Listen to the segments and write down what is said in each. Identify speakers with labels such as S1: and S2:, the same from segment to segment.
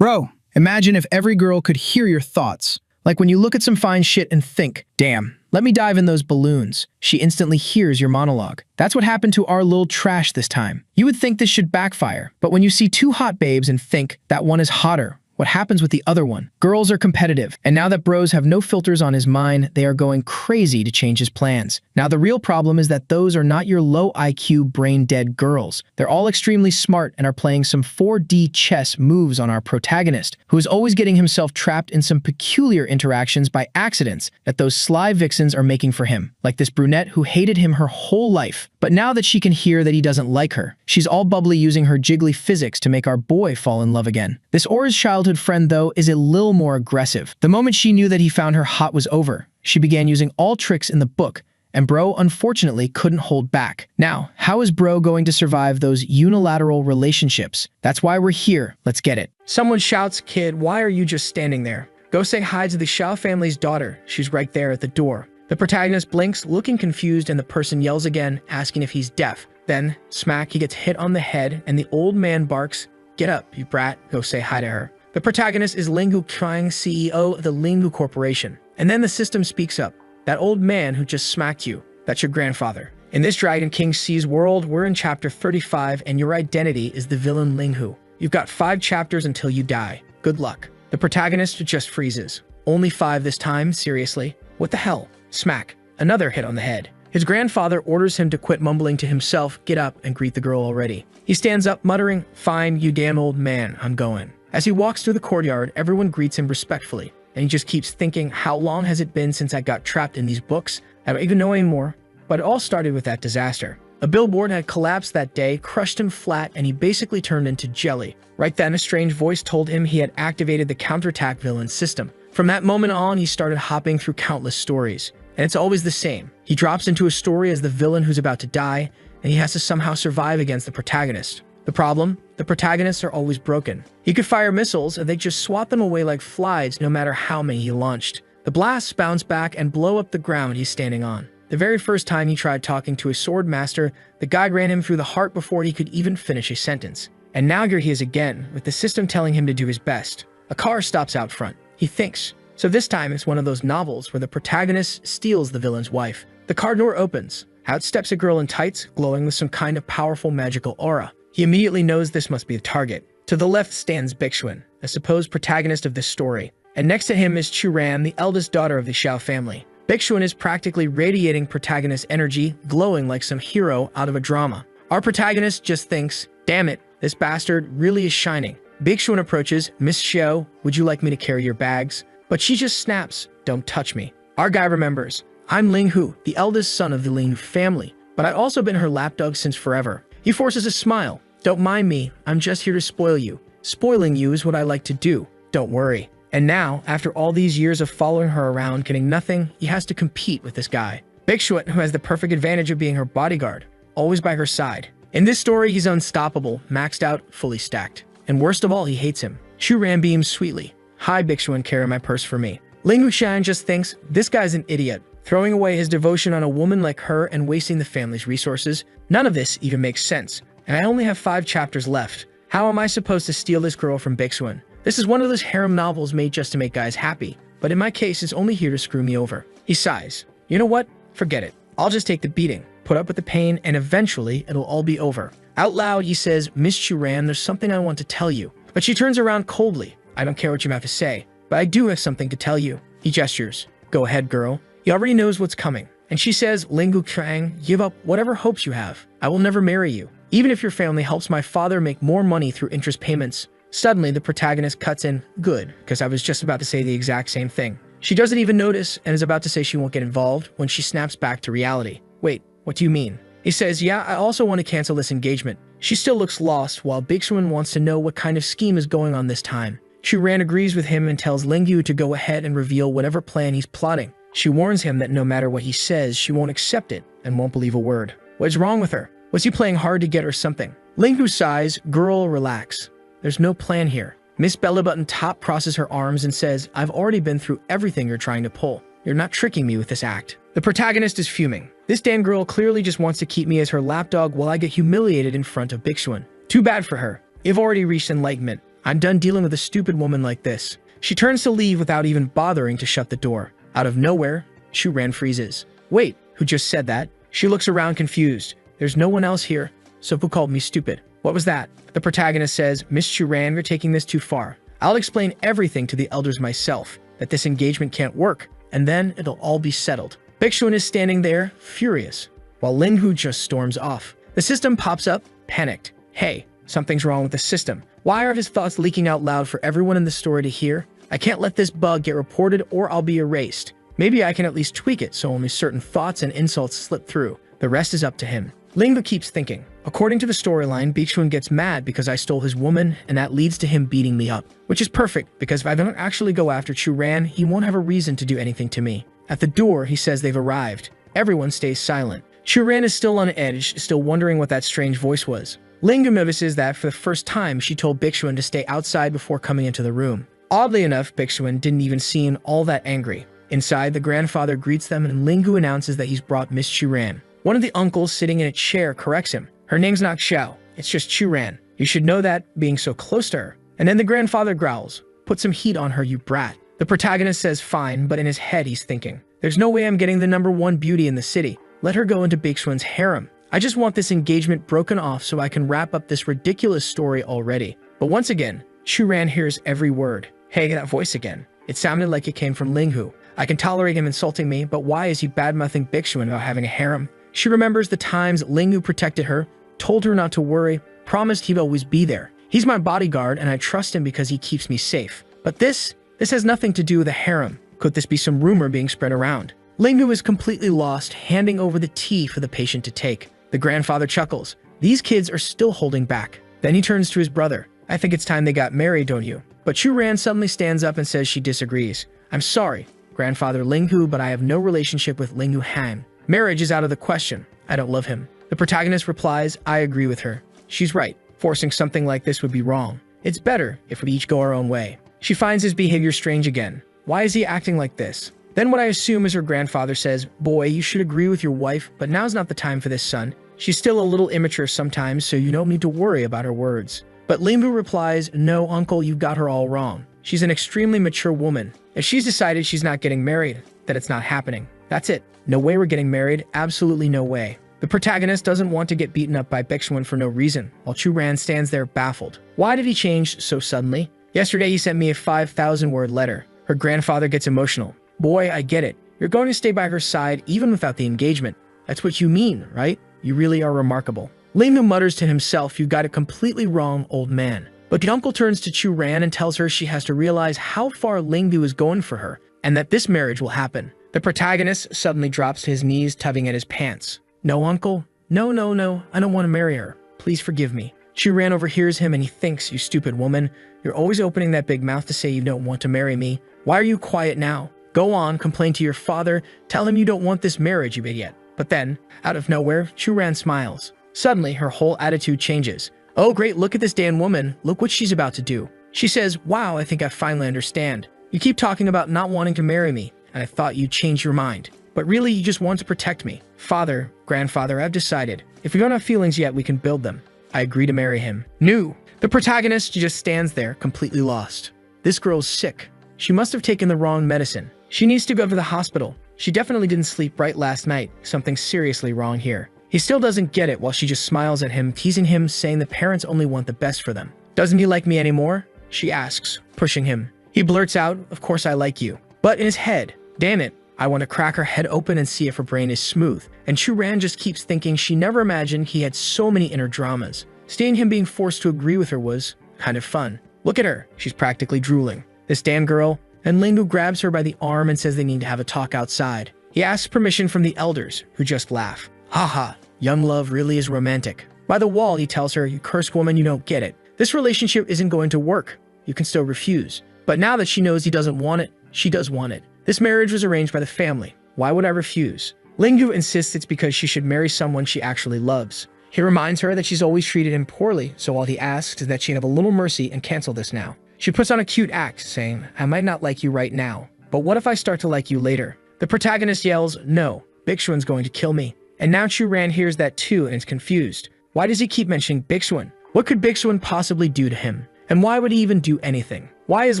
S1: Bro, imagine if every girl could hear your thoughts. Like when you look at some fine shit and think, damn, let me dive in those balloons. She instantly hears your monologue. That's what happened to our little trash this time. You would think this should backfire, but when you see two hot babes and think that one is hotter, what happens with the other one? Girls are competitive, and now that bros have no filters on his mind, they are going crazy to change his plans. Now the real problem is that those are not your low IQ, brain-dead girls. They're all extremely smart and are playing some 4D chess moves on our protagonist, who is always getting himself trapped in some peculiar interactions by accidents that those sly vixens are making for him. Like this brunette who hated him her whole life, but now that she can hear that he doesn't like her, she's all bubbly using her jiggly physics to make our boy fall in love again. This Aura's childhood friend, though, is a little more aggressive. The moment she knew that he found her hot was over, she began using all tricks in the book, and bro unfortunately couldn't hold back. Now, how is bro going to survive those unilateral relationships? That's why we're here. Let's get it.
S2: Someone shouts, "Kid, why are you just standing there? Go say hi to the Xiao family's daughter. She's right there at the door." The protagonist blinks, looking confused, and the person yells again, asking if he's deaf. Then, smack, he gets hit on the head, and the old man barks, "Get up, you brat. Go say hi to her." The protagonist is Linghu Qiang, CEO of the Linghu Corporation. And then the system speaks up. "That old man who just smacked you, that's your grandfather." In this Dragon King C's world, we're in chapter 35, and your identity is the villain Linghu. You've got 5 chapters until you die. Good luck. The protagonist just freezes. Only 5 this time, seriously? What the hell? Smack. Another hit on the head. His grandfather orders him to quit, mumbling to himself, "Get up and greet the girl already." He stands up, muttering, "Fine, you damn old man, I'm going." As he walks through the courtyard, everyone greets him respectfully, and he just keeps thinking, how long has it been since I got trapped in these books? I don't even know anymore. But it all started with that disaster. A billboard had collapsed that day, crushed him flat, and he basically turned into jelly. Right then, a strange voice told him he had activated the counterattack villain system. From that moment on, he started hopping through countless stories. And it's always the same. He drops into a story as the villain who's about to die, and he has to somehow survive against the protagonist. The problem? The protagonists are always broken. He could fire missiles, and they just swat them away like flies no matter how many he launched. The blasts bounce back and blow up the ground he's standing on. The very first time he tried talking to a sword master, the guy ran him through the heart before he could even finish a sentence. And now here he is again, with the system telling him to do his best. A car stops out front. He thinks. So this time it's one of those novels where the protagonist steals the villain's wife. The car door opens. Out steps a girl in tights, glowing with some kind of powerful magical aura. He immediately knows this must be the target. To the left stands Bixuan, a supposed protagonist of this story. And next to him is Churan, the eldest daughter of the Xiao family. Bixuan is practically radiating protagonist energy, glowing like some hero out of a drama. Our protagonist just thinks, damn it, this bastard really is shining. Bixuan approaches, "Miss Xiao, would you like me to carry your bags?" But she just snaps, "Don't touch me." Our guy remembers, "I'm Linghu, the eldest son of the Linghu family, but I've also been her lapdog since forever." He forces a smile. "Don't mind me, I'm just here to spoil you. Spoiling you is what I like to do, don't worry." And now, after all these years of following her around, getting nothing, he has to compete with this guy. Bixuan, who has the perfect advantage of being her bodyguard, always by her side. In this story, he's unstoppable, maxed out, fully stacked. And worst of all, he hates him. Churan beams sweetly. "Hi, Bixuan, carry my purse for me." Linghu Qiang just thinks, this guy's an idiot, throwing away his devotion on a woman like her and wasting the family's resources. None of this even makes sense. And I only have 5 chapters left. How am I supposed to steal this girl from Bixuan? This is one of those harem novels made just to make guys happy, but in my case, it's only here to screw me over. He sighs. You know what? Forget it. I'll just take the beating, put up with the pain, and eventually it'll all be over. Out loud, he says, "Miss Churan, there's something I want to tell you." But she turns around coldly. "I don't care what you have to say, but I do have something to tell you." He gestures. "Go ahead, girl." He already knows what's coming. And she says, "Linghu Qiang, give up whatever hopes you have. I will never marry you, even if your family helps my father make more money through interest payments." Suddenly, the protagonist cuts in, "Good, because I was just about to say the exact same thing." She doesn't even notice and is about to say she won't get involved when she snaps back to reality. "Wait, what do you mean?" He says, "Yeah, I also want to cancel this engagement." She still looks lost, while Bixuan wants to know what kind of scheme is going on this time. Churan agrees with him and tells Linghu to go ahead and reveal whatever plan he's plotting. She warns him that no matter what he says, she won't accept it and won't believe a word. What is wrong with her? Was he playing hard to get or something? Linghu sighs, "Girl, relax. There's no plan here." Miss Bellybutton Top crosses her arms and says, "I've already been through everything you're trying to pull. You're not tricking me with this act." The protagonist is fuming. This damn girl clearly just wants to keep me as her lapdog while I get humiliated in front of Bixuan. Too bad for her. You've already reached enlightenment. I'm done dealing with a stupid woman like this. She turns to leave without even bothering to shut the door. Out of nowhere, Chu-ran freezes. Wait, who just said that? She looks around confused. There's no one else here, so who called me stupid? What was that? The protagonist says, Miss Chu-ran, you're taking this too far. I'll explain everything to the elders myself, that this engagement can't work, and then it'll all be settled. Baeksuan is standing there, furious, while Linghu just storms off. The system pops up, panicked. Hey, something's wrong with the system. Why are his thoughts leaking out loud for everyone in the story to hear? I can't let this bug get reported or I'll be erased. Maybe I can at least tweak it so only certain thoughts and insults slip through. The rest is up to him. Linghu keeps thinking. According to the storyline, Baeksuan gets mad because I stole his woman, and that leads to him beating me up. Which is perfect, because if I don't actually go after Chu-ran, he won't have a reason to do anything to me. At the door, he says they've arrived. Everyone stays silent. Chu-ran is still on edge, still wondering what that strange voice was. Linghu notices that for the first time, she told Baeksuan to stay outside before coming into the room. Oddly enough, Baeksuan didn't even seem all that angry. Inside, the grandfather greets them and Linghu announces that he's brought Miss Chu-ran. One of the uncles sitting in a chair corrects him. Her name's not Xiao, it's just Chu-ran. You should know that, being so close to her. And then the grandfather growls, put some heat on her, you brat. The protagonist says fine, but in his head he's thinking, there's no way I'm getting the #1 beauty in the city. Let her go into Baeksuan's harem. I just want this engagement broken off so I can wrap up this ridiculous story already. But once again, Chu-ran hears every word. Hey, that voice again. It sounded like it came from Linghu. I can tolerate him insulting me, but why is he bad-mouthing Baeksuan about having a harem? She remembers the times Linghu protected her, told her not to worry, promised he'd always be there. He's my bodyguard and I trust him because he keeps me safe. But this has nothing to do with a harem. Could this be some rumor being spread around? Linghu is completely lost, handing over the tea for the patient to take. The grandfather chuckles. These kids are still holding back. Then he turns to his brother. I think it's time they got married, don't you? But Chu-ran suddenly stands up and says she disagrees. I'm sorry, Grandfather Linghu, but I have no relationship with Linghu Han. Marriage is out of the question. I don't love him. The protagonist replies, I agree with her. She's right. Forcing something like this would be wrong. It's better if we each go our own way. She finds his behavior strange again. Why is he acting like this? Then what I assume is her grandfather says, boy, you should agree with your wife, but now's not the time for this, son. She's still a little immature sometimes, so you don't need to worry about her words. But Linghu replies, no, uncle, you've got her all wrong. She's an extremely mature woman. If she's decided she's not getting married, that it's not happening. That's it. No way we're getting married. Absolutely no way. The protagonist doesn't want to get beaten up by Baeksuan for no reason, while Chu-ran stands there baffled. Why did he change so suddenly? Yesterday he sent me a 5,000-word letter. Her grandfather gets emotional. Boy, I get it. You're going to stay by her side even without the engagement. That's what you mean, right? You really are remarkable. Linghu mutters to himself, you got it completely wrong, old man. But the uncle turns to Chu-ran and tells her she has to realize how far Linghu is going for her, and that this marriage will happen. The protagonist suddenly drops to his knees, tugging at his pants. No, uncle. No, no, no. I don't want to marry her. Please forgive me. Chu-ran overhears him and he thinks, you stupid woman. You're always opening that big mouth to say you don't want to marry me. Why are you quiet now? Go on, complain to your father. Tell him you don't want this marriage, you idiot. But then, out of nowhere, Chu-ran smiles. Suddenly, her whole attitude changes. Oh, great, look at this damn woman. Look what she's about to do. She says, wow, I think I finally understand. You keep talking about not wanting to marry me, and I thought you'd change your mind. But really, you just want to protect me. Father, grandfather, I've decided. If we don't have feelings yet, we can build them. I agree to marry him. No. The protagonist just stands there, completely lost. This girl's sick. She must have taken the wrong medicine. She needs to go to the hospital. She definitely didn't sleep right last night. Something's seriously wrong here. He still doesn't get it while she just smiles at him, teasing him, saying the parents only want the best for them. Doesn't he like me anymore? She asks, pushing him. He blurts out, of course I like you. But in his head, damn it, I want to crack her head open and see if her brain is smooth. And Chu-ran just keeps thinking she never imagined he had so many inner dramas. Seeing him being forced to agree with her was kind of fun. Look at her, she's practically drooling. This damn girl. And Linghu grabs her by the arm and says they need to have a talk outside. He asks permission from the elders, who just laugh. Haha, young love really is romantic. By the wall, he tells her, you cursed woman, you don't get it. This relationship isn't going to work. You can still refuse. But now that she knows he doesn't want it, she does want it. This marriage was arranged by the family. Why would I refuse? Linghu insists it's because she should marry someone she actually loves. He reminds her that she's always treated him poorly, so all he asks is that she have a little mercy and cancel this now. She puts on a cute act, saying, I might not like you right now, but what if I start to like you later? The protagonist yells, no, Baeksuan's going to kill me. And now Chu-ran hears that too and is confused. Why does he keep mentioning Baeksuan? What could Baeksuan possibly do to him? And why would he even do anything? Why is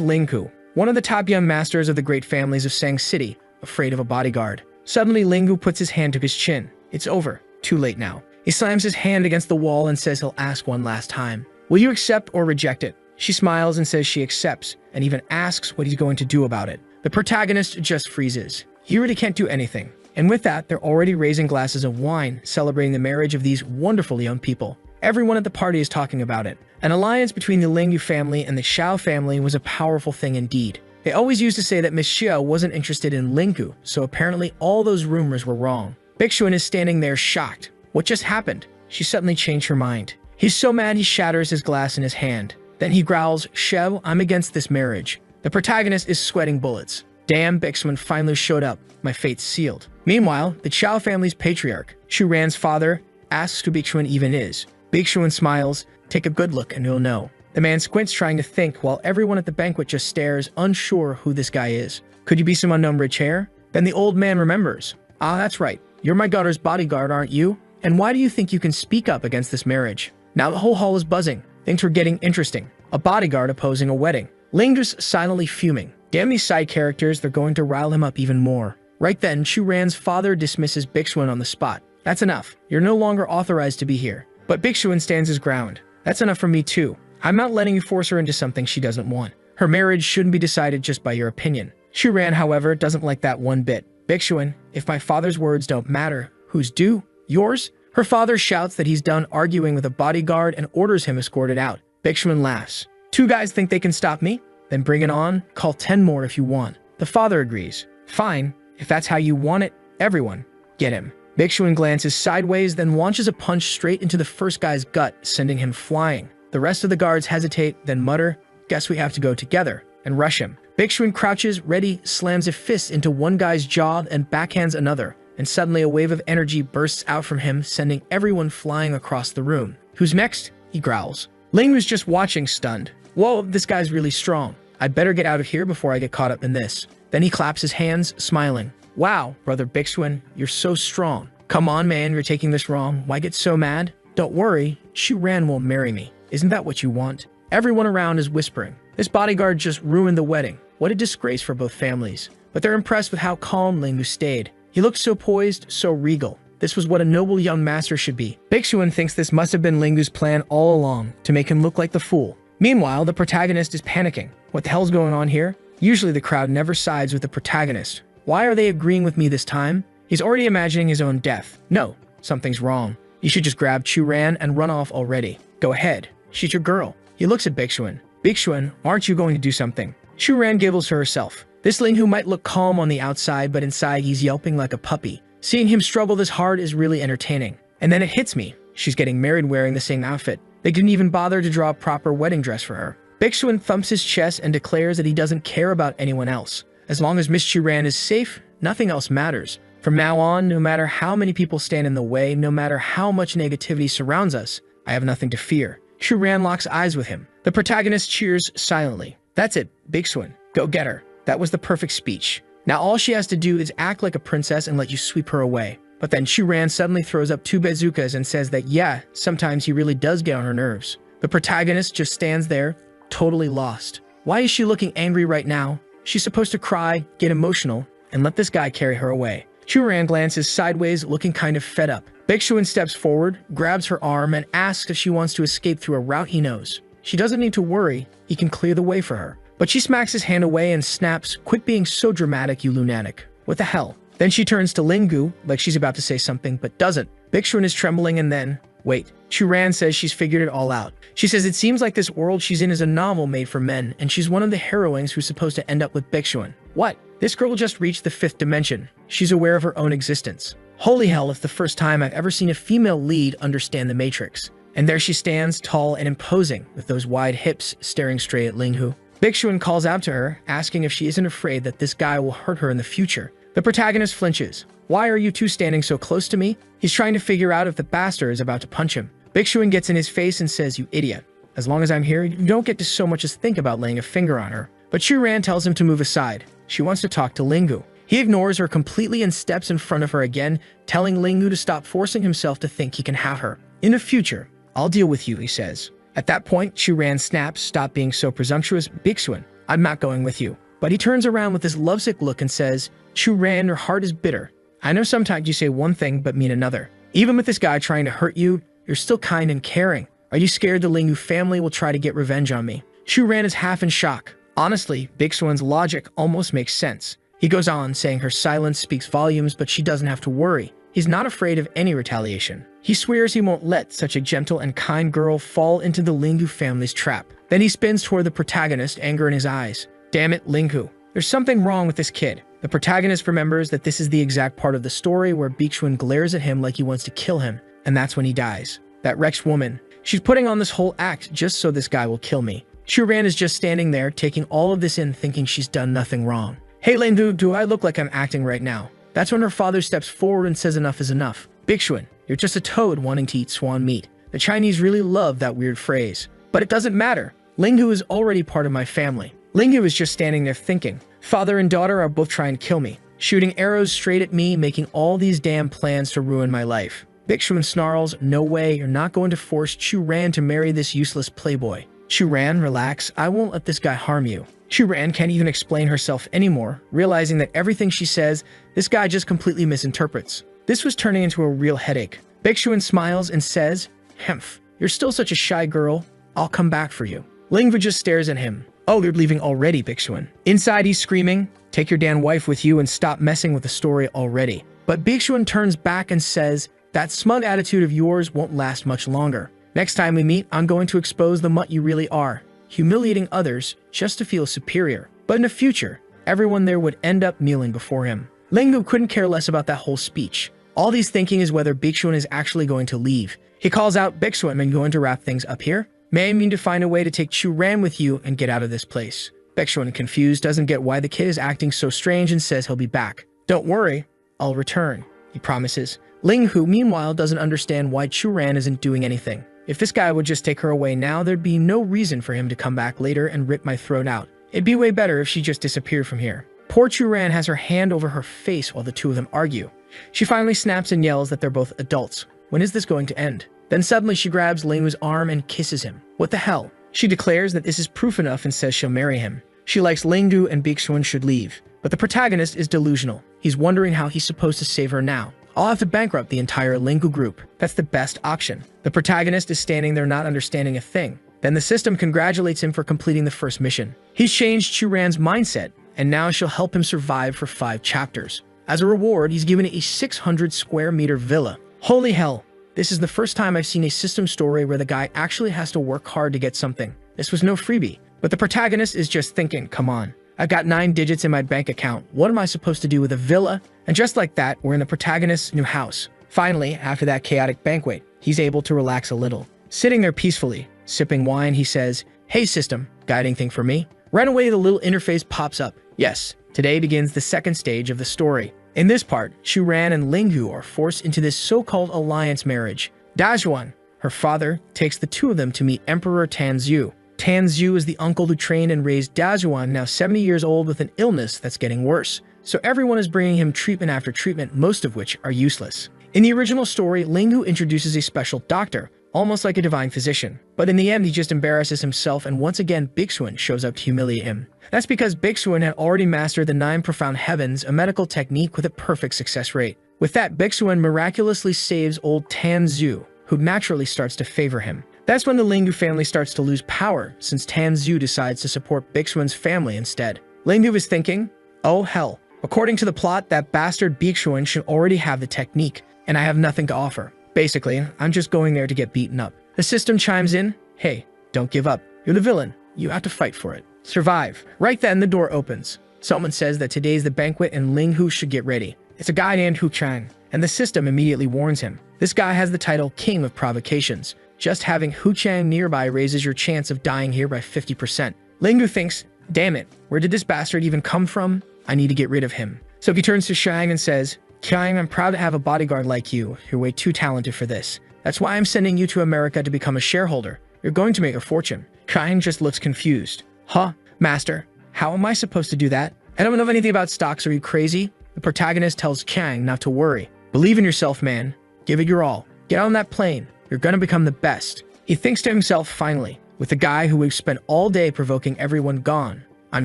S2: Linghu, one of the top young masters of the great families of Sang City, afraid of a bodyguard? Suddenly, Linghu puts his hand to his chin. It's over. Too late now. He slams his hand against the wall and says he'll ask one last time. Will you accept or reject it? She smiles and says she accepts, and even asks what he's going to do about it. The protagonist just freezes. He really can't do anything. And with that, they're already raising glasses of wine, celebrating the marriage of these wonderful young people. Everyone at the party is talking about it. An alliance between the Lingyu family and the Xiao family was a powerful thing indeed. They always used to say that Miss Xiao wasn't interested in Lingyu, so apparently all those rumors were wrong. Bixuan is standing there shocked. What just happened? She suddenly changed her mind. He's so mad he shatters his glass in his hand. Then he growls, "Xiao, I'm against this marriage." The protagonist is sweating bullets. Damn, Bixuan finally showed up. My fate's sealed. Meanwhile, the Xiao family's patriarch, Shu Ran's father, asks who Bixuan even is. Bixuan smiles. Take a good look and you'll know. The man squints trying to think while everyone at the banquet just stares, unsure who this guy is. Could you be some unknown rich hair? Then the old man remembers. Ah, that's right. You're my daughter's bodyguard, aren't you? And why do you think you can speak up against this marriage? Now the whole hall is buzzing. Things were getting interesting. A bodyguard opposing a wedding. Ling's silently fuming. Damn these side characters, they're going to rile him up even more. Right then, Shu Ran's father dismisses Bixuan on the spot. That's enough. You're no longer authorized to be here. But Bixuan stands his ground. That's enough for me too. I'm not letting you force her into something she doesn't want. Her marriage shouldn't be decided just by your opinion. Shu Ran, however, doesn't like that one bit. Bixuan, if my father's words don't matter, whose do? Yours? Her father shouts that he's done arguing with a bodyguard and orders him escorted out. Bixuan laughs. Two guys think they can stop me? Then bring it on. Call 10 more if you want. The father agrees. Fine. If that's how you want it, everyone, get him. Bixuan glances sideways, then launches a punch straight into the first guy's gut, sending him flying. The rest of the guards hesitate, then mutter, "Guess we have to go together," and rush him. Bixuan crouches, ready, slams a fist into one guy's jaw and backhands another, and suddenly a wave of energy bursts out from him, sending everyone flying across the room. Who's next? He growls. Ling was just watching, stunned. Whoa, this guy's really strong. I'd better get out of here before I get caught up in this. Then he claps his hands, smiling. Wow, brother Bixuan, you're so strong. Come on, man, you're taking this wrong. Why get so mad? Don't worry, Shu Ran won't marry me. Isn't that what you want? Everyone around is whispering. This bodyguard just ruined the wedding. What a disgrace for both families. But they're impressed with how calm Lingyu stayed. He looked so poised, so regal. This was what a noble young master should be. Bixuan thinks this must have been Lingyu's plan all along, to make him look like the fool. Meanwhile, the protagonist is panicking. What the hell's going on here? Usually the crowd never sides with the protagonist. Why are they agreeing with me this time? He's already imagining his own death. No, something's wrong. You should just grab Shu Ran and run off already. Go ahead. She's your girl. He looks at Bixuan. Bixuan, aren't you going to do something? Shu Ran giggles to herself. This Lingyu might look calm on the outside, but inside he's yelping like a puppy. Seeing him struggle this hard is really entertaining. And then it hits me. She's getting married wearing the same outfit. They didn't even bother to draw a proper wedding dress for her. Bixuan thumps his chest and declares that he doesn't care about anyone else. As long as Miss Shu Ran is safe, nothing else matters. From now on, no matter how many people stand in the way, no matter how much negativity surrounds us, I have nothing to fear. Shu Ran locks eyes with him. The protagonist cheers silently. That's it, Bixuan. Go get her. That was the perfect speech. Now all she has to do is act like a princess and let you sweep her away. But then Shu Ran suddenly throws up two bazookas and says that yeah, sometimes he really does get on her nerves. The protagonist just stands there, totally lost. Why is she looking angry right now? She's supposed to cry, get emotional, and let this guy carry her away. Shu Ran glances sideways, looking kind of fed up. Bixuan steps forward, grabs her arm, and asks if she wants to escape through a route he knows. She doesn't need to worry, he can clear the way for her. But she smacks his hand away and snaps, "Quit being so dramatic, you lunatic. What the hell?" Then she turns to Lingyu, like she's about to say something, but doesn't. Bixuan is trembling and then, wait. Shu Ran says she's figured it all out. She says it seems like this world she's in is a novel made for men, and she's one of the heroines who's supposed to end up with Bixuan. What? This girl just reached the 5th dimension. She's aware of her own existence. Holy hell, it's the first time I've ever seen a female lead understand the Matrix. And there she stands, tall and imposing, with those wide hips staring straight at Lingyu. Bixuan calls out to her, asking if she isn't afraid that this guy will hurt her in the future. The protagonist flinches. Why are you two standing so close to me? He's trying to figure out if the bastard is about to punch him. Bixuan gets in his face and says, you idiot. As long as I'm here, you don't get to so much as think about laying a finger on her. But Shu Ran tells him to move aside. She wants to talk to Lingyu. He ignores her completely and steps in front of her again, telling Lingyu to stop forcing himself to think he can have her. In the future, I'll deal with you, he says. At that point, Chu-ran snaps, "Stop being so presumptuous, Bixuan. I'm not going with you." But he turns around with this lovesick look and says, "Chu-ran, your heart is bitter. I know sometimes you say one thing but mean another. Even with this guy trying to hurt you, you're still kind and caring. Are you scared the Lingu family will try to get revenge on me?" Chu-ran is half in shock. Honestly, Bixuan's logic almost makes sense. He goes on, saying her silence speaks volumes, but she doesn't have to worry. He's not afraid of any retaliation. He swears he won't let such a gentle and kind girl fall into the Lingu family's trap. Then he spins toward the protagonist, anger in his eyes. "Damn it, Lingu. There's something wrong with this kid." The protagonist remembers that this is the exact part of the story where Bixuan glares at him like he wants to kill him, and that's when he dies. That wretched woman. She's putting on this whole act just so this guy will kill me. Chu-ran is just standing there, taking all of this in, thinking she's done nothing wrong. "Hey Lingu, do I look like I'm acting right now?" That's when her father steps forward and says enough is enough. "Bixuan, you're just a toad wanting to eat swan meat." The Chinese really love that weird phrase. But it doesn't matter. Lingu is already part of my family. Lingu is just standing there thinking, father and daughter are both trying to kill me, shooting arrows straight at me, making all these damn plans to ruin my life. Bixuan snarls, "No way, you're not going to force Chu-ran to marry this useless playboy." "Chu-ran, relax, I won't let this guy harm you." Chu-ran can't even explain herself anymore, realizing that everything she says, this guy just completely misinterprets. This was turning into a real headache. Bixuan smiles and says, "Hemph, you're still such a shy girl. I'll come back for you." Lingu just stares at him. "Oh, you're leaving already, Bixuan." Inside, he's screaming, "Take your damn wife with you and stop messing with the story already." But Bixuan turns back and says, "That smug attitude of yours won't last much longer. Next time we meet, I'm going to expose the mutt you really are, humiliating others just to feel superior." But in the future, everyone there would end up kneeling before him. Lingu couldn't care less about that whole speech. All he's thinking is whether Bixuan is actually going to leave. He calls out, "Bixuan, are you going to wrap things up here? May I mean to find a way to take Chu-ran with you and get out of this place." Bixuan, confused, doesn't get why the kid is acting so strange and says he'll be back. "Don't worry, I'll return," he promises. Lingu, meanwhile, doesn't understand why Chu-ran isn't doing anything. If this guy would just take her away now, there'd be no reason for him to come back later and rip my throat out. It'd be way better if she just disappeared from here. Poor Chu-ran has her hand over her face while the two of them argue. She finally snaps and yells that they're both adults. When is this going to end? Then suddenly she grabs Lingu's arm and kisses him. What the hell? She declares that this is proof enough and says she'll marry him. She likes Lingu and Bixuan should leave. But the protagonist is delusional. He's wondering how he's supposed to save her now. I'll have to bankrupt the entire Lingu group. That's the best option. The protagonist is standing there not understanding a thing. Then the system congratulates him for completing the first mission. He's changed Chu-ran's mindset, and now she'll help him survive for 5 chapters. As a reward, he's given a 600 square meter villa. Holy hell. This is the first time I've seen a system story where the guy actually has to work hard to get something. This was no freebie. But the protagonist is just thinking, come on. I've got 9 digits in my bank account. What am I supposed to do with a villa? And just like that, we're in the protagonist's new house. Finally, after that chaotic banquet, he's able to relax a little. Sitting there peacefully, sipping wine, he says, "Hey system, got anything for me?" Right away, the little interface pops up. Yes, today begins the second stage of the story. In this part, Chu-ran and Lingu are forced into this so-called alliance marriage. Dajuan, her father, takes the two of them to meet Emperor Tanzu. Tanzu is the uncle who trained and raised Dajuan, now 70 years old with an illness that's getting worse. So everyone is bringing him treatment after treatment, most of which are useless. In the original story, Lingu introduces a special doctor, almost like a divine physician. But in the end, he just embarrasses himself, and once again, Bixuan shows up to humiliate him. That's because Bixuan had already mastered the 9 profound heavens, a medical technique with a perfect success rate. With that, Bixuan miraculously saves old Tanzu, who naturally starts to favor him. That's when the Lingu family starts to lose power, since Tanzu decides to support Bixuan's family instead. Lingu is thinking, oh hell. According to the plot, that bastard Bixuan should already have the technique, and I have nothing to offer. Basically, I'm just going there to get beaten up. The system chimes in, hey, don't give up. You're the villain. You have to fight for it. Survive. Right then, the door opens. Someone says that today's the banquet and Lingu should get ready. It's a guy named Hu Chang, and the system immediately warns him. This guy has the title King of Provocations. Just having Hu Chang nearby raises your chance of dying here by 50%. Lingu thinks, damn it, where did this bastard even come from? I need to get rid of him. So he turns to Shang and says, Chang, I'm proud to have a bodyguard like you. You're way too talented for this. That's why I'm sending you to America to become a shareholder. You're going to make a fortune. Chang just looks confused. Huh? Master, how am I supposed to do that? I don't know anything about stocks. Are you crazy? The protagonist tells Chang not to worry. Believe in yourself, man. Give it your all. Get on that plane. You're gonna become the best. He thinks to himself, finally, with the guy who we've spent all day provoking everyone gone, I'm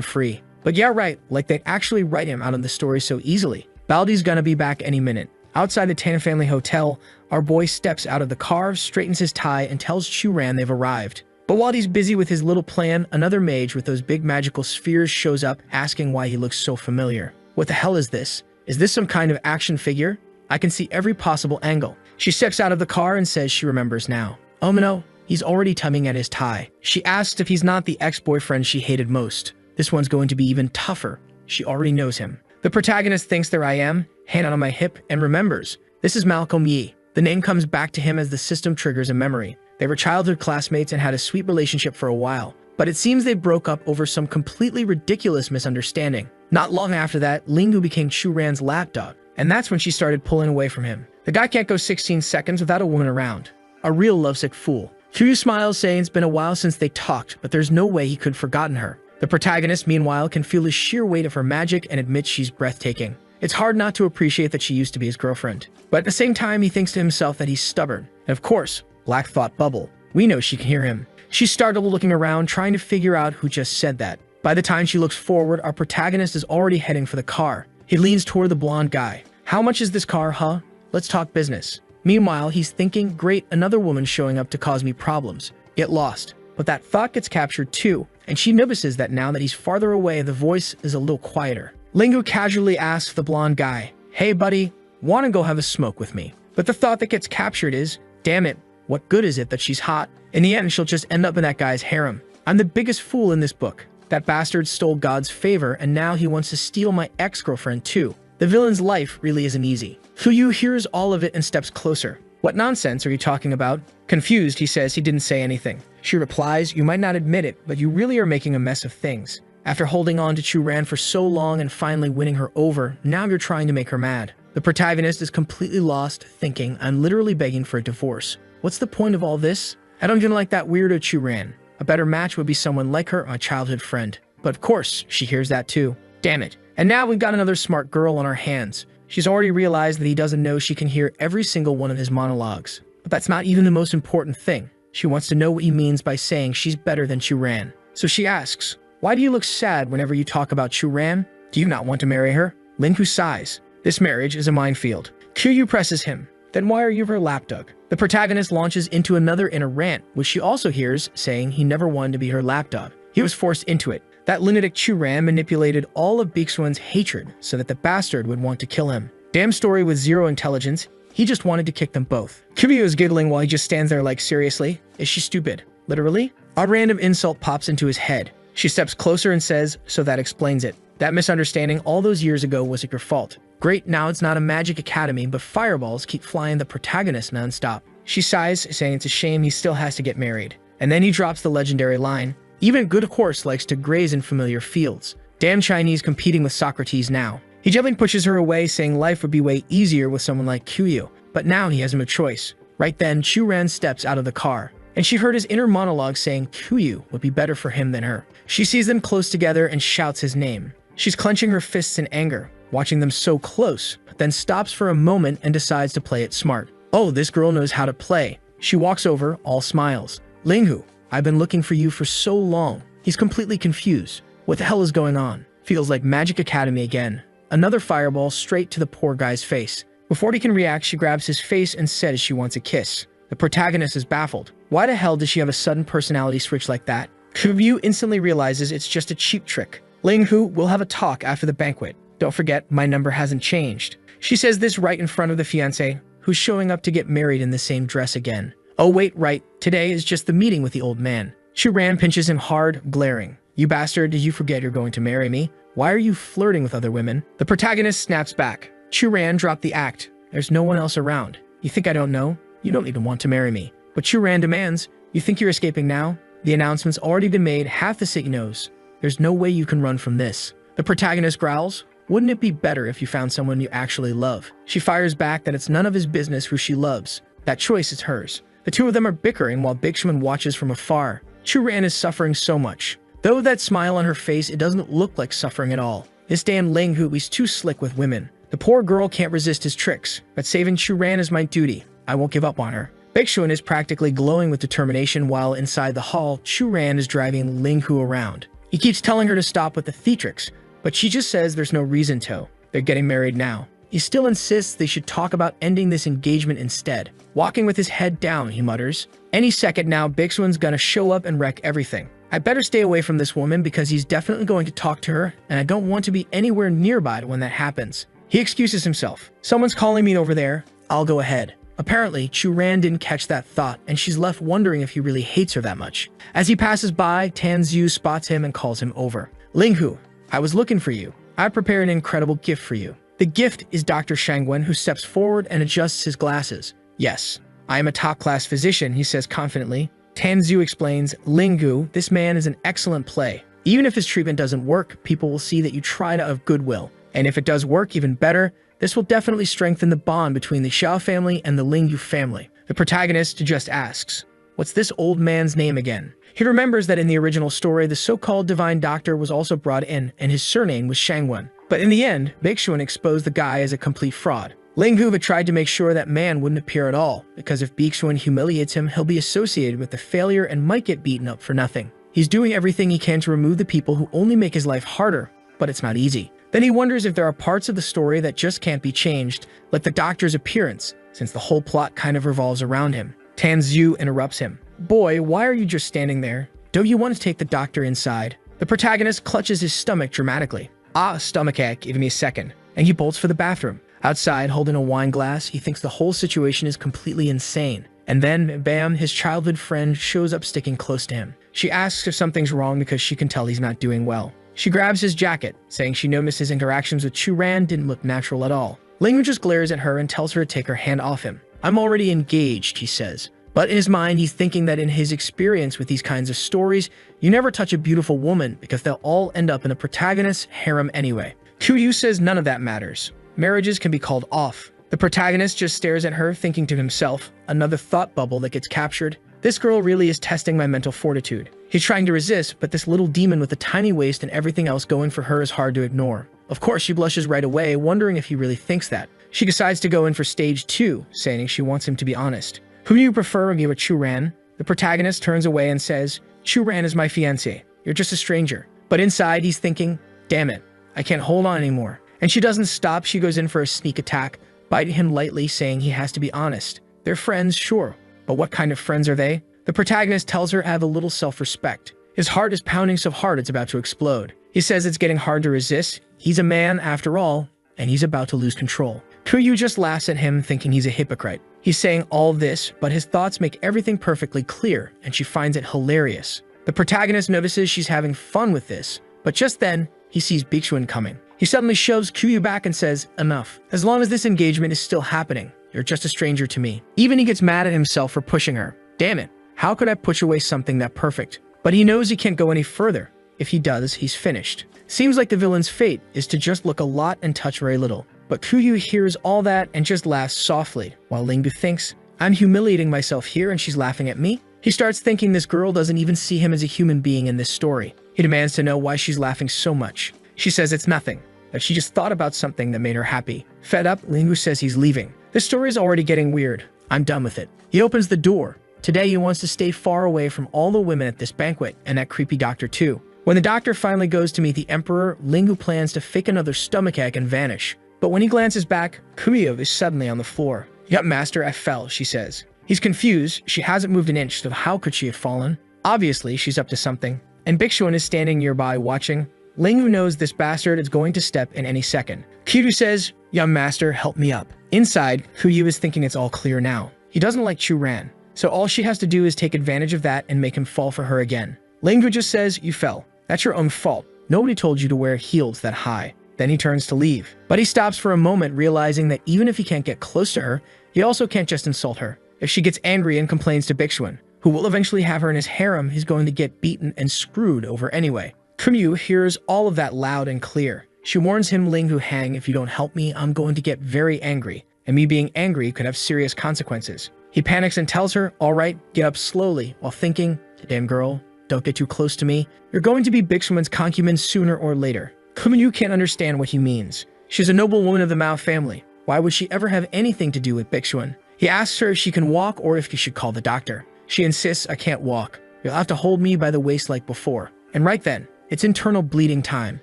S2: free. But yeah, right, like they'd actually write him out of the story so easily. Baldi's gonna be back any minute. Outside the Tan family hotel, our boy steps out of the car, straightens his tie, and tells Chu-Ran they've arrived. But while he's busy with his little plan, another mage with those big magical spheres shows up, asking why he looks so familiar. What the hell is this? Is this some kind of action figure? I can see every possible angle. She steps out of the car and says she remembers now. Oh no, he's already tugging at his tie. She asks if he's not the ex-boyfriend she hated most. This one's going to be even tougher. She already knows him. The protagonist thinks there I am, hand on my hip, and remembers. This is Malcolm Yi. The name comes back to him as the system triggers a memory. They were childhood classmates and had a sweet relationship for a while, but it seems they broke up over some completely ridiculous misunderstanding. Not long after that, Lingu became Chu-Ran's lapdog, and that's when she started pulling away from him. The guy can't go 16 seconds without a woman around. A real lovesick fool. Kiryu smiles, saying it's been a while since they talked, but there's no way he could have forgotten her. The protagonist, meanwhile, can feel the sheer weight of her magic and admits she's breathtaking. It's hard not to appreciate that she used to be his girlfriend. But at the same time, he thinks to himself that he's stubborn. And of course, Black Thought Bubble. We know she can hear him. She's startled, looking around, trying to figure out who just said that. By the time she looks forward, our protagonist is already heading for the car. He leans toward the blonde guy. How much is this car, huh? Let's talk business. Meanwhile, he's thinking, great, another woman showing up to cause me problems. Get lost. But that thought gets captured too, and she notices that now that he's farther away, the voice is a little quieter. Lingu casually asks the blonde guy, hey buddy, wanna go have a smoke with me? But the thought that gets captured is, damn it, what good is it that she's hot? In the end, she'll just end up in that guy's harem. I'm the biggest fool in this book. That bastard stole God's favor, and now he wants to steal my ex-girlfriend too. The villain's life really isn't easy. Fuyu hears all of it and steps closer. What nonsense are you talking about? Confused, he says he didn't say anything. She replies, you might not admit it, but you really are making a mess of things. After holding on to Chu-Ran for so long and finally winning her over, now you're trying to make her mad. The protagonist is completely lost, thinking, I'm literally begging for a divorce. What's the point of all this? I don't even like that weirdo Chu-Ran. A better match would be someone like her, my childhood friend. But of course, she hears that too. Damn it. And now we've got another smart girl on our hands. She's already realized that he doesn't know she can hear every single one of his monologues. But that's not even the most important thing. She wants to know what he means by saying she's better than Chu-Ran. So she asks, why do you look sad whenever you talk about Chu-Ran? Do you not want to marry her? Lingu sighs. This marriage is a minefield. Kiryu presses him. Then why are you her lapdog? The protagonist launches into another inner rant, which she also hears, saying he never wanted to be her lapdog. He was forced into it. That lunatic Chu-Ran manipulated all of Baeksuan's hatred so that the bastard would want to kill him. Damn story with zero intelligence. He just wanted to kick them both. Kiryu is giggling while he just stands there like, seriously? Is she stupid? Literally? A random insult pops into his head. She steps closer and says, so that explains it. That misunderstanding all those years ago wasn't your fault. Great, now it's not a magic academy, but fireballs keep flying the protagonist nonstop. She sighs, saying it's a shame he still has to get married. And then he drops the legendary line, even a good horse likes to graze in familiar fields. Damn Chinese competing with Socrates now. He gently pushes her away, saying life would be way easier with someone like Kiryu. But now he has no choice. Right then, Chu-Ran steps out of the car, and she heard his inner monologue saying Kiryu would be better for him than her. She sees them close together and shouts his name. She's clenching her fists in anger, watching them so close, but then stops for a moment and decides to play it smart. Oh, this girl knows how to play. She walks over, all smiles. Lingu, I've been looking for you for so long. He's completely confused. What the hell is going on? Feels like Magic Academy again. Another fireball straight to the poor guy's face. Before he can react, she grabs his face and says she wants a kiss. The protagonist is baffled. Why the hell does she have a sudden personality switch like that? Kiryu instantly realizes it's just a cheap trick. Lingu, we'll have a talk after the banquet. Don't forget, my number hasn't changed. She says this right in front of the fiancé, who's showing up to get married in the same dress again. Oh wait, right, today is just the meeting with the old man. Chu-Ran pinches him hard, glaring. You bastard, did you forget you're going to marry me? Why are you flirting with other women? The protagonist snaps back. Chu-Ran dropped the act. There's no one else around. You think I don't know? You don't even want to marry me. But Chu-Ran demands, you think you're escaping now? The announcement's already been made, half the city knows. There's no way you can run from this. The protagonist growls, wouldn't it be better if you found someone you actually love? She fires back that it's none of his business who she loves. That choice is hers. The two of them are bickering while Baeksuan watches from afar. Chu-Ran is suffering so much. Though that smile on her face, it doesn't look like suffering at all. This damn Lingu is too slick with women. The poor girl can't resist his tricks, but saving Chu-Ran is my duty. I won't give up on her. Baeksuan is practically glowing with determination while inside the hall, Chu-ran is driving Ling-hu around. He keeps telling her to stop with the theatrics, but she just says there's no reason to. They're getting married now. He still insists they should talk about ending this engagement instead. Walking with his head down, he mutters, "Any second now, Baeksuan's gonna show up and wreck everything. I better stay away from this woman because he's definitely going to talk to her, and I don't want to be anywhere nearby when that happens." He excuses himself. "Someone's calling me over there. I'll go ahead." Apparently, Chu-ran didn't catch that thought, and she's left wondering if he really hates her that much. As he passes by, Tan-Zhu spots him and calls him over. "Ling-hu, I was looking for you. I prepared an incredible gift for you." The gift is Dr. Shangwen, who steps forward and adjusts his glasses. "Yes, I am a top-class physician," he says confidently. Tan-Zhu explains, "Ling-hu, this man is an excellent play. Even if his treatment doesn't work, people will see that you tried out of goodwill. And if it does work even better, this will definitely strengthen the bond between the Xiao family and the Ling-hu family." The protagonist just asks, "What's this old man's name again?" He remembers that in the original story, the so-called divine doctor was also brought in, and his surname was Shangwen. But in the end, Baeksuan exposed the guy as a complete fraud. Ling-hu had tried to make sure that man wouldn't appear at all, because if Baeksuan humiliates him, he'll be associated with the failure and might get beaten up for nothing. He's doing everything he can to remove the people who only make his life harder, but it's not easy. Then he wonders if there are parts of the story that just can't be changed, like the doctor's appearance, since the whole plot kind of revolves around him. Tan-Zhu interrupts him. "Boy, why are you just standing there? Don't you want to take the doctor inside?" The protagonist clutches his stomach dramatically. Stomachache, give me a second. And he bolts for the bathroom. Outside, holding a wine glass, he thinks the whole situation is completely insane. And then, bam, his childhood friend shows up sticking close to him. She asks if something's wrong because she can tell he's not doing well. She grabs his jacket, saying she noticed his interactions with Chu-ran didn't look natural at all. Ling just glares at her and tells her to take her hand off him. "I'm already engaged," he says. But in his mind, he's thinking that in his experience with these kinds of stories, you never touch a beautiful woman because they'll all end up in a protagonist's harem anyway. Kuryu says none of that matters. Marriages can be called off. The protagonist just stares at her, thinking to himself, another thought bubble that gets captured. This girl really is testing my mental fortitude. He's trying to resist, but this little demon with a tiny waist and everything else going for her is hard to ignore. Of course, she blushes right away, wondering if he really thinks that. She decides to go in for stage 2, saying she wants him to be honest. "Who do you prefer, me or Chu-ran?" The protagonist turns away and says, "Chu-ran is my fiancé. You're just a stranger." But inside, he's thinking, "Damn it, I can't hold on anymore." And she doesn't stop. She goes in for a sneak attack, biting him lightly, saying he has to be honest. They're friends, sure, but what kind of friends are they? The protagonist tells her to have a little self-respect. His heart is pounding so hard it's about to explode. He says it's getting hard to resist. He's a man, after all, and he's about to lose control. Kuryu just laughs at him, thinking he's a hypocrite. He's saying all this, but his thoughts make everything perfectly clear, and she finds it hilarious. The protagonist notices she's having fun with this, but just then, he sees Baeksuan coming. He suddenly shoves Kuryu back and says, "Enough. As long as this engagement is still happening, you're just a stranger to me." Even he gets mad at himself for pushing her. Damn it, how could I push away something that perfect? But he knows he can't go any further. If he does, he's finished. Seems like the villain's fate is to just look a lot and touch very little. But Kuryu hears all that and just laughs softly, while Ling-gu thinks, "I'm humiliating myself here and she's laughing at me?" He starts thinking this girl doesn't even see him as a human being in this story. He demands to know why she's laughing so much. She says it's nothing, that she just thought about something that made her happy. Fed up, Ling-gu says he's leaving. This story is already getting weird. I'm done with it. He opens the door. Today he wants to stay far away from all the women at this banquet and that creepy doctor too. When the doctor finally goes to meet the emperor, Ling-gu plans to fake another stomachache and vanish. But when he glances back, Kuryu is suddenly on the floor. "Yup, master, I fell," she says. He's confused. She hasn't moved an inch, so how could she have fallen? Obviously, she's up to something. And Baeksuan is standing nearby watching. Ling-gu knows this bastard is going to step in any second. Kuryu says, "Young master, help me up." Inside, Kuryu is thinking it's all clear now. He doesn't like Chu-ran, so all she has to do is take advantage of that and make him fall for her again. Ling-gu just says, "You fell. That's your own fault. Nobody told you to wear heels that high." Then he turns to leave. But he stops for a moment, realizing that even if he can't get close to her, he also can't just insult her. If she gets angry and complains to Baeksuan, who will eventually have her in his harem, he's going to get beaten and screwed over anyway. Kuryu hears all of that loud and clear. She warns him, "Ling-gu hang, if you don't help me, I'm going to get very angry. And me being angry could have serious consequences." He panics and tells her, "All right, get up slowly," while thinking, "Damn girl, don't get too close to me. You're going to be Baeksuan's concubine sooner or later." Kuryu can't understand what he means. She's a noble woman of the Mao family. Why would she ever have anything to do with Baeksuan? He asks her if she can walk or if he should call the doctor. She insists, "I can't walk. You'll have to hold me by the waist like before." And right then, it's internal bleeding time.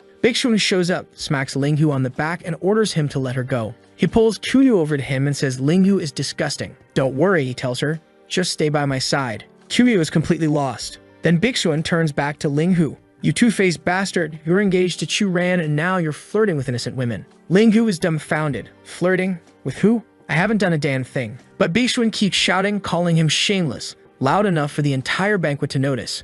S2: Bigshun shows up, smacks Linghu on the back, and orders him to let her go. He pulls Kuyu over to him and says Linghu is disgusting. "Don't worry," he tells her. "Just stay by my side." Kuyu is completely lost. Then Bigshun turns back to Linghu. "You two-faced bastard, you're engaged to Chu Ran and now you're flirting with innocent women." Linghu is dumbfounded. Flirting? With who? I haven't done a damn thing. But Bigshun keeps shouting, calling him shameless, loud enough for the entire banquet to notice.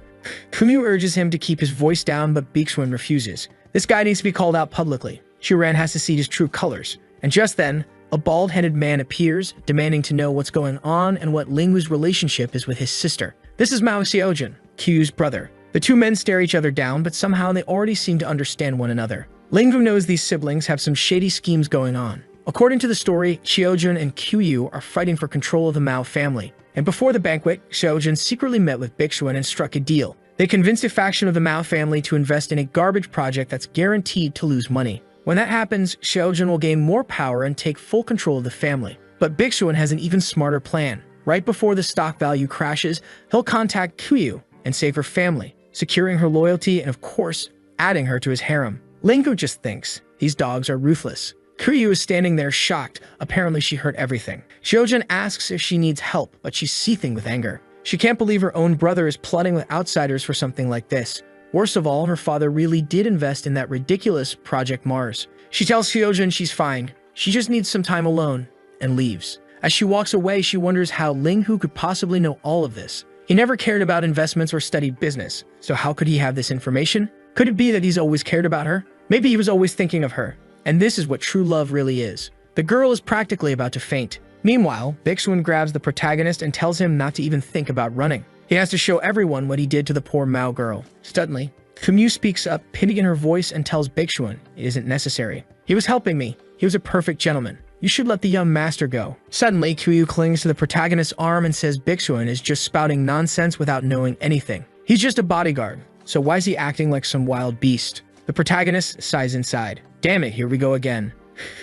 S2: Kuyu urges him to keep his voice down, but Bigshun refuses. This guy needs to be called out publicly. Chu Ran has to see his true colors. And just then, a bald-headed man appears, demanding to know what's going on and what Linghu's relationship is with his sister. This is Mao Xiaojun, Q's brother. The two men stare each other down, but somehow they already seem to understand one another. Linghu knows these siblings have some shady schemes going on. According to the story, Xiaojun and Qiu are fighting for control of the Mao family. And before the banquet, Xiaojun secretly met with Bigshun and struck a deal. They convinced a faction of the Mao family to invest in a garbage project that's guaranteed to lose money. When that happens, Xiaojun will gain more power and take full control of the family. But Bigshun has an even smarter plan. Right before the stock value crashes, he'll contact Qiu and save her family, securing her loyalty and, of course, adding her to his harem. Linghu just thinks, these dogs are ruthless. Qiu is standing there shocked. Apparently she heard everything. Xiaojun asks if she needs help, but she's seething with anger. She can't believe her own brother is plotting with outsiders for something like this. Worst of all, her father really did invest in that ridiculous Project Mars. She tells Xiaojun she's fine. She just needs some time alone, and leaves. As she walks away, she wonders how Linghu could possibly know all of this. He never cared about investments or studied business, so how could he have this information? Could it be that he's always cared about her? Maybe he was always thinking of her. And this is what true love really is. The girl is practically about to faint. Meanwhile, Bigshun grabs the protagonist and tells him not to even think about running. He has to show everyone what he did to the poor Mao girl. Suddenly, Kumyu speaks up, pity in her voice, and tells Bigshun it isn't necessary. He was helping me. He was a perfect gentleman. You should let the young master go. Suddenly, Kuyu clings to the protagonist's arm and says Bigshun is just spouting nonsense without knowing anything. He's just a bodyguard, so why is he acting like some wild beast? The protagonist sighs inside. Damn it, here we go again.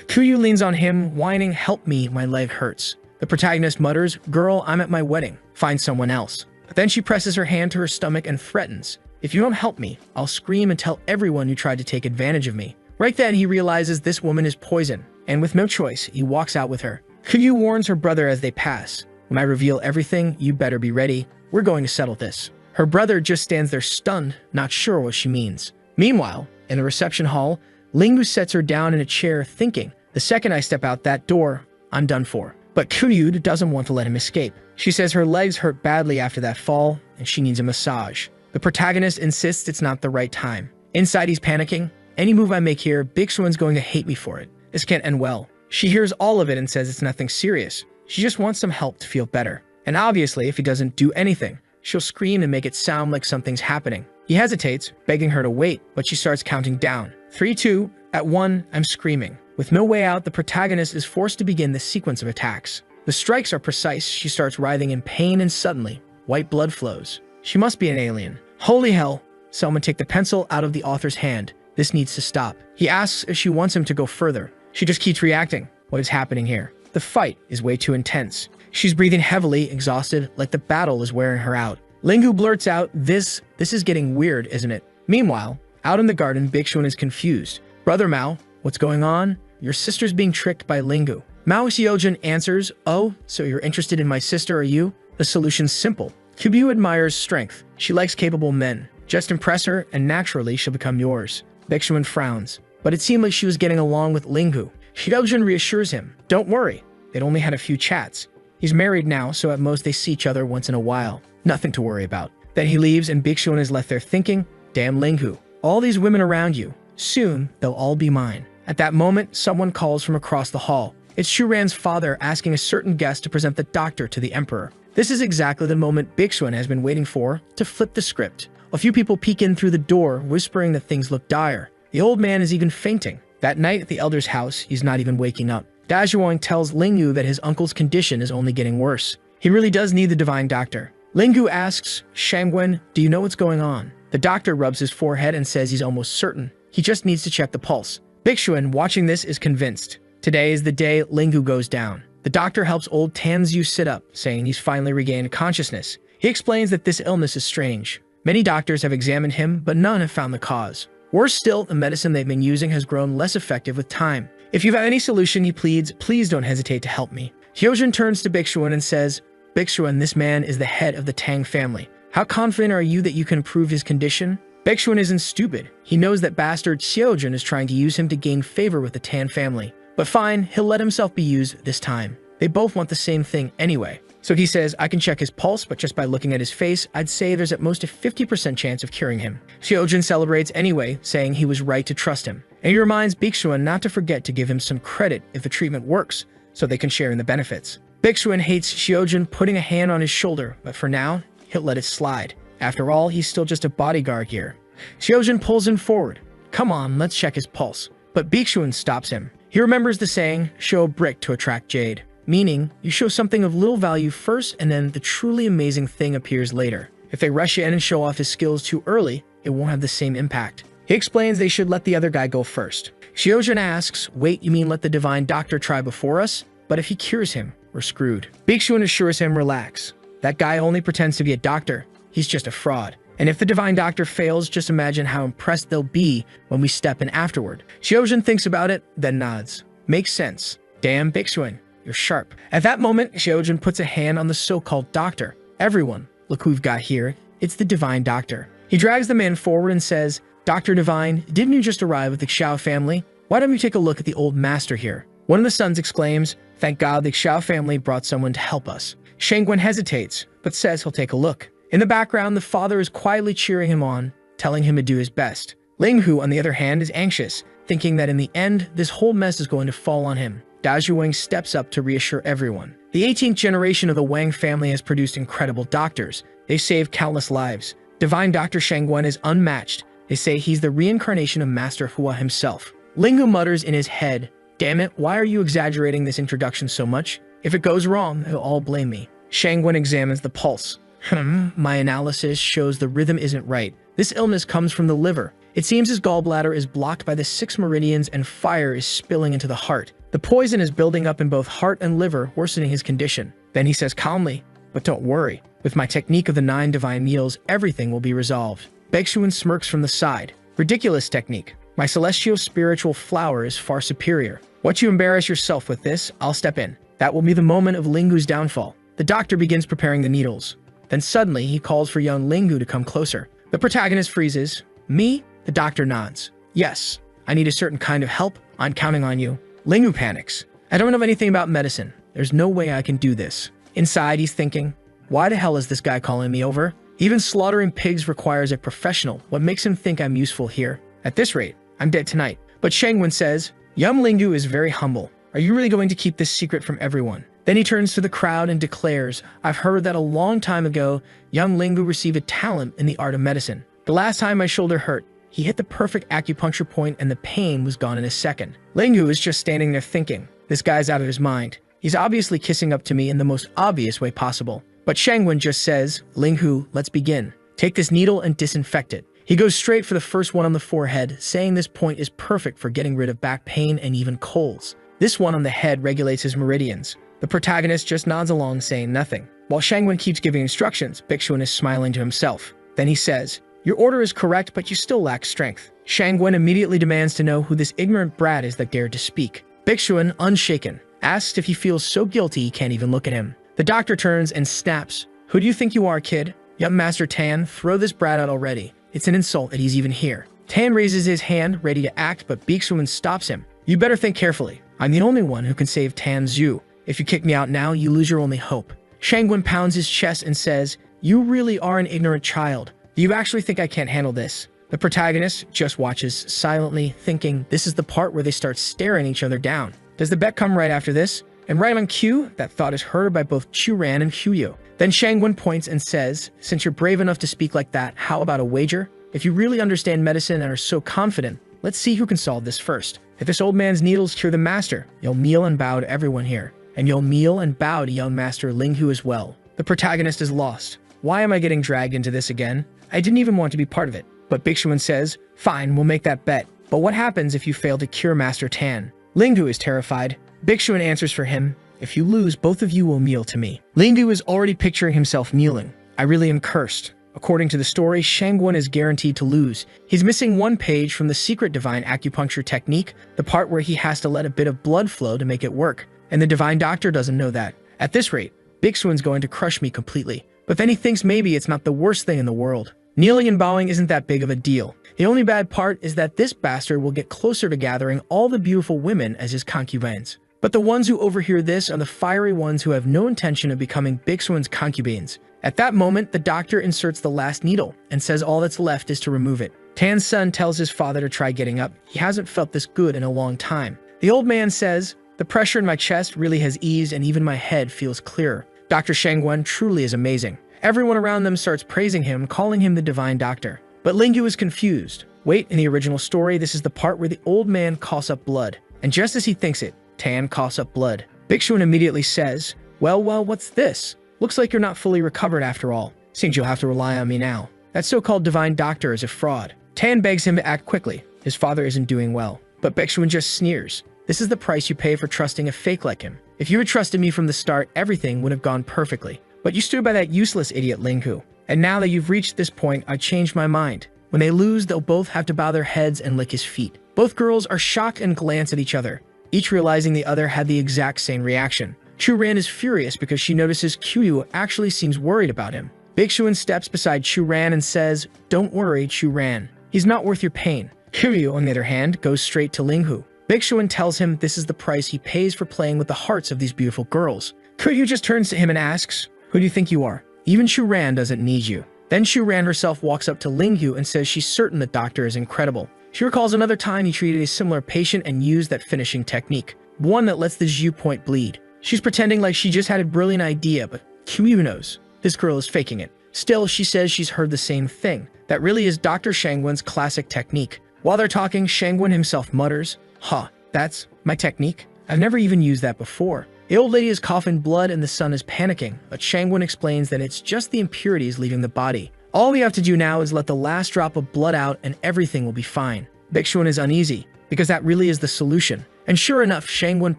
S2: Kuyu leans on him, whining, "Help me, my leg hurts." The protagonist mutters, "Girl, I'm at my wedding. Find someone else." But then she presses her hand to her stomach and threatens, "If you don't help me, I'll scream and tell everyone you tried to take advantage of me." Right then, he realizes this woman is poison, and with no choice, he walks out with her. Kuyu warns her brother as they pass, "When I reveal everything, you better be ready. We're going to settle this." Her brother just stands there stunned, not sure what she means. Meanwhile, in the reception hall, Linghu sets her down in a chair thinking, the second I step out that door, I'm done for. But Kuyu doesn't want to let him escape. She says her legs hurt badly after that fall, and she needs a massage. The protagonist insists it's not the right time. Inside, he's panicking. Any move I make here, Bigshun's going to hate me for it. This can't end well. She hears all of it and says it's nothing serious. She just wants some help to feel better. And obviously, if he doesn't do anything, she'll scream and make it sound like something's happening. He hesitates, begging her to wait, but she starts counting down. 3, 2, at 1, I'm screaming. With no way out, the protagonist is forced to begin the sequence of attacks. The strikes are precise, she starts writhing in pain, and suddenly, white blood flows. She must be an alien. Holy hell! Someone take the pencil out of the author's hand. This needs to stop. He asks if she wants him to go further. She just keeps reacting. What is happening here? The fight is way too intense. She's breathing heavily, exhausted, like the battle is wearing her out. Linghu blurts out, This is getting weird, isn't it? Meanwhile, out in the garden, Bigshun is confused. Brother Mao, what's going on? Your sister's being tricked by Linghu. Mao Xiaojun answers, Oh, so you're interested in my sister, are you? The solution's simple. Kubu admires strength. She likes capable men. Just impress her, and naturally she'll become yours. Bigshun frowns, but it seemed like she was getting along with Linghu. Xiaojun reassures him, Don't worry, they'd only had a few chats. He's married now, so at most they see each other once in a while. Nothing to worry about. Then he leaves and Bigshun is left there thinking, Damn Linghu, all these women around you. Soon, they'll all be mine. At that moment, someone calls from across the hall. It's Shuran's father asking a certain guest to present the doctor to the emperor. This is exactly the moment Bigshun has been waiting for, to flip the script. A few people peek in through the door, whispering that things look dire. The old man is even fainting. That night at the elder's house, he's not even waking up. Dazhuang tells Linghu that his uncle's condition is only getting worse. He really does need the divine doctor. Linghu asks, Shangwen, do you know what's going on? The doctor rubs his forehead and says he's almost certain. He just needs to check the pulse. Bigshun, watching this, is convinced. Today is the day Linghu goes down. The doctor helps old Tanzu sit up, saying he's finally regained consciousness. He explains that this illness is strange. Many doctors have examined him, but none have found the cause. Worse still, the medicine they've been using has grown less effective with time. If you have any solution, he pleads, please don't hesitate to help me. Hyojin turns to Baeksuan and says, Baeksuan, this man is the head of the Tang family. How confident are you that you can improve his condition? Baeksuan isn't stupid. He knows that bastard Hyojin is trying to use him to gain favor with the Tan family. But fine, he'll let himself be used this time. They both want the same thing anyway. So he says, I can check his pulse, but just by looking at his face, I'd say there's at most a 50% chance of curing him. Hyojin celebrates anyway, saying he was right to trust him. And he reminds Baeksuan not to forget to give him some credit if the treatment works, so they can share in the benefits. Baeksuan hates Hyojin putting a hand on his shoulder, but for now, he'll let it slide. After all, he's still just a bodyguard here. Hyojin pulls him forward. Come on, let's check his pulse. But Baeksuan stops him. He remembers the saying, show a brick to attract jade. Meaning, you show something of little value first and then the truly amazing thing appears later. If they rush in and show off his skills too early, it won't have the same impact. He explains they should let the other guy go first. Hyojin asks, wait, you mean let the divine doctor try before us? But if he cures him, we're screwed. Baeksuan assures him, relax. That guy only pretends to be a doctor. He's just a fraud. And if the divine doctor fails, just imagine how impressed they'll be when we step in afterward. Hyojin thinks about it, then nods. Makes sense. Damn, Baeksuan. You're sharp. At that moment, Hyojin puts a hand on the so-called doctor. Everyone, look who we've got here. It's the divine doctor. He drags the man forward and says, Dr. Divine, didn't you just arrive with the Xiao family? Why don't you take a look at the old master here? One of the sons exclaims, thank God the Xiao family brought someone to help us. Shangwen hesitates, but says he'll take a look. In the background, the father is quietly cheering him on, telling him to do his best. Linghu, on the other hand, is anxious, thinking that in the end, this whole mess is going to fall on him. Da Zhuang steps up to reassure everyone. The 18th generation of the Wang family has produced incredible doctors. They've saved countless lives. Divine Dr. Shangwen is unmatched. They say he's the reincarnation of Master Hua himself. Linghu mutters in his head, damn it, why are you exaggerating this introduction so much? If it goes wrong, they'll all blame me. Shangwen examines the pulse. My analysis shows the rhythm isn't right. This illness comes from the liver. It seems his gallbladder is blocked by the 6 meridians and fire is spilling into the heart. The poison is building up in both heart and liver, worsening his condition. Then he says calmly, but don't worry. With my technique of the 9 divine meals, everything will be resolved. Baeksuan smirks from the side. Ridiculous technique. My celestial spiritual flower is far superior. Once you embarrass yourself with this, I'll step in. That will be the moment of Linghu's downfall. The doctor begins preparing the needles. Then suddenly, he calls for young Linghu to come closer. The protagonist freezes. Me? The doctor nods. Yes, I need a certain kind of help. I'm counting on you. Linghu panics. I don't know anything about medicine. There's no way I can do this. Inside, he's thinking, why the hell is this guy calling me over? Even slaughtering pigs requires a professional. What makes him think I'm useful here? At this rate, I'm dead tonight. But Shangwen says, young Linghu is very humble. Are you really going to keep this secret from everyone? Then he turns to the crowd and declares, I've heard that a long time ago, young Linghu received a talent in the art of medicine. The last time my shoulder hurt, he hit the perfect acupuncture point and the pain was gone in a second. Linghu is just standing there thinking, this guy's out of his mind. He's obviously kissing up to me in the most obvious way possible. But Shangwen just says, Linghu, let's begin. Take this needle and disinfect it. He goes straight for the first one on the forehead, saying this point is perfect for getting rid of back pain and even colds. This one on the head regulates his meridians. The protagonist just nods along, saying nothing. While Shangwen keeps giving instructions, Baeksuan is smiling to himself. Then he says, your order is correct, but you still lack strength. Shangwen immediately demands to know who this ignorant brat is that dared to speak. Baeksuan, unshaken, asks if he feels so guilty he can't even look at him. The doctor turns and snaps, who do you think you are, kid? Young Master Tan, throw this brat out already. It's an insult that he's even here. Tan raises his hand, ready to act, but Baeksuan stops him. You better think carefully. I'm the only one who can save Tan Zhu. If you kick me out now, you lose your only hope. Shangwen pounds his chest and says, you really are an ignorant child. Do you actually think I can't handle this? The protagonist just watches silently, thinking this is the part where they start staring each other down. Does the bet come right after this? And right on cue, that thought is heard by both Churan and Huyo. Then Shangwen points and says, since you're brave enough to speak like that, how about a wager? If you really understand medicine and are so confident, let's see who can solve this first. If this old man's needles cure the master, you'll kneel and bow to everyone here. And you'll kneel and bow to young Master Linghu as well. The protagonist is lost. Why am I getting dragged into this again? I didn't even want to be part of it. But Baeksuan says, fine, we'll make that bet. But what happens if you fail to cure Master Tan? Linghu is terrified. Baeksuan answers for him, If you lose, both of you will kneel to me. Lingyu is already picturing himself kneeling. I really am cursed. According to the story, Shangwon is guaranteed to lose. He's missing one page from the secret divine acupuncture technique, the part where he has to let a bit of blood flow to make it work. And the divine doctor doesn't know that. At this rate, Bixuan's going to crush me completely. But then he thinks maybe it's not the worst thing in the world. Kneeling and bowing isn't that big of a deal. The only bad part is that this bastard will get closer to gathering all the beautiful women as his concubines. But the ones who overhear this are the fiery ones who have no intention of becoming Bixuan's concubines. At that moment, the doctor inserts the last needle and says all that's left is to remove it. Tan's son tells his father to try getting up. He hasn't felt this good in a long time. The old man says, "The pressure in my chest really has eased and even my head feels clearer." Dr. Shangwon truly is amazing. Everyone around them starts praising him, calling him the divine doctor. But Lingyu is confused. Wait, in the original story, this is the part where the old man coughs up blood. And just as he thinks it, Tan coughs up blood. Bixuan immediately says, well, what's this? Looks like you're not fully recovered after all. Seems you'll have to rely on me now. That so-called divine doctor is a fraud. Tan begs him to act quickly. His father isn't doing well. But Bixuan just sneers. This is the price you pay for trusting a fake like him. If you had trusted me from the start, everything would have gone perfectly. But you stood by that useless idiot Linghu. And now that you've reached this point, I changed my mind. When they lose, they'll both have to bow their heads and lick his feet. Both girls are shocked and glance at each other, each realizing the other had the exact same reaction. Chu Ran is furious because she notices Qiu actually seems worried about him. Bixuan steps beside Chu Ran and says, "Don't worry, Chu Ran. He's not worth your pain." Qiu, on the other hand, goes straight to Linghu. Bixuan tells him this is the price he pays for playing with the hearts of these beautiful girls. Qiu just turns to him and asks, "Who do you think you are? Even Chu Ran doesn't need you." Then Chu Ran herself walks up to Linghu and says she's certain the doctor is incredible. She recalls another time he treated a similar patient and used that finishing technique, one that lets the Zhu point bleed. She's pretending like she just had a brilliant idea, but Qiu knows this girl is faking it. Still, she says she's heard the same thing. That really is Dr. Shangwon's classic technique. While they're talking, Shangwon himself mutters, "Huh, that's my technique? I've never even used that before." The old lady is coughing blood and the son is panicking, but Shangwon explains that it's just the impurities leaving the body. All we have to do now is let the last drop of blood out and everything will be fine. Bixuan is uneasy, because that really is the solution. And sure enough, Shangwon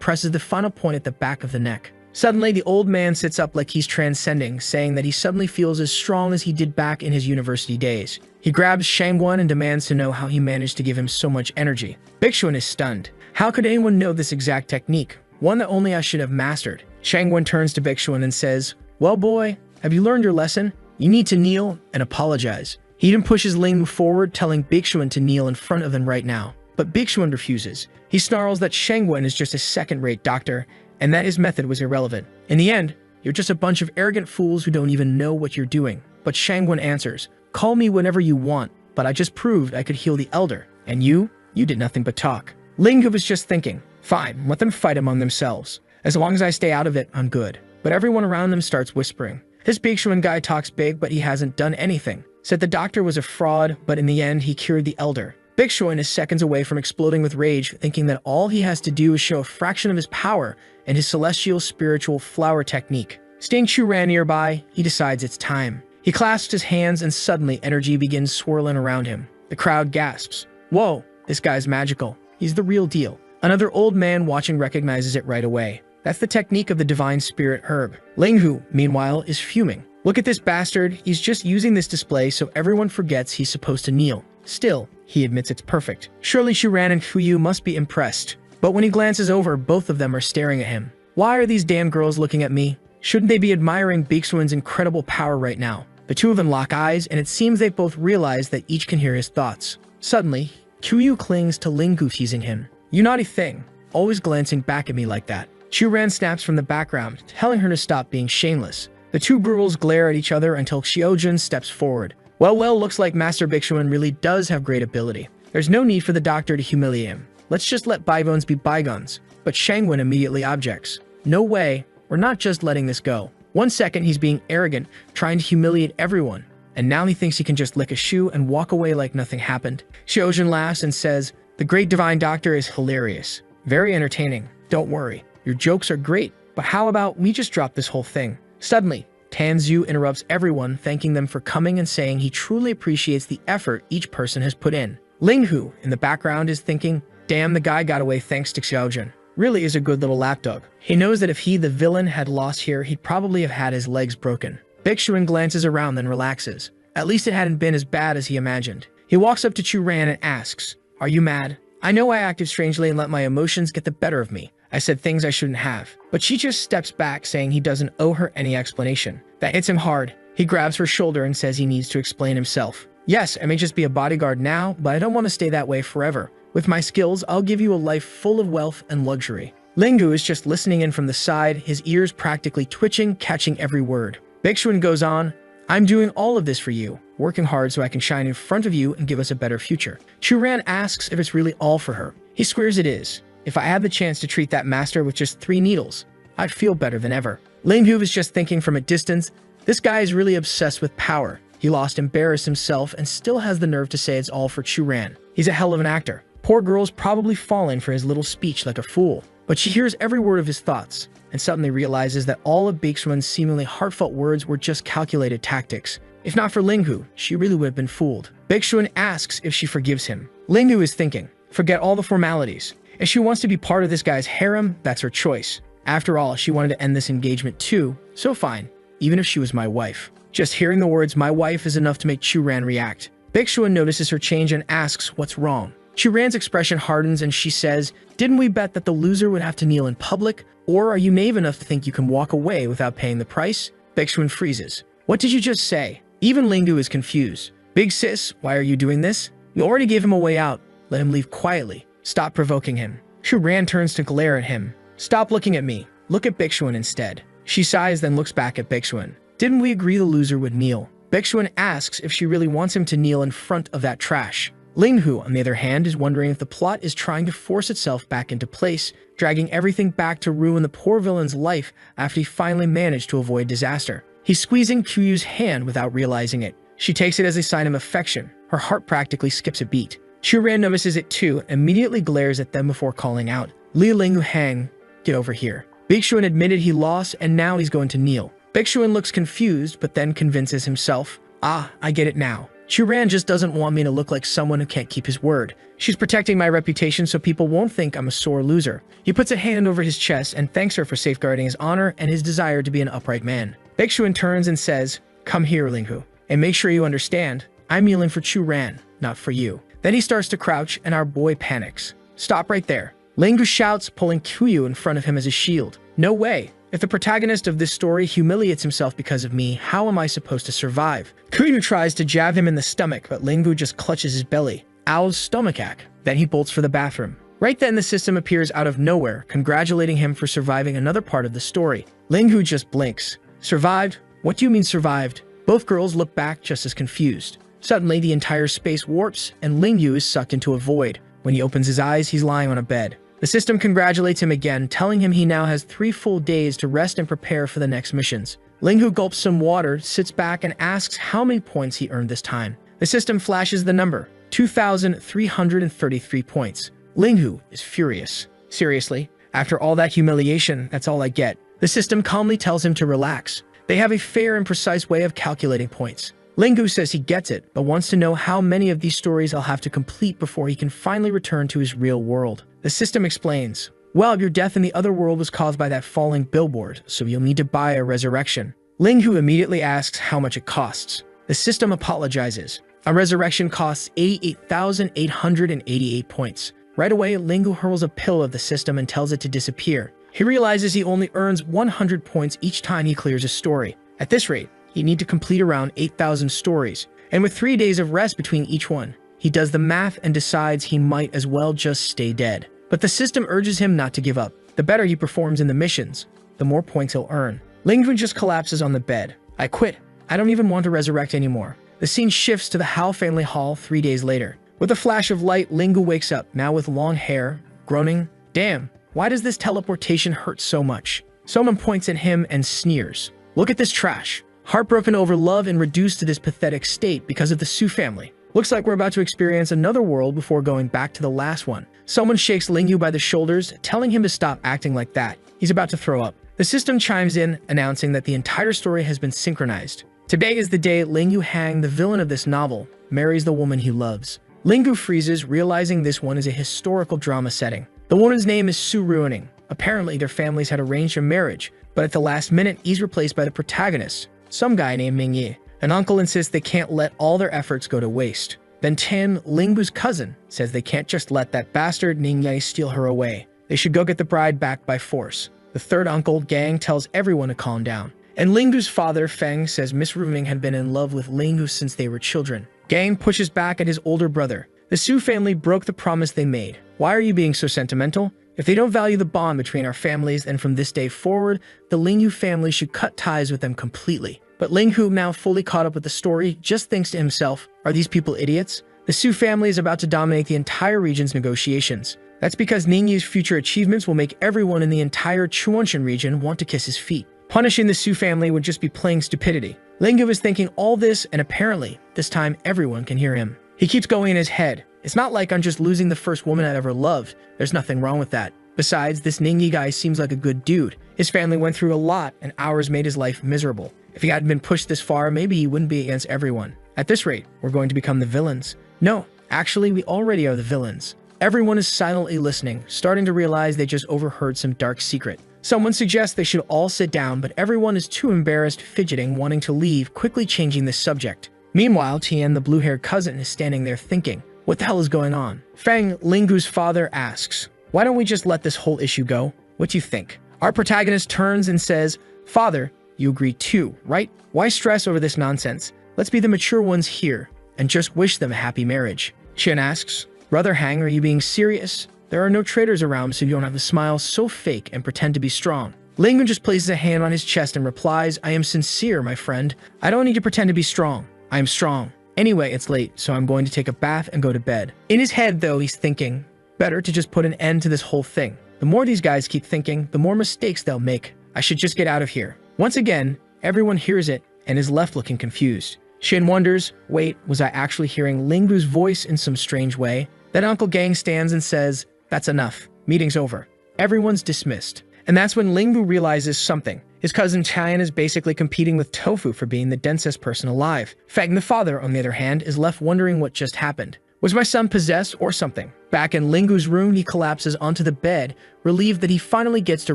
S2: presses the final point at the back of the neck. Suddenly, the old man sits up like he's transcending, saying that he suddenly feels as strong as he did back in his university days. He grabs Shangwon and demands to know how he managed to give him so much energy. Bixuan is stunned. How could anyone know this exact technique? One that only I should have mastered. Shangwon turns to Bixuan and says, "Well, boy, have you learned your lesson? You need to kneel and apologize." He even pushes Ling forward, telling Bixuan to kneel in front of them right now. But Bixuan refuses. He snarls that Shangwon is just a second-rate doctor, and that his method was irrelevant. In the end, you're just a bunch of arrogant fools who don't even know what you're doing. But Shangwon answers, "Call me whenever you want, but I just proved I could heal the elder. And you did nothing but talk." Linghu was just thinking, fine, let them fight among themselves. As long as I stay out of it, I'm good. But everyone around them starts whispering. This Bixuan guy talks big, but he hasn't done anything. Said the doctor was a fraud, but in the end, he cured the elder. Bixuan is seconds away from exploding with rage, thinking that all he has to do is show a fraction of his power and his celestial spiritual flower technique. Seeing Chu Ran nearby, he decides it's time. He clasps his hands and suddenly energy begins swirling around him. The crowd gasps. Whoa, this guy's magical. He's the real deal. Another old man watching recognizes it right away. That's the technique of the divine spirit herb. Linghu, meanwhile, is fuming. Look at this bastard. He's just using this display so everyone forgets he's supposed to kneel. Still, he admits it's perfect. Surely Chu Ran and Fuyu must be impressed. But when he glances over, both of them are staring at him. Why are these damn girls looking at me? Shouldn't they be admiring Bixuan's incredible power right now? The two of them lock eyes, and it seems they both realize that each can hear his thoughts. Suddenly, Qiu clings to Linghu, teasing him. "You naughty thing, always glancing back at me like that." Chu Ran snaps from the background, telling her to stop being shameless. The two girls glare at each other until Xiaojun steps forward. Well, looks like Master Bixuan really does have great ability. There's no need for the doctor to humiliate him. Let's just let bygones be bygones. But Shangwon immediately objects. No way, we're not just letting this go. 1 second he's being arrogant, trying to humiliate everyone. And now he thinks he can just lick a shoe and walk away like nothing happened. Xiaojun laughs and says, "The great divine doctor is hilarious. Very entertaining. Don't worry, your jokes are great. But how about we just drop this whole thing?" Suddenly, Tan Zhu interrupts everyone, thanking them for coming and saying he truly appreciates the effort each person has put in. Linghu, in the background, is thinking, damn, the guy got away thanks to Xiaojun. really is a good little lapdog. He knows that if he, the villain, had lost here, he'd probably have had his legs broken. Baeksuan glances around, then relaxes. At least it hadn't been as bad as he imagined. He walks up to Chu-ran and asks, "Are you mad? I know I acted strangely and let my emotions get the better of me. I said things I shouldn't have." But she just steps back, saying he doesn't owe her any explanation. That hits him hard. He grabs her shoulder and says he needs to explain himself. "Yes, I may just be a bodyguard now, but I don't want to stay that way forever. With my skills, I'll give you a life full of wealth and luxury." Linggu is just listening in from the side, his ears practically twitching, catching every word. Baeksuan goes on, "I'm doing all of this for you, working hard so I can shine in front of you and give us a better future." Chu-ran asks if it's really all for her. He swears it is. "If I had the chance to treat that master with just 3 needles, I'd feel better than ever." Linggu is just thinking from a distance, this guy is really obsessed with power. He embarrassed himself and still has the nerve to say it's all for Chu-ran. He's a hell of an actor. Poor girl's probably falling for his little speech like a fool. But she hears every word of his thoughts, and suddenly realizes that all of Baeksuan's seemingly heartfelt words were just calculated tactics. If not for Linghu, she really would have been fooled. Baeksuan asks if she forgives him. Linghu is thinking, forget all the formalities. If she wants to be part of this guy's harem, that's her choice. After all, she wanted to end this engagement too, so fine, even if she was my wife. Just hearing the words "my wife" is enough to make Chu-ran react. Baeksuan notices her change and asks what's wrong. Chu-ran's expression hardens and she says, "Didn't we bet that the loser would have to kneel in public? Or are you naive enough to think you can walk away without paying the price?" Baeksuan freezes. "What did you just say?" Even Linggu is confused. "Big sis, why are you doing this? You already gave him a way out. Let him leave quietly. Stop provoking him." Chu-ran turns to glare at him. "Stop looking at me. Look at Baeksuan instead." She sighs, then looks back at Baeksuan. "Didn't we agree the loser would kneel?" Baeksuan asks if she really wants him to kneel in front of that trash. Linghu, on the other hand, is wondering if the plot is trying to force itself back into place, dragging everything back to ruin the poor villain's life after he finally managed to avoid disaster. He's squeezing Kyuu's hand without realizing it. She takes it as a sign of affection. Her heart practically skips a beat. Chu-ran notices it too, and immediately glares at them before calling out, "Li Linghu Hang, get over here." Baeksuan admitted he lost, and now he's going to kneel. Baeksuan looks confused, but then convinces himself, "Ah, I get it now. Chu-ran just doesn't want me to look like someone who can't keep his word. She's protecting my reputation so people won't think I'm a sore loser." He puts a hand over his chest and thanks her for safeguarding his honor and his desire to be an upright man. Baeksuan turns and says, "Come here, Linghu, and make sure you understand, I'm kneeling for Chu-ran, not for you." Then he starts to crouch and our boy panics. "Stop right there." Linghu shouts, pulling Kyuu in front of him as a shield. "No way. If the protagonist of this story humiliates himself because of me, how am I supposed to survive?" Kyuu tries to jab him in the stomach, but Linghu just clutches his belly. Owl's stomachache. Then he bolts for the bathroom. Right then the system appears out of nowhere, congratulating him for surviving another part of the story. Linghu just blinks. "Survived? What do you mean survived?" Both girls look back just as confused. Suddenly the entire space warps and Linghu is sucked into a void. When he opens his eyes, he's lying on a bed. The system congratulates him again, telling him he now has 3 full days to rest and prepare for the next missions. Linghu gulps some water, sits back, and asks how many points he earned this time. The system flashes the number, 2,333 points. Linghu is furious. "Seriously? After all that humiliation, that's all I get." The system calmly tells him to relax. They have a fair and precise way of calculating points. Linghu says he gets it, but wants to know how many of these stories I'll have to complete before he can finally return to his real world. The system explains, "Well, your death in the other world was caused by that falling billboard, so you'll need to buy a resurrection." Linghu immediately asks how much it costs. The system apologizes. A resurrection costs 88,888 points. Right away, Linghu hurls a pill at the system and tells it to disappear. He realizes he only earns 100 points each time he clears a story. At this rate, he'd need to complete around 8,000 stories, and with 3 days of rest between each one, he does the math and decides he might as well just stay dead. But the system urges him not to give up. The better he performs in the missions, the more points he'll earn. Linghu just collapses on the bed. "I quit. I don't even want to resurrect anymore." The scene shifts to the Hao family hall 3 days later. With a flash of light, Linghu wakes up, now with long hair, groaning, "Damn, why does this teleportation hurt so much?" Someone points at him and sneers. "Look at this trash." Heartbroken over love and reduced to this pathetic state because of the Su family. Looks like we're about to experience another world before going back to the last one. Someone shakes Linghu by the shoulders, telling him to stop acting like that. He's about to throw up. The system chimes in, announcing that the entire story has been synchronized. Today is the day Linghu Hang, the villain of this novel, marries the woman he loves. Linghu freezes, realizing this one is a historical drama setting. The woman's name is Su Ruining. Apparently, their families had arranged a marriage, but at the last minute, he's replaced by the protagonist, some guy named Ming Yi. An uncle insists they can't let all their efforts go to waste. Then Tin, Lingbu's cousin, says they can't just let that bastard Ning Ye steal her away. They should go get the bride back by force. The third uncle, Gang, tells everyone to calm down. And Lingbu's father, Feng, says Miss Ruming had been in love with Lingbu since they were children. Gang pushes back at his older brother. The Su family broke the promise they made. Why are you being so sentimental? If they don't value the bond between our families, then from this day forward, the Lingyu family should cut ties with them completely. But Linghu, now fully caught up with the story, just thinks to himself, are these people idiots? The Su family is about to dominate the entire region's negotiations. That's because Ningyu's future achievements will make everyone in the entire Chuanshan region want to kiss his feet. Punishing the Su family would just be plain stupidity. Linghu is thinking all this, and apparently, this time everyone can hear him. He keeps going in his head. It's not like I'm just losing the first woman I ever loved. There's nothing wrong with that. Besides, this Ningyi guy seems like a good dude. His family went through a lot, and ours made his life miserable. If he hadn't been pushed this far, maybe he wouldn't be against everyone. At this rate, we're going to become the villains. No, actually, we already are the villains. Everyone is silently listening, starting to realize they just overheard some dark secret. Someone suggests they should all sit down, but everyone is too embarrassed, fidgeting, wanting to leave, quickly changing the subject. Meanwhile, Tian, the blue-haired cousin, is standing there thinking, what the hell is going on? Feng, Linggu's father, asks, why don't we just let this whole issue go? What do you think? Our protagonist turns and says, Father, you agree too, right? Why stress over this nonsense? Let's be the mature ones here and just wish them a happy marriage. Qian asks, Brother Hang, are you being serious? There are no traitors around, so you don't have to smile so fake and pretend to be strong. Linggu just places a hand on his chest and replies, I am sincere, my friend. I don't need to pretend to be strong. I am strong. Anyway, it's late, so I'm going to take a bath and go to bed. In his head, though, he's thinking, better to just put an end to this whole thing. The more these guys keep thinking, the more mistakes they'll make. I should just get out of here. Once again, everyone hears it and is left looking confused. Shin wonders, wait, was I actually hearing Linggu's voice in some strange way? Then Uncle Gang stands and says, that's enough. Meeting's over. Everyone's dismissed. And that's when Lingbu realizes something. His cousin Tian is basically competing with Tofu for being the densest person alive. Feng, the father, on the other hand, is left wondering what just happened. Was my son possessed or something? Back in Linggu's room, he collapses onto the bed, relieved that he finally gets to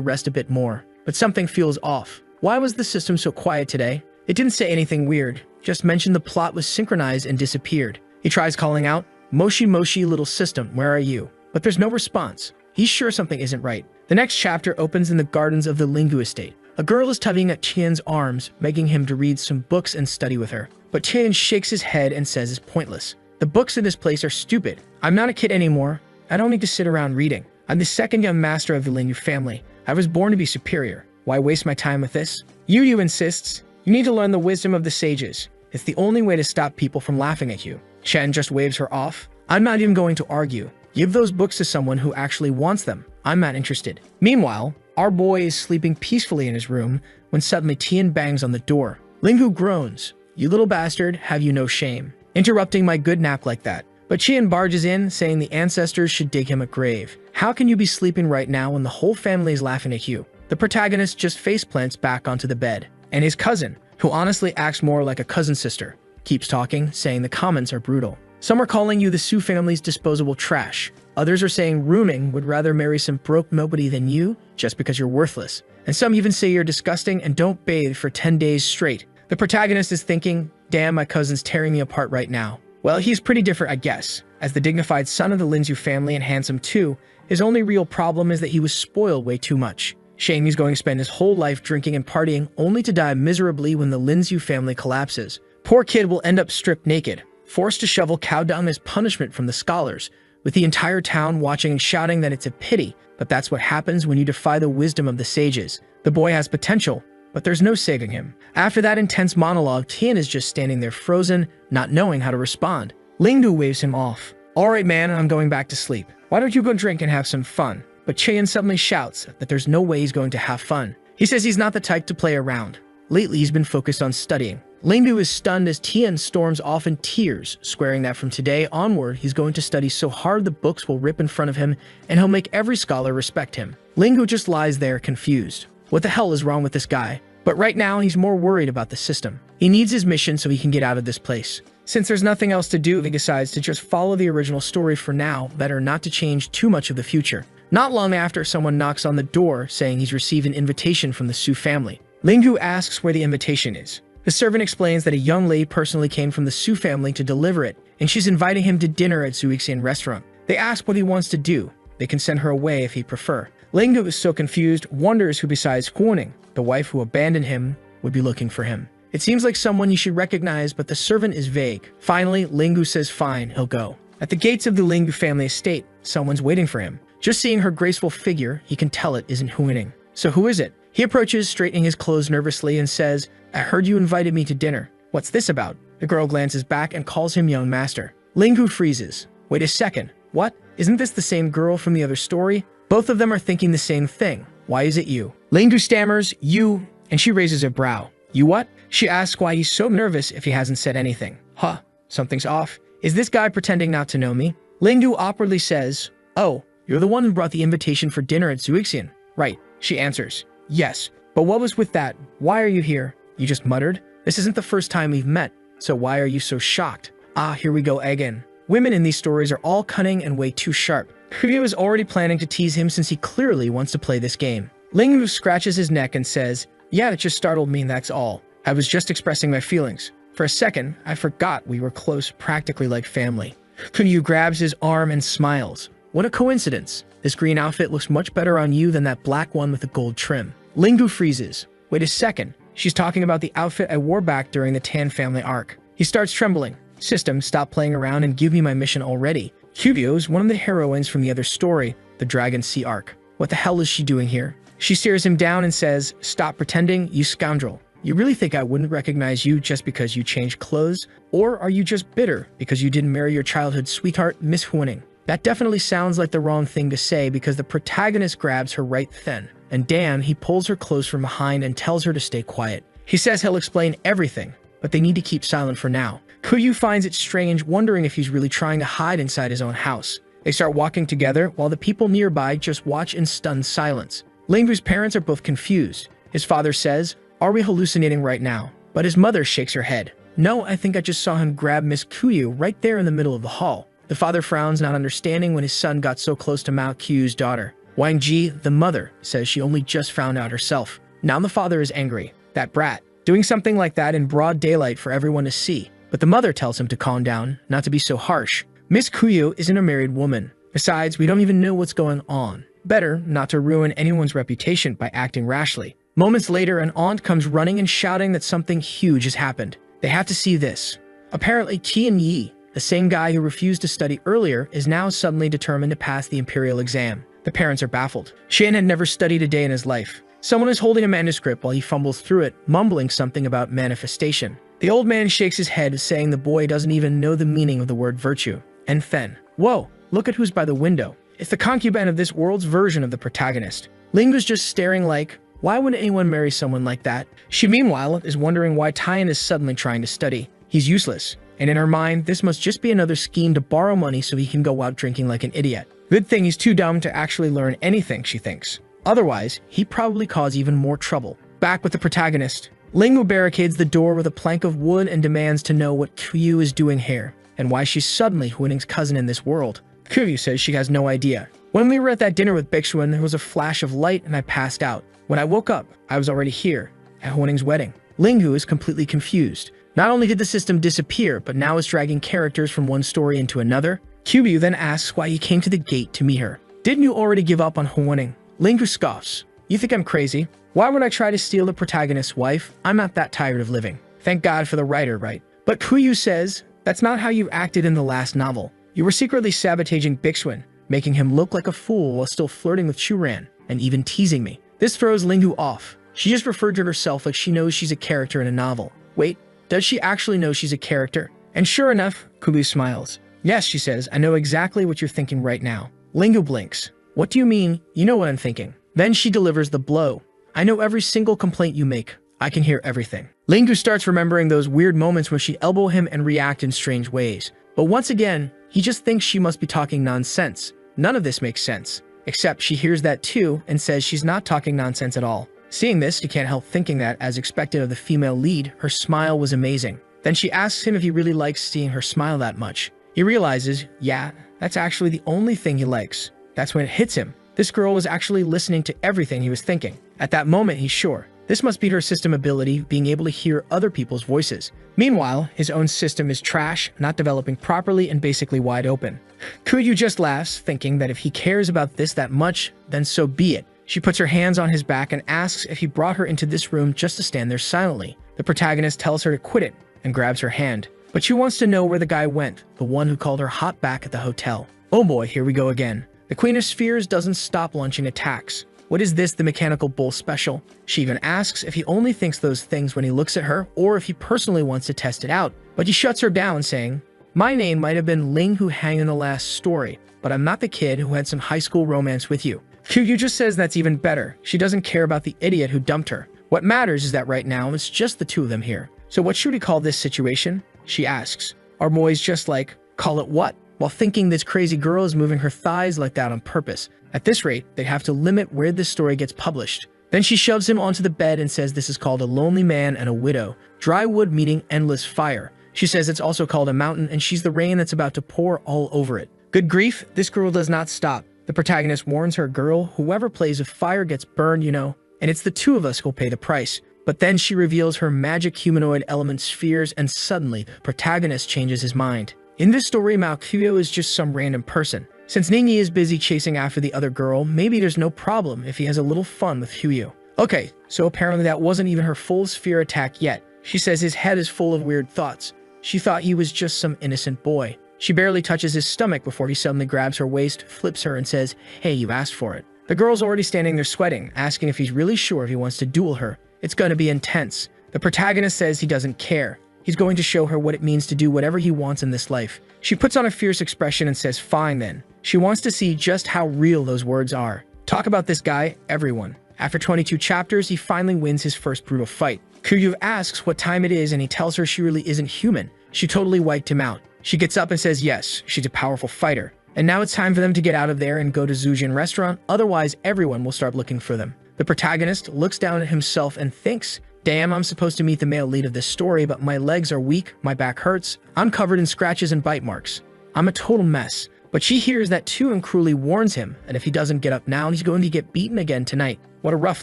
S2: rest a bit more. But something feels off. Why was the system so quiet today? It didn't say anything weird, just mentioned the plot was synchronized and disappeared. He tries calling out, Moshi Moshi little system, where are you? But there's no response. He's sure something isn't right. The next chapter opens in the gardens of the Linggu estate. A girl is tugging at Tian's arms, begging him to read some books and study with her. But Tian shakes his head and says it's pointless. The books in this place are stupid. I'm not a kid anymore. I don't need to sit around reading. I'm the second young master of the Lingyu family. I was born to be superior. Why waste my time with this? Yu insists, you need to learn the wisdom of the sages. It's the only way to stop people from laughing at you. Chen just waves her off. I'm not even going to argue. Give those books to someone who actually wants them. I'm not interested. Meanwhile, our boy is sleeping peacefully in his room when suddenly Tian bangs on the door. Linghu groans. You little bastard, have you no shame? Interrupting my good nap like that. But Tian barges in, saying the ancestors should dig him a grave. How can you be sleeping right now when the whole family is laughing at you? The protagonist just faceplants back onto the bed. And his cousin, who honestly acts more like a cousin sister, keeps talking, saying the comments are brutal. Some are calling you the Su family's disposable trash. Others are saying Ruming would rather marry some broke nobody than you just because you're worthless. And some even say you're disgusting and don't bathe for 10 days straight. The protagonist is thinking, damn, my cousin's tearing me apart right now. Well, he's pretty different, I guess. As the dignified son of the Linzu family and handsome too, his only real problem is that he was spoiled way too much. Shame he's going to spend his whole life drinking and partying only to die miserably when the Linzu family collapses. Poor kid will end up stripped naked, forced to shovel cow dung as punishment from the scholars, with the entire town watching and shouting that it's a pity, but that's what happens when you defy the wisdom of the sages. The boy has potential, but there's no saving him. After that intense monologue, Tian is just standing there frozen, not knowing how to respond. Lingdu waves him off. Alright man, I'm going back to sleep. Why don't you go drink and have some fun? But Tian suddenly shouts that there's no way he's going to have fun. He says he's not the type to play around. Lately, he's been focused on studying. Lingdu is stunned as Tian storms off in tears, swearing that from today onward, he's going to study so hard the books will rip in front of him, and he'll make every scholar respect him. Lingdu just lies there, confused. What the hell is wrong with this guy? But right now, he's more worried about the system. He needs his mission so he can get out of this place. Since there's nothing else to do, he decides to just follow the original story for now, better not to change too much of the future. Not long after, someone knocks on the door saying he's received an invitation from the Su family. Linggu asks where the invitation is. The servant explains that a young lady personally came from the Su family to deliver it, and she's inviting him to dinner at Zuixian restaurant. They ask what he wants to do. They can send her away if he'd prefer. Linggu is so confused, wonders who besides Huoning, the wife who abandoned him, would be looking for him. It seems like someone you should recognize, but the servant is vague. Finally, Linggu says fine, he'll go. At the gates of the Linggu family estate, someone's waiting for him. Just seeing her graceful figure, he can tell it isn't Huoning. So who is it? He approaches, straightening his clothes nervously, and says, I heard you invited me to dinner. What's this about? The girl glances back and calls him young master. Linggu freezes. Wait a second. What? Isn't this the same girl from the other story? Both of them are thinking the same thing. Why is it you? Linggu stammers, you, and she raises her brow. You what? She asks why he's so nervous if he hasn't said anything. Huh, something's off. Is this guy pretending not to know me? Linggu awkwardly says, oh, you're the one who brought the invitation for dinner at Zuixian. Right, she answers. Yes, but what was with that? Why are you here? You just muttered? This isn't the first time we've met, so why are you so shocked? Ah, here we go again. Women in these stories are all cunning and way too sharp. Kuryu is already planning to tease him since he clearly wants to play this game. Linggu scratches his neck and says, yeah, it just startled me, that's all. I was just expressing my feelings. For a second, I forgot we were close, practically like family. Kuryu grabs his arm and smiles. What a coincidence. This green outfit looks much better on you than that black one with the gold trim. Linggu freezes. Wait a second. She's talking about the outfit I wore back during the Tan family arc. He starts trembling. System, stop playing around and give me my mission already. Kyubyo is one of the heroines from the other story, the Dragon Sea arc. What the hell is she doing here? She stares him down and says, stop pretending, you scoundrel. You really think I wouldn't recognize you just because you changed clothes? Or are you just bitter because you didn't marry your childhood sweetheart, Miss Huoning? That definitely sounds like the wrong thing to say because the protagonist grabs her right then. And damn, he pulls her close from behind and tells her to stay quiet. He says he'll explain everything, but they need to keep silent for now. Kuryu finds it strange, wondering if he's really trying to hide inside his own house. They start walking together while the people nearby just watch in stunned silence. Linggu's parents are both confused. His father says, are we hallucinating right now? But his mother shakes her head. No, I think I just saw him grab Miss Kuryu right there in the middle of the hall. The father frowns, not understanding when his son got so close to Mao Kyu's daughter. Wang Ji, the mother, says she only just found out herself. Now the father is angry. That brat, doing something like that in broad daylight for everyone to see. But the mother tells him to calm down, not to be so harsh. Miss Kuryu isn't a married woman. Besides, we don't even know what's going on. Better not to ruin anyone's reputation by acting rashly. Moments later, an aunt comes running and shouting that something huge has happened. They have to see this. Apparently, Qian Yi, the same guy who refused to study earlier, is now suddenly determined to pass the imperial exam. The parents are baffled. Shan had never studied a day in his life. Someone is holding a manuscript while he fumbles through it, mumbling something about manifestation. The old man shakes his head, saying the boy doesn't even know the meaning of the word virtue. And then, whoa, look at who's by the window. It's the concubine of this world's version of the protagonist. Linggu's just staring like, why would anyone marry someone like that? She, meanwhile, is wondering why Tyan is suddenly trying to study. He's useless. And in her mind, this must just be another scheme to borrow money so he can go out drinking like an idiot. Good thing he's too dumb to actually learn anything, she thinks. Otherwise, he'd probably cause even more trouble. Back with the protagonist. Linggu barricades the door with a plank of wood and demands to know what Kuryu is doing here, and why she's suddenly Huoning's cousin in this world. Kuryu says she has no idea. When we were at that dinner with Bixuan, there was a flash of light and I passed out. When I woke up, I was already here, at Huoning's wedding. Linggu is completely confused. Not only did the system disappear, but now is dragging characters from one story into another. Kuryu then asks why he came to the gate to meet her. Didn't you already give up on Huoning? Linggu scoffs. You think I'm crazy? Why would I try to steal the protagonist's wife? I'm not that tired of living. Thank God for the writer, right? But Kuryu says, that's not how you acted in the last novel. You were secretly sabotaging Bixuan, making him look like a fool while still flirting with Churan, and even teasing me. This throws Linggu off. She just referred to herself like she knows she's a character in a novel. Wait, does she actually know she's a character? And sure enough, Kuryu smiles. Yes, she says, I know exactly what you're thinking right now. Linggu blinks. What do you mean? You know what I'm thinking. Then she delivers the blow. I know every single complaint you make. I can hear everything. Linggu starts remembering those weird moments when she elbow him and react in strange ways. But once again, he just thinks she must be talking nonsense. None of this makes sense. Except she hears that too and says she's not talking nonsense at all. Seeing this, he can't help thinking that, as expected of the female lead, her smile was amazing. Then she asks him if he really likes seeing her smile that much. He realizes, yeah, that's actually the only thing he likes. That's when it hits him. This girl was actually listening to everything he was thinking. At that moment, he's sure. This must be her system ability, being able to hear other people's voices. Meanwhile, his own system is trash, not developing properly and basically wide open. Kuyu just laughs, thinking that if he cares about this that much, then so be it. She puts her hands on his back and asks if he brought her into this room just to stand there silently. The protagonist tells her to quit it and grabs her hand. But she wants to know where the guy went, the one who called her hot back at the hotel. Oh boy, here we go again. The Queen of Spheres doesn't stop launching attacks. What is this, the mechanical bull special? She even asks if he only thinks those things when he looks at her, or if he personally wants to test it out. But he shuts her down, saying, "My name might have been Ling Who Hang in the last story, but I'm not the kid who had some high school romance with you." Kuyu just says that's even better. She doesn't care about the idiot who dumped her. What matters is that right now it's just the two of them here. So what should we call this situation? She asks. Are boys just like, call it what? While thinking this crazy girl is moving her thighs like that on purpose. At this rate, they'd have to limit where this story gets published. Then she shoves him onto the bed and says this is called A Lonely Man and a Widow. Dry wood meeting endless fire. She says it's also called a mountain and she's the rain that's about to pour all over it. Good grief, this girl does not stop. The protagonist warns her, girl, whoever plays with fire gets burned, you know, and it's the two of us who'll pay the price. But then she reveals her magic humanoid element spheres and suddenly the protagonist changes his mind. In this story, Mao Kuyo is just some random person. Since Ningyi is busy chasing after the other girl, maybe there's no problem if he has a little fun with Huyo. Okay, so apparently that wasn't even her full sphere attack yet. She says his head is full of weird thoughts. She thought he was just some innocent boy. She barely touches his stomach before he suddenly grabs her waist, flips her, and says, "Hey, you asked for it." The girl's already standing there sweating, asking if he's really sure if he wants to duel her. It's gonna be intense. The protagonist says he doesn't care. He's going to show her what it means to do whatever he wants in this life. She puts on a fierce expression and says, fine then. She wants to see just how real those words are. Talk about this guy, everyone. After 22 chapters, he finally wins his first brutal fight. Kuyu asks what time it is and he tells her she really isn't human. She totally wiped him out. She gets up and says yes, she's a powerful fighter. And now it's time for them to get out of there and go to Zujin restaurant, otherwise everyone will start looking for them. The protagonist looks down at himself and thinks, damn, I'm supposed to meet the male lead of this story, but my legs are weak, my back hurts, I'm covered in scratches and bite marks. I'm a total mess. But she hears that too and cruelly warns him, and if he doesn't get up now, he's going to get beaten again tonight. What a rough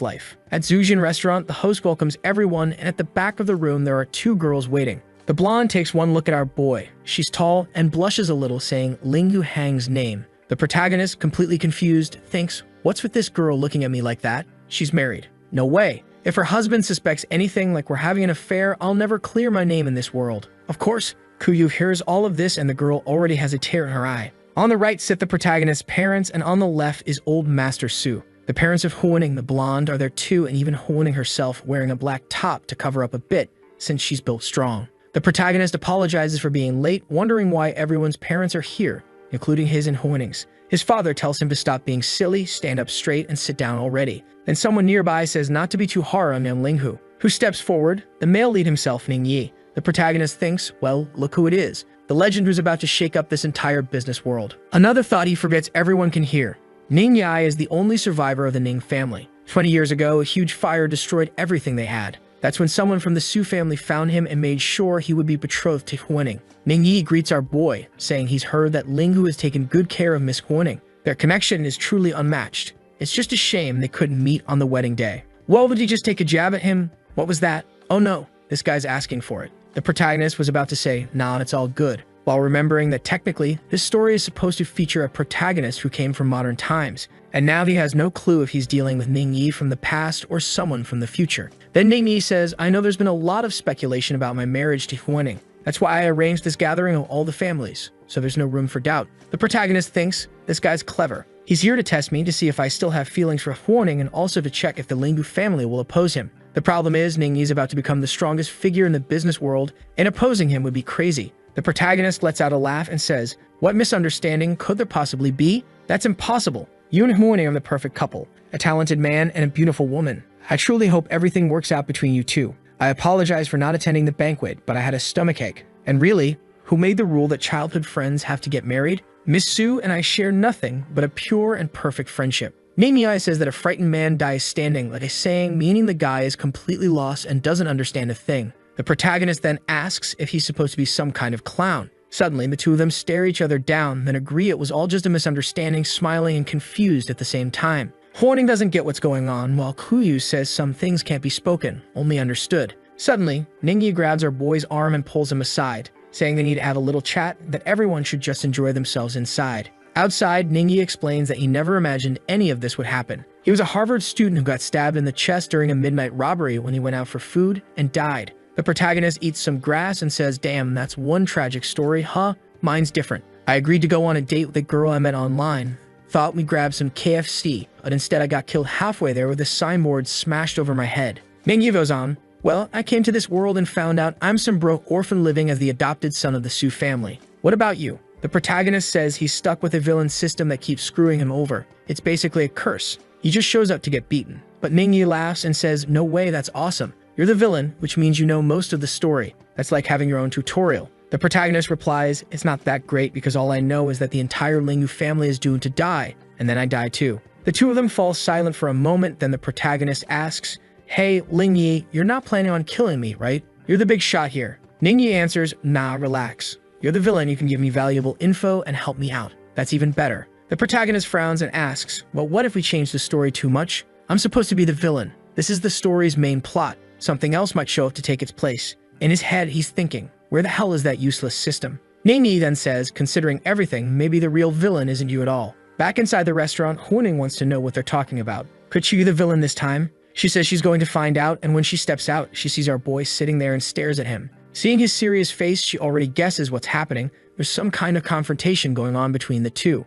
S2: life. At Zujin restaurant, the host welcomes everyone, and at the back of the room, there are two girls waiting. The blonde takes one look at our boy. She's tall and blushes a little, saying Ling Yu Hang's name. The protagonist, completely confused, thinks, what's with this girl looking at me like that? She's married. No way. If her husband suspects anything like we're having an affair, I'll never clear my name in this world. Of course, Kuyu hears all of this and the girl already has a tear in her eye. On the right sit the protagonist's parents and on the left is old Master Su. The parents of Huaning, the blonde, are there too, and even Huaning herself wearing a black top to cover up a bit since she's built strong. The protagonist apologizes for being late, wondering why everyone's parents are here, including his and Huaning's. His father tells him to stop being silly, stand up straight, and sit down already. Then someone nearby says not to be too hard on young Linghu, who steps forward, the male lead himself, Ning Yi. The protagonist thinks, well, look who it is. The legend who's about to shake up this entire business world. Another thought he forgets everyone can hear. Ning Yi is the only survivor of the Ning family. 20 years ago, a huge fire destroyed everything they had. That's when someone from the Su family found him and made sure he would be betrothed to Huaning. Ning Yi greets our boy, saying he's heard that Linghu has taken good care of Miss Huaning. Their connection is truly unmatched. It's just a shame they couldn't meet on the wedding day. Well, did he just take a jab at him? What was that? Oh no, this guy's asking for it. The protagonist was about to say, nah, it's all good, while remembering that technically, this story is supposed to feature a protagonist who came from modern times, and now he has no clue if he's dealing with Ning Yi from the past or someone from the future. Then Ning Yi says, I know there's been a lot of speculation about my marriage to Huaning. That's why I arranged this gathering of all the families, so there's no room for doubt. The protagonist thinks, this guy's clever. He's here to test me to see if I still have feelings for Huaning and also to check if the Linghu family will oppose him. The problem is, Ning Yi is about to become the strongest figure in the business world, and opposing him would be crazy. The protagonist lets out a laugh and says, what misunderstanding could there possibly be? That's impossible. You and Huaning are the perfect couple, a talented man and a beautiful woman. I truly hope everything works out between you two. I apologize for not attending the banquet, but I had a stomachache. And really, who made the rule that childhood friends have to get married? Miss Su and I share nothing but a pure and perfect friendship. Ning Yi says that a frightened man dies standing, like a saying meaning the guy is completely lost and doesn't understand a thing. The protagonist then asks if he's supposed to be some kind of clown. Suddenly, the two of them stare each other down, then agree it was all just a misunderstanding, smiling and confused at the same time. Hwoning doesn't get what's going on, while Kuyu says some things can't be spoken, only understood. Suddenly, Ningyi grabs our boy's arm and pulls him aside, saying they need to have a little chat, that everyone should just enjoy themselves inside. Outside, Ningyi explains that he never imagined any of this would happen. He was a Harvard student who got stabbed in the chest during a midnight robbery when he went out for food and died. The protagonist eats some grass and says, "Damn, that's one tragic story, huh? Mine's different. I agreed to go on a date with a girl I met online. Thought we'd grab some KFC, but instead I got killed halfway there with a signboard smashed over my head." Ningyi goes on, "Well, I came to this world and found out I'm some broke orphan living as the adopted son of the Su family. What about you?" The protagonist says he's stuck with a villain system that keeps screwing him over. It's basically a curse. He just shows up to get beaten. But Ningyi laughs and says, "No way, that's awesome. You're the villain, which means you know most of the story. That's like having your own tutorial." The protagonist replies, "It's not that great because all I know is that the entire Lingyu family is doomed to die, and then I die too." The two of them fall silent for a moment, then the protagonist asks, "Hey, Lingyi, you're not planning on killing me, right? You're the big shot here." Ningyi answers, "Nah, relax. You're the villain, you can give me valuable info and help me out. That's even better." The protagonist frowns and asks, "Well, what if we change the story too much? I'm supposed to be the villain. This is the story's main plot. Something else might show up to take its place." In his head, he's thinking, where the hell is that useless system? Ningyi then says, "Considering everything, maybe the real villain isn't you at all." Back inside the restaurant, Hwoning wants to know what they're talking about. Could she be the villain this time? She says she's going to find out, and when she steps out, she sees our boy sitting there and stares at him. Seeing his serious face, she already guesses what's happening. There's some kind of confrontation going on between the two.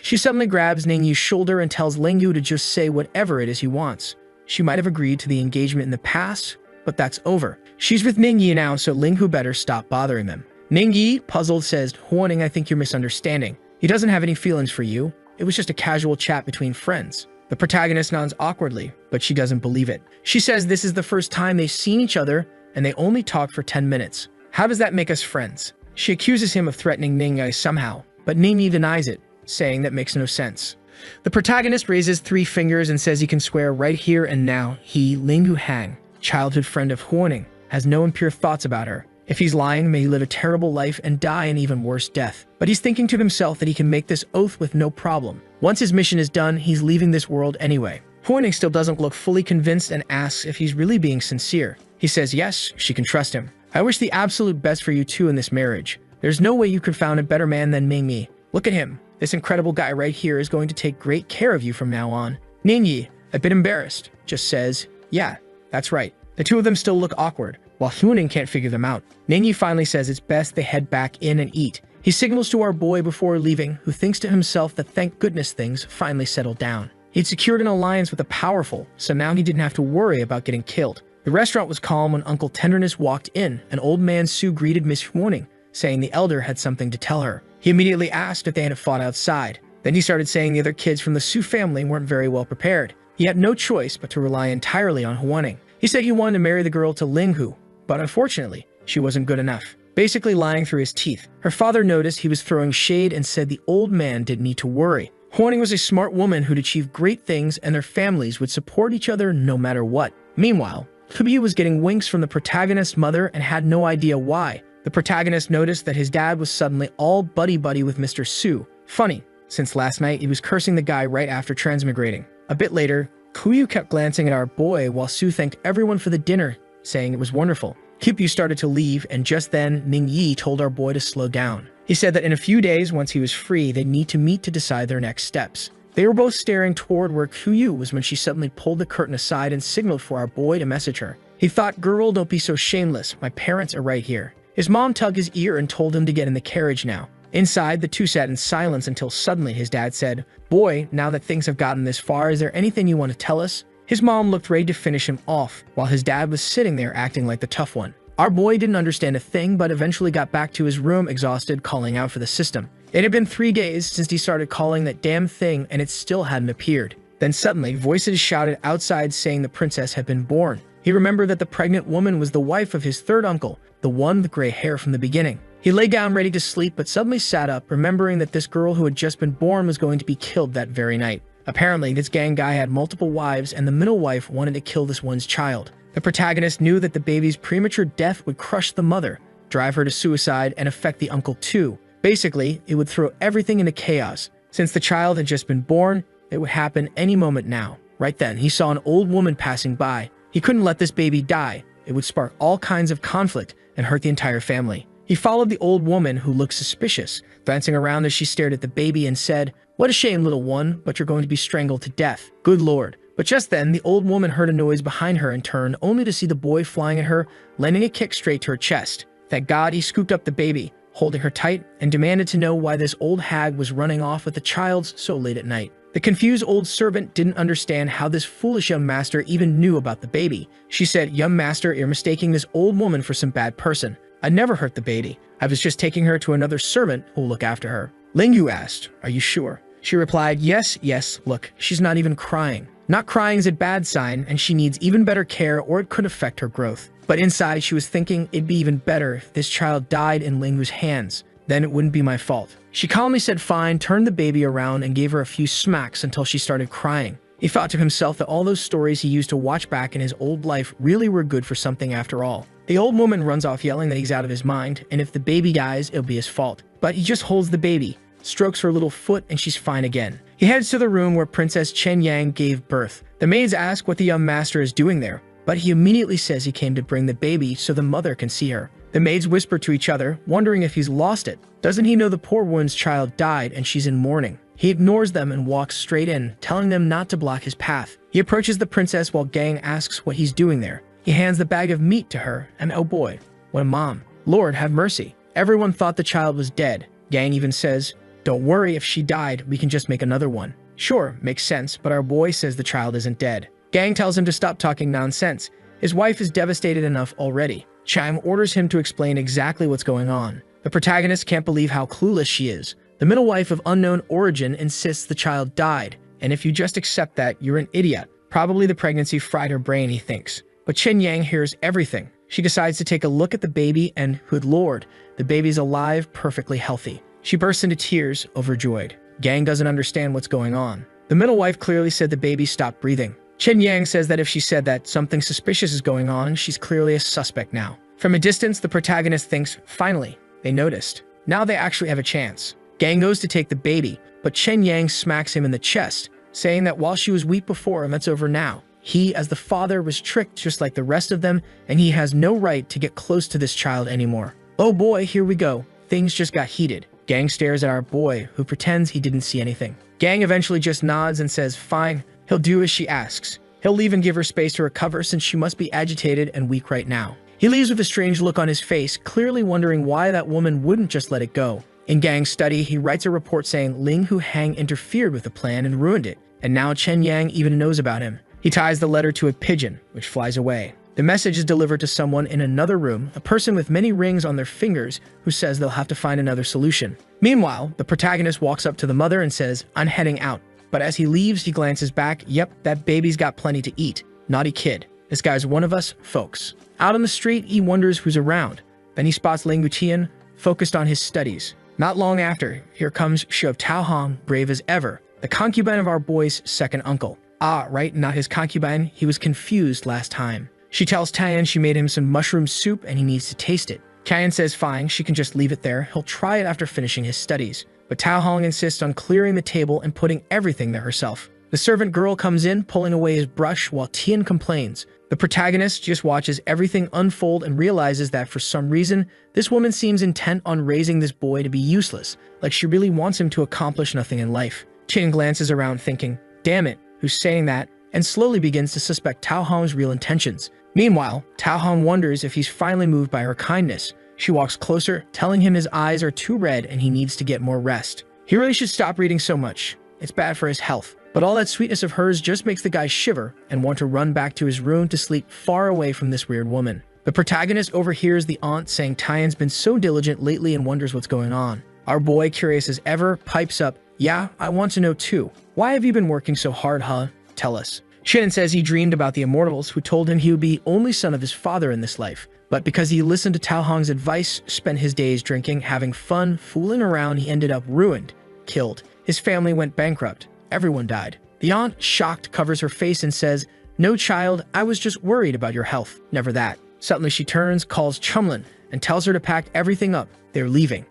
S2: She suddenly grabs Ningyi's shoulder and tells Lingyu to just say whatever it is he wants. She might have agreed to the engagement in the past, but that's over. She's with Ningyi now, so Lingyu better stop bothering them. Ningyi, puzzled, says, "Hwoning, I think you're misunderstanding. He doesn't have any feelings for you. It was just a casual chat between friends." The protagonist nods awkwardly, but she doesn't believe it. She says this is the first time they've seen each other, and they only talked for 10 minutes. How does that make us friends? She accuses him of threatening Ningyi somehow, but Ningyi denies it, saying that makes no sense. The protagonist raises 3 fingers and says he can swear right here and now he, Lingyu Hang, childhood friend of Hwoning, has no impure thoughts about her. If he's lying, may he live a terrible life and die an even worse death. But he's thinking to himself that he can make this oath with no problem. Once his mission is done, he's leaving this world anyway. Hwoning still doesn't look fully convinced and asks if he's really being sincere. He says yes, she can trust him. "I wish the absolute best for you two in this marriage. There's no way you could found a better man than Mingmi. Look at him. This incredible guy right here is going to take great care of you from now on." Ningyi, a bit embarrassed, just says, "Yeah, that's right." The two of them still look awkward, while Hwoning can't figure them out. Ningyi finally says it's best they head back in and eat. He signals to our boy before leaving, who thinks to himself that thank goodness things finally settled down. He'd secured an alliance with the powerful, so now he didn't have to worry about getting killed. The restaurant was calm when Uncle Tenderness walked in, and Old Man Su greeted Miss Hwoning, saying the elder had something to tell her. He immediately asked if they had fought outside. Then he started saying the other kids from the Su family weren't very well prepared. He had no choice but to rely entirely on Hwoning. He said he wanted to marry the girl to Linghu, but unfortunately, she wasn't good enough. Basically lying through his teeth. Her father noticed he was throwing shade and said the old man didn't need to worry. Hwoning was a smart woman who'd achieve great things and their families would support each other no matter what. Meanwhile, Kubi was getting winks from the protagonist's mother and had no idea why. The protagonist noticed that his dad was suddenly all buddy-buddy with Mr. Su. Funny, since last night he was cursing the guy right after transmigrating. A bit later, Kuyu kept glancing at our boy while Su thanked everyone for the dinner, saying it was wonderful. Kipyu started to leave, and just then Ningyi told our boy to slow down. He said that in a few days, once he was free, they'd need to meet to decide their next steps. They were both staring toward where Kuyu was when she suddenly pulled the curtain aside and signaled for our boy to message her. He thought, "Girl, don't be so shameless. My parents are right here." His mom tugged his ear and told him to get in the carriage now. Inside, the two sat in silence until suddenly his dad said, "Boy, now that things have gotten this far, is there anything you want to tell us?" His mom looked ready to finish him off, while his dad was sitting there acting like the tough one. Our boy didn't understand a thing, but eventually got back to his room exhausted, calling out for the system. It had been 3 days since he started calling that damn thing, and it still hadn't appeared. Then suddenly, voices shouted outside saying the princess had been born. He remembered that the pregnant woman was the wife of his third uncle, the one with gray hair from the beginning. He lay down ready to sleep, but suddenly sat up, remembering that this girl who had just been born was going to be killed that very night. Apparently, this gang guy had multiple wives, and the middle wife wanted to kill this one's child. The protagonist knew that the baby's premature death would crush the mother, drive her to suicide, and affect the uncle too. Basically, it would throw everything into chaos. Since the child had just been born, it would happen any moment now. Right then, he saw an old woman passing by. He couldn't let this baby die. It would spark all kinds of conflict and hurt the entire family. He followed the old woman, who looked suspicious, glancing around as she stared at the baby and said, "What a shame, little one, but you're going to be strangled to death. Good Lord." But just then, the old woman heard a noise behind her and turned, only to see the boy flying at her, landing a kick straight to her chest. Thank God he scooped up the baby, holding her tight, and demanded to know why this old hag was running off with the child so late at night. The confused old servant didn't understand how this foolish young master even knew about the baby. She said, "Young master, you're mistaking this old woman for some bad person. I never hurt the baby. I was just taking her to another servant who'll look after her." Lingu asked, "Are you sure?" She replied, yes, look, she's not even crying. Not crying is a bad sign, and she needs even better care or it could affect her growth." But inside, she was thinking it'd be even better if this child died in Lingu's hands. Then it wouldn't be my fault. She calmly said fine, turned the baby around, and gave her a few smacks until she started crying. He thought to himself that all those stories he used to watch back in his old life really were good for something after all. The old woman runs off yelling that he's out of his mind, and if the baby dies, it'll be his fault. But he just holds the baby, strokes her little foot, and she's fine again. He heads to the room where Princess Chen Yang gave birth. The maids ask what the young master is doing there, but he immediately says he came to bring the baby so the mother can see her. The maids whisper to each other, wondering if he's lost it. Doesn't he know the poor woman's child died and she's in mourning? He ignores them and walks straight in, telling them not to block his path. He approaches the princess while Gang asks what he's doing there. He hands the bag of meat to her, and oh boy, what a mom. Lord, have mercy. Everyone thought the child was dead. Gang even says, "Don't worry, if she died, we can just make another one." Sure, makes sense, but our boy says the child isn't dead. Gang tells him to stop talking nonsense. His wife is devastated enough already. Chime orders him to explain exactly what's going on. The protagonist can't believe how clueless she is. The middle wife of unknown origin insists the child died, and if you just accept that, you're an idiot. Probably the pregnancy fried her brain, he thinks. But Chen Yang hears everything. She decides to take a look at the baby and, good lord, the baby's alive, perfectly healthy. She bursts into tears, overjoyed. Gang doesn't understand what's going on. The middle wife clearly said the baby stopped breathing. Chen Yang says that if she said that something suspicious is going on, she's clearly a suspect now. From a distance, the protagonist thinks, finally, they noticed. Now they actually have a chance. Gang goes to take the baby, but Chen Yang smacks him in the chest, saying that while she was weak before and that's over now, he, as the father, was tricked just like the rest of them, and he has no right to get close to this child anymore. Oh boy, here we go. Things just got heated. Gang stares at our boy, who pretends he didn't see anything. Gang eventually just nods and says, fine, he'll do as she asks. He'll leave and give her space to recover since she must be agitated and weak right now. He leaves with a strange look on his face, clearly wondering why that woman wouldn't just let it go. In Gang's study, he writes a report saying Ling Hu Hang interfered with the plan and ruined it, and now Chen Yang even knows about him. He ties the letter to a pigeon, which flies away. The message is delivered to someone in another room, a person with many rings on their fingers, who says they'll have to find another solution. Meanwhile, the protagonist walks up to the mother and says, I'm heading out. But as he leaves, he glances back. Yep, that baby's got plenty to eat. Naughty kid. This guy's one of us, folks. Out on the street, he wonders who's around. Then he spots Ling Wuqian, focused on his studies. Not long after, here comes Xiao Taohong, brave as ever, the concubine of our boy's second uncle. Ah, right, not his concubine. He was confused last time. She tells Tian she made him some mushroom soup and he needs to taste it. Tian says fine, she can just leave it there. He'll try it after finishing his studies. But Taohong insists on clearing the table and putting everything there herself. The servant girl comes in, pulling away his brush while Tian complains. The protagonist just watches everything unfold and realizes that for some reason, this woman seems intent on raising this boy to be useless, like she really wants him to accomplish nothing in life. Tian glances around thinking, damn it, who's saying that? And slowly begins to suspect Taohong's real intentions. Meanwhile, Taohong wonders if he's finally moved by her kindness. She walks closer, telling him his eyes are too red and he needs to get more rest. He really should stop reading so much. It's bad for his health. But all that sweetness of hers just makes the guy shiver and want to run back to his room to sleep far away from this weird woman. The protagonist overhears the aunt saying Tian's been so diligent lately and wonders what's going on. Our boy, curious as ever, pipes up, yeah, I want to know too. Why have you been working so hard, huh? Tell us. Shannon says he dreamed about the immortals who told him he would be only son of his father in this life. But because he listened to Taohong's advice, spent his days drinking, having fun, fooling around, he ended up ruined, killed. His family went bankrupt. Everyone died. The aunt, shocked, covers her face and says, no child, I was just worried about your health. Never that. Suddenly she turns, calls Chumlin, and tells her to pack everything up. They're leaving.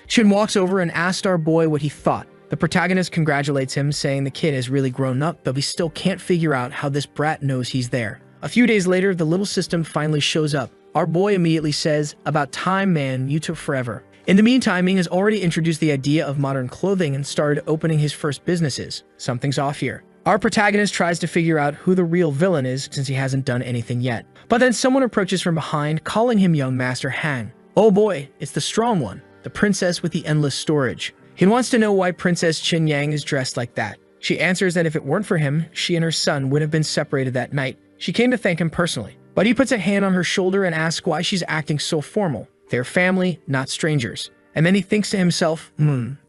S2: Shin walks over and asks our boy what he thought. The protagonist congratulates him, saying the kid has really grown up, but we still can't figure out how this brat knows he's there. A few days later, the little system finally shows up. Our boy immediately says, "About time, man, you took forever." In the meantime, Ming has already introduced the idea of modern clothing and started opening his first businesses. Something's off here. Our protagonist tries to figure out who the real villain is since he hasn't done anything yet. But then someone approaches from behind, calling him young Master Han. Oh boy, it's the strong one, the princess with the endless storage. He wants to know why Princess Qin Yang is dressed like that. She answers that if it weren't for him, she and her son would have been separated that night. She came to thank him personally. But he puts a hand on her shoulder and asks why she's acting so formal. They're family, not strangers. And then he thinks to himself,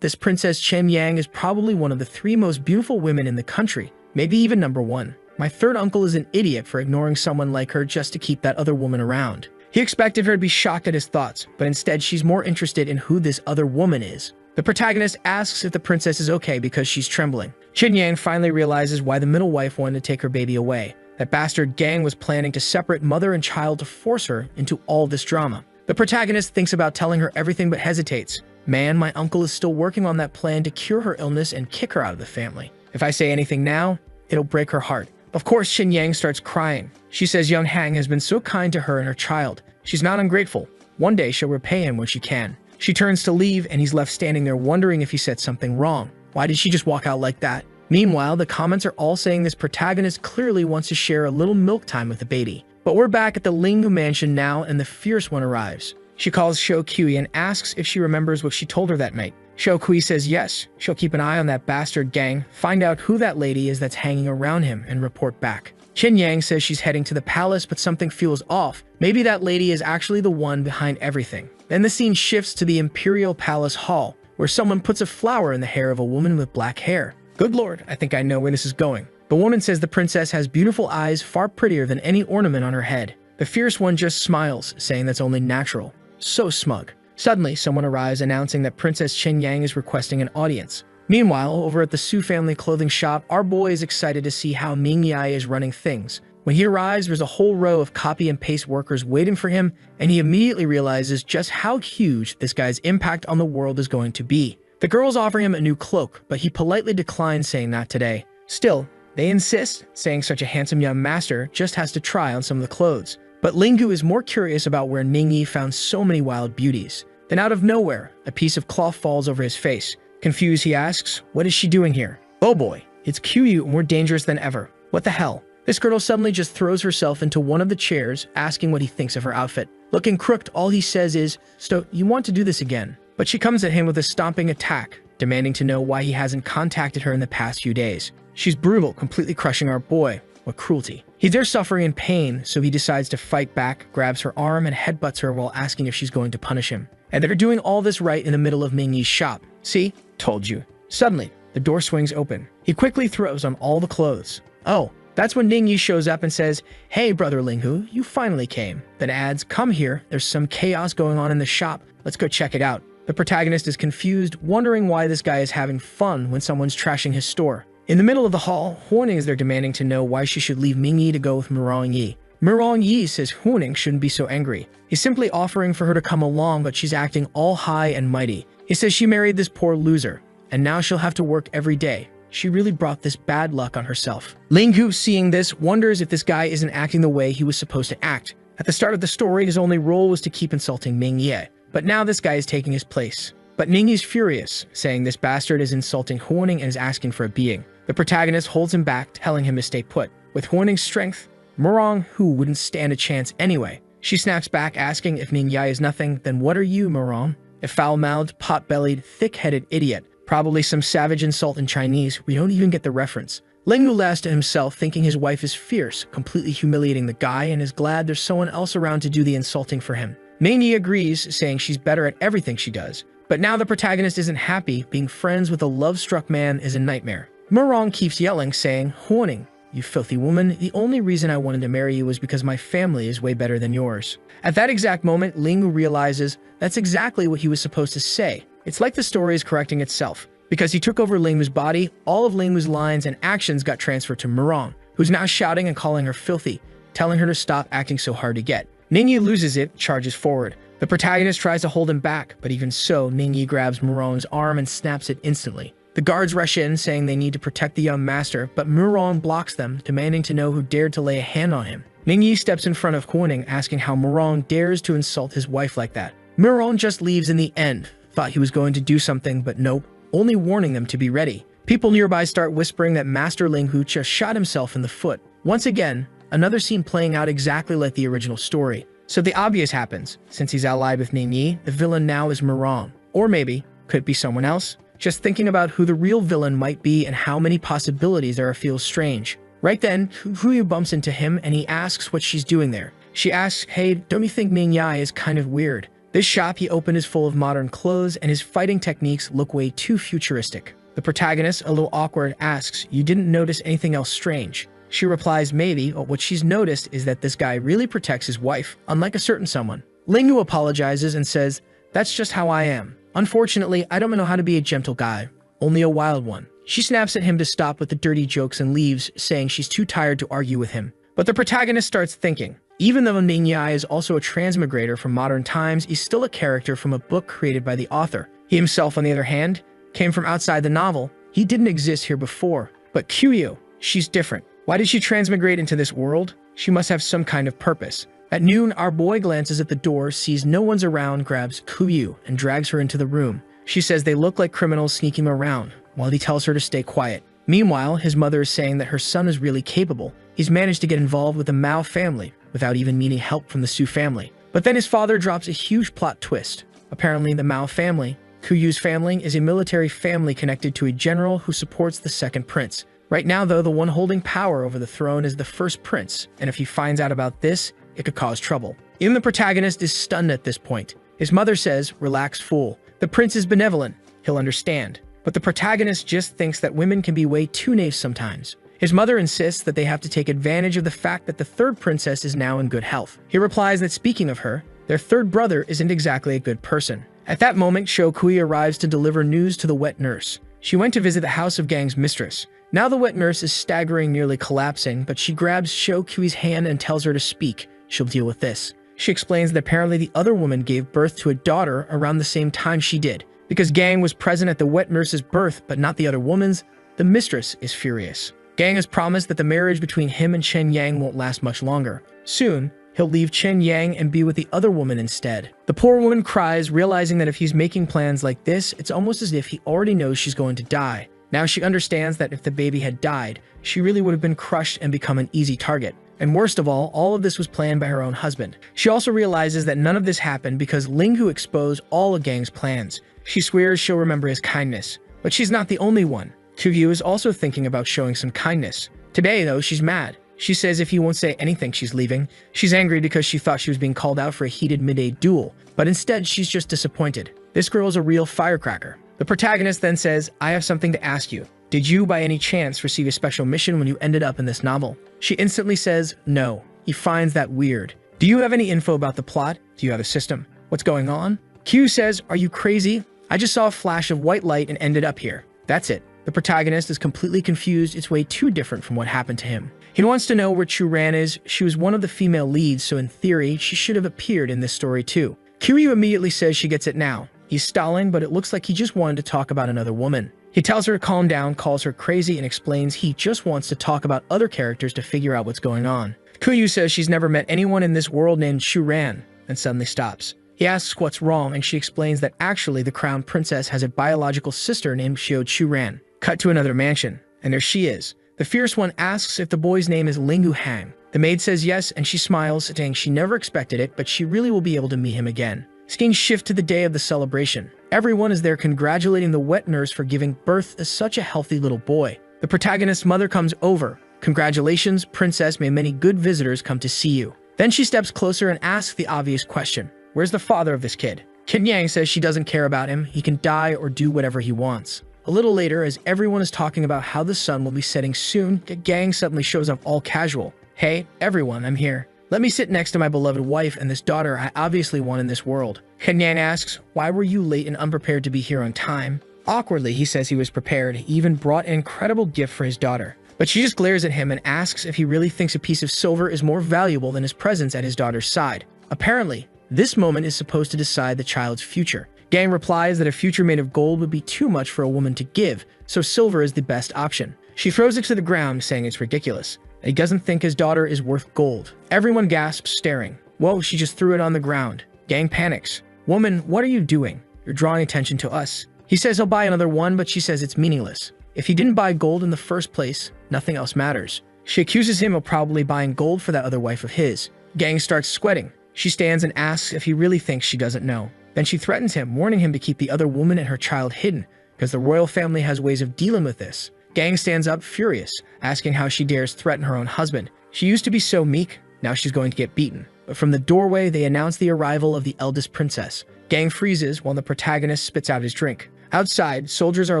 S2: this Princess Qin Yang is probably one of the 3 most beautiful women in the country, maybe even #1. My third uncle is an idiot for ignoring someone like her just to keep that other woman around. He expected her to be shocked at his thoughts, but instead she's more interested in who this other woman is. The protagonist asks if the princess is okay because she's trembling. Qin Yang finally realizes why the middle wife wanted to take her baby away. That bastard gang was planning to separate mother and child to force her into all this drama. The protagonist thinks about telling her everything but hesitates. Man, my uncle is still working on that plan to cure her illness and kick her out of the family. If I say anything now, it'll break her heart. Of course, Qin Yang starts crying. She says young Han has been so kind to her and her child. She's not ungrateful. One day she'll repay him when she can. She turns to leave and he's left standing there wondering if he said something wrong. Why did she just walk out like that? Meanwhile, the comments are all saying this protagonist clearly wants to share a little milk time with the baby. But we're back at the Linghu mansion now and the fierce one arrives. She calls Shou Kui and asks if she remembers what she told her that night. Shou Kui says yes, she'll keep an eye on that bastard gang, find out who that lady is that's hanging around him, and report back. Qin Yang says she's heading to the palace, but something feels off. Maybe that lady is actually the one behind everything. Then the scene shifts to the Imperial Palace Hall, where someone puts a flower in the hair of a woman with black hair. Good lord, I think I know where this is going. The woman says the princess has beautiful eyes far prettier than any ornament on her head. The fierce one just smiles, saying that's only natural. So smug. Suddenly, someone arrives announcing that Princess Qin Yang is requesting an audience. Meanwhile, over at the Su family clothing shop, our boy is excited to see how Ming Yai is running things. When he arrives, there's a whole row of copy and paste workers waiting for him, and he immediately realizes just how huge this guy's impact on the world is going to be. The girls offer him a new cloak, but he politely declines, saying not today. Still, they insist, saying such a handsome young master just has to try on some of the clothes. But Linghu is more curious about where Ningyi found so many wild beauties. Then out of nowhere, a piece of cloth falls over his face. Confused, he asks, what is she doing here? Oh boy, it's Qiyu more dangerous than ever. What the hell? This girl suddenly just throws herself into one of the chairs, asking what he thinks of her outfit. Looking crooked, all he says is, "Sto, you want to do this again?" But she comes at him with a stomping attack, demanding to know why he hasn't contacted her in the past few days. She's brutal, completely crushing our boy. What cruelty. He's there suffering in pain, so he decides to fight back, grabs her arm, and headbutts her while asking if she's going to punish him. And they're doing all this right in the middle of Mingyi's shop. See? Told you. Suddenly, the door swings open. He quickly throws on all the clothes. Oh, that's when Ningyi shows up and says, "Hey, brother Linghu, you finally came." Then adds, "Come here, there's some chaos going on in the shop. Let's go check it out." The protagonist is confused, wondering why this guy is having fun when someone's trashing his store. In the middle of the hall, Huoning is there demanding to know why she should leave Mingyi to go with Murong Yi. Murong Yi says Huoning shouldn't be so angry. He's simply offering for her to come along, but she's acting all high and mighty. He says she married this poor loser, and now she'll have to work every day. She really brought this bad luck on herself. Linghu, seeing this, wonders if this guy isn't acting the way he was supposed to act. At the start of the story, his only role was to keep insulting Ming Ye, but now this guy is taking his place. But Ningyi's furious, saying this bastard is insulting Huoning and is asking for a beating. The protagonist holds him back, telling him to stay put. With Huoning's strength, Murong Hu wouldn't stand a chance anyway. She snaps back, asking if Ning Yai is nothing, then what are you, Murong? A foul-mouthed, pot-bellied, thick-headed idiot. Probably some savage insult in Chinese. We don't even get the reference. Linghu laughs to himself, thinking his wife is fierce, completely humiliating the guy, and is glad there's someone else around to do the insulting for him. Ningyi agrees, saying she's better at everything she does. But now the protagonist isn't happy. Being friends with a love-struck man is a nightmare. Murong keeps yelling, saying, "Huoning, you filthy woman, the only reason I wanted to marry you was because my family is way better than yours." At that exact moment, Linghu realizes that's exactly what he was supposed to say. It's like the story is correcting itself. Because he took over Linghu's body, all of Linghu's lines and actions got transferred to Murong, who's now shouting and calling her filthy, telling her to stop acting so hard to get. Ningyi loses it, charges forward. The protagonist tries to hold him back, but even so, Ningyi grabs Muron's arm and snaps it instantly. The guards rush in, saying they need to protect the young master, but Muron blocks them, demanding to know who dared to lay a hand on him. Ningyi steps in front of Huoning, asking how Muron dares to insult his wife like that. Muron just leaves in the end. Thought he was going to do something, but nope, only warning them to be ready. People nearby start whispering that Master Linghu just shot himself in the foot. Once again, another scene playing out exactly like the original story. So the obvious happens. Since he's allied with Ningyi, the villain now is Muron. Or maybe, could it be someone else? Just thinking about who the real villain might be and how many possibilities there are feels strange. Right then, Huyu bumps into him and he asks what she's doing there. She asks, hey, don't you think Mingyai is kind of weird? This shop he opened is full of modern clothes and his fighting techniques look way too futuristic. The protagonist, a little awkward, asks, you didn't notice anything else strange? She replies, maybe, but what she's noticed is that this guy really protects his wife, unlike a certain someone. Linghu apologizes and says, that's just how I am. Unfortunately, I don't know how to be a gentle guy, only a wild one. She snaps at him to stop with the dirty jokes and leaves, saying she's too tired to argue with him. But the protagonist starts thinking. Even though Mingyai is also a transmigrator from modern times, he's still a character from a book created by the author. He himself, on the other hand, came from outside the novel. He didn't exist here before. But Kuyo, she's different. Why did she transmigrate into this world? She must have some kind of purpose. At noon, our boy glances at the door, sees no one's around, grabs Kuyu, and drags her into the room. She says they look like criminals sneaking around, while he tells her to stay quiet. Meanwhile, his mother is saying that her son is really capable. He's managed to get involved with the Mao family, without even needing help from the Su family. But then his father drops a huge plot twist. Apparently, the Mao family, Kuyu's family, is a military family connected to a general who supports the second prince. Right now, though, the one holding power over the throne is the first prince, and if he finds out about this, it could cause trouble. Even the protagonist is stunned at this point. His mother says, relax, fool. The prince is benevolent. He'll understand. But the protagonist just thinks that women can be way too naive sometimes. His mother insists that they have to take advantage of the fact that the third princess is now in good health. He replies that speaking of her, their third brother isn't exactly a good person. At that moment, Shokui arrives to deliver news to the wet nurse. She went to visit the House of Gang's mistress. Now the wet nurse is staggering, nearly collapsing, but she grabs Shokui's hand and tells her to speak. She'll deal with this. She explains that apparently the other woman gave birth to a daughter around the same time she did. Because Gang was present at the wet nurse's birth, but not the other woman's, the mistress is furious. Gang has promised that the marriage between him and Chen Yang won't last much longer. Soon, he'll leave Chen Yang and be with the other woman instead. The poor woman cries, realizing that if he's making plans like this, it's almost as if he already knows she's going to die. Now she understands that if the baby had died, she really would have been crushed and become an easy target. And worst of all of this was planned by her own husband. She also realizes that none of this happened because Linghu exposed all of Gang's plans. She swears she'll remember his kindness. But she's not the only one. Kugyu is also thinking about showing some kindness. Today, though, she's mad. She says if he won't say anything, she's leaving. She's angry because she thought she was being called out for a heated midday duel, but instead she's just disappointed. This girl's a real firecracker. The protagonist then says, I have something to ask you. Did you, by any chance, receive a special mission when you ended up in this novel? She instantly says, no. He finds that weird. Do you have any info about the plot? Do you have a system? What's going on? Q says, are you crazy? I just saw a flash of white light and ended up here. That's it. The protagonist is completely confused. It's way too different from what happened to him. He wants to know where Chu Ran is. She was one of the female leads, so in theory, she should have appeared in this story too. Kiryu immediately says she gets it now. He's stalling, but it looks like he just wanted to talk about another woman. He tells her to calm down, calls her crazy, and explains he just wants to talk about other characters to figure out what's going on. Kuyu says she's never met anyone in this world named Chu Ran, and suddenly stops. He asks what's wrong, and she explains that actually the crown princess has a biological sister named Xiao Chu Ran. Cut to another mansion, and there she is. The fierce one asks if the boy's name is Linghu Hang. The maid says yes, and she smiles, saying she never expected it, but she really will be able to meet him again. Scenes shift to the day of the celebration. Everyone is there congratulating the wet nurse for giving birth to such a healthy little boy. The protagonist's mother comes over. Congratulations, princess, may many good visitors come to see you. Then she steps closer and asks the obvious question. Where's the father of this kid? Kin Yang says she doesn't care about him. He can die or do whatever he wants. A little later, as everyone is talking about how the sun will be setting soon, Gang suddenly shows up all casual. Hey, everyone, I'm here. Let me sit next to my beloved wife and this daughter I obviously want in this world. Kin Yang asks, why were you late and unprepared to be here on time? Awkwardly, he says he was prepared. He even brought an incredible gift for his daughter. But she just glares at him and asks if he really thinks a piece of silver is more valuable than his presence at his daughter's side. Apparently, this moment is supposed to decide the child's future. Gang replies that a future made of gold would be too much for a woman to give, so silver is the best option. She throws it to the ground, saying it's ridiculous. He doesn't think his daughter is worth gold. Everyone gasps, staring. Whoa, she just threw it on the ground. Gang panics. Woman, what are you doing? You're drawing attention to us. He says he'll buy another one, but she says it's meaningless. If he didn't buy gold in the first place, nothing else matters. She accuses him of probably buying gold for that other wife of his. Gang starts sweating. She stands and asks if he really thinks she doesn't know. Then she threatens him, warning him to keep the other woman and her child hidden, because the royal family has ways of dealing with this. Gang stands up, furious, asking how she dares threaten her own husband. She used to be so meek, now she's going to get beaten. But from the doorway, they announce the arrival of the eldest princess. Gang freezes while the protagonist spits out his drink. Outside, soldiers are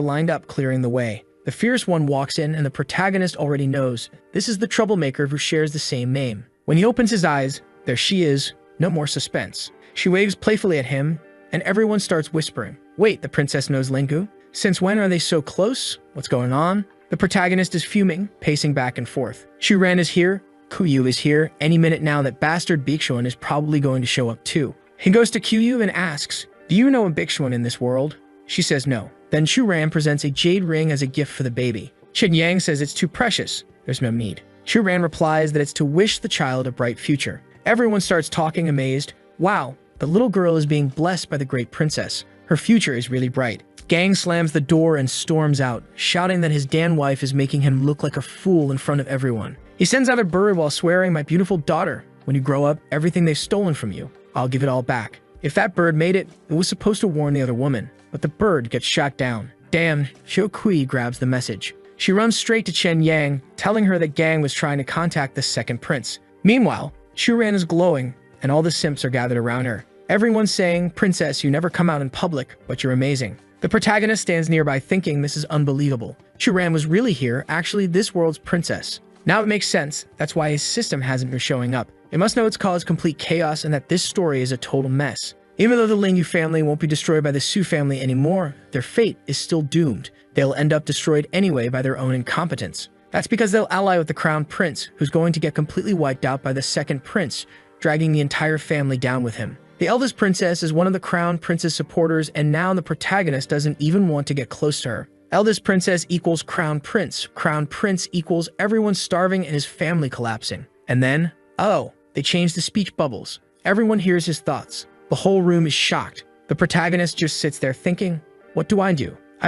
S2: lined up, clearing the way. The fierce one walks in, and the protagonist already knows this is the troublemaker who shares the same name. When he opens his eyes, there she is, no more suspense. She waves playfully at him, and everyone starts whispering. Wait, the princess knows Lingu? Since when are they so close? What's going on? The protagonist is fuming, pacing back and forth. Shuran is here, Kuyu is here, any minute now that bastard Bixuan is probably going to show up too. He goes to Kuyu and asks, do you know a Bixuan in this world? She says no. Then Shuran presents a jade ring as a gift for the baby. Chen Yang says it's too precious, there's no need. Shuran replies that it's to wish the child a bright future. Everyone starts talking, amazed. Wow, the little girl is being blessed by the great princess. Her future is really bright. Gang slams the door and storms out, shouting that his Dan wife is making him look like a fool in front of everyone. He sends out a bird while swearing, my beautiful daughter, when you grow up, everything they've stolen from you, I'll give it all back. If that bird made it, it was supposed to warn the other woman, but the bird gets shot down. Damn, Xiao Kui grabs the message. She runs straight to Chen Yang, telling her that Gang was trying to contact the second prince. Meanwhile, Shuran is glowing, and all the simps are gathered around her. Everyone's saying, Princess, you never come out in public, but you're amazing. The protagonist stands nearby thinking this is unbelievable. Shuran was really here, actually this world's princess. Now it makes sense, that's why his system hasn't been showing up. It must know it's caused complete chaos and that this story is a total mess. Even though the Lingyu family won't be destroyed by the Su family anymore, their fate is still doomed. They'll end up destroyed anyway by their own incompetence. That's because they'll ally with the crown prince, who's going to get completely wiped out by the second prince, dragging the entire family down with him. The eldest princess is one of the crown prince's supporters, and now the protagonist doesn't even want to get close to her. Eldest princess equals crown prince equals everyone starving and his family collapsing. And then, oh, they changed the speech bubbles. Everyone hears his thoughts. The whole room is shocked. The protagonist just sits there thinking, what do? I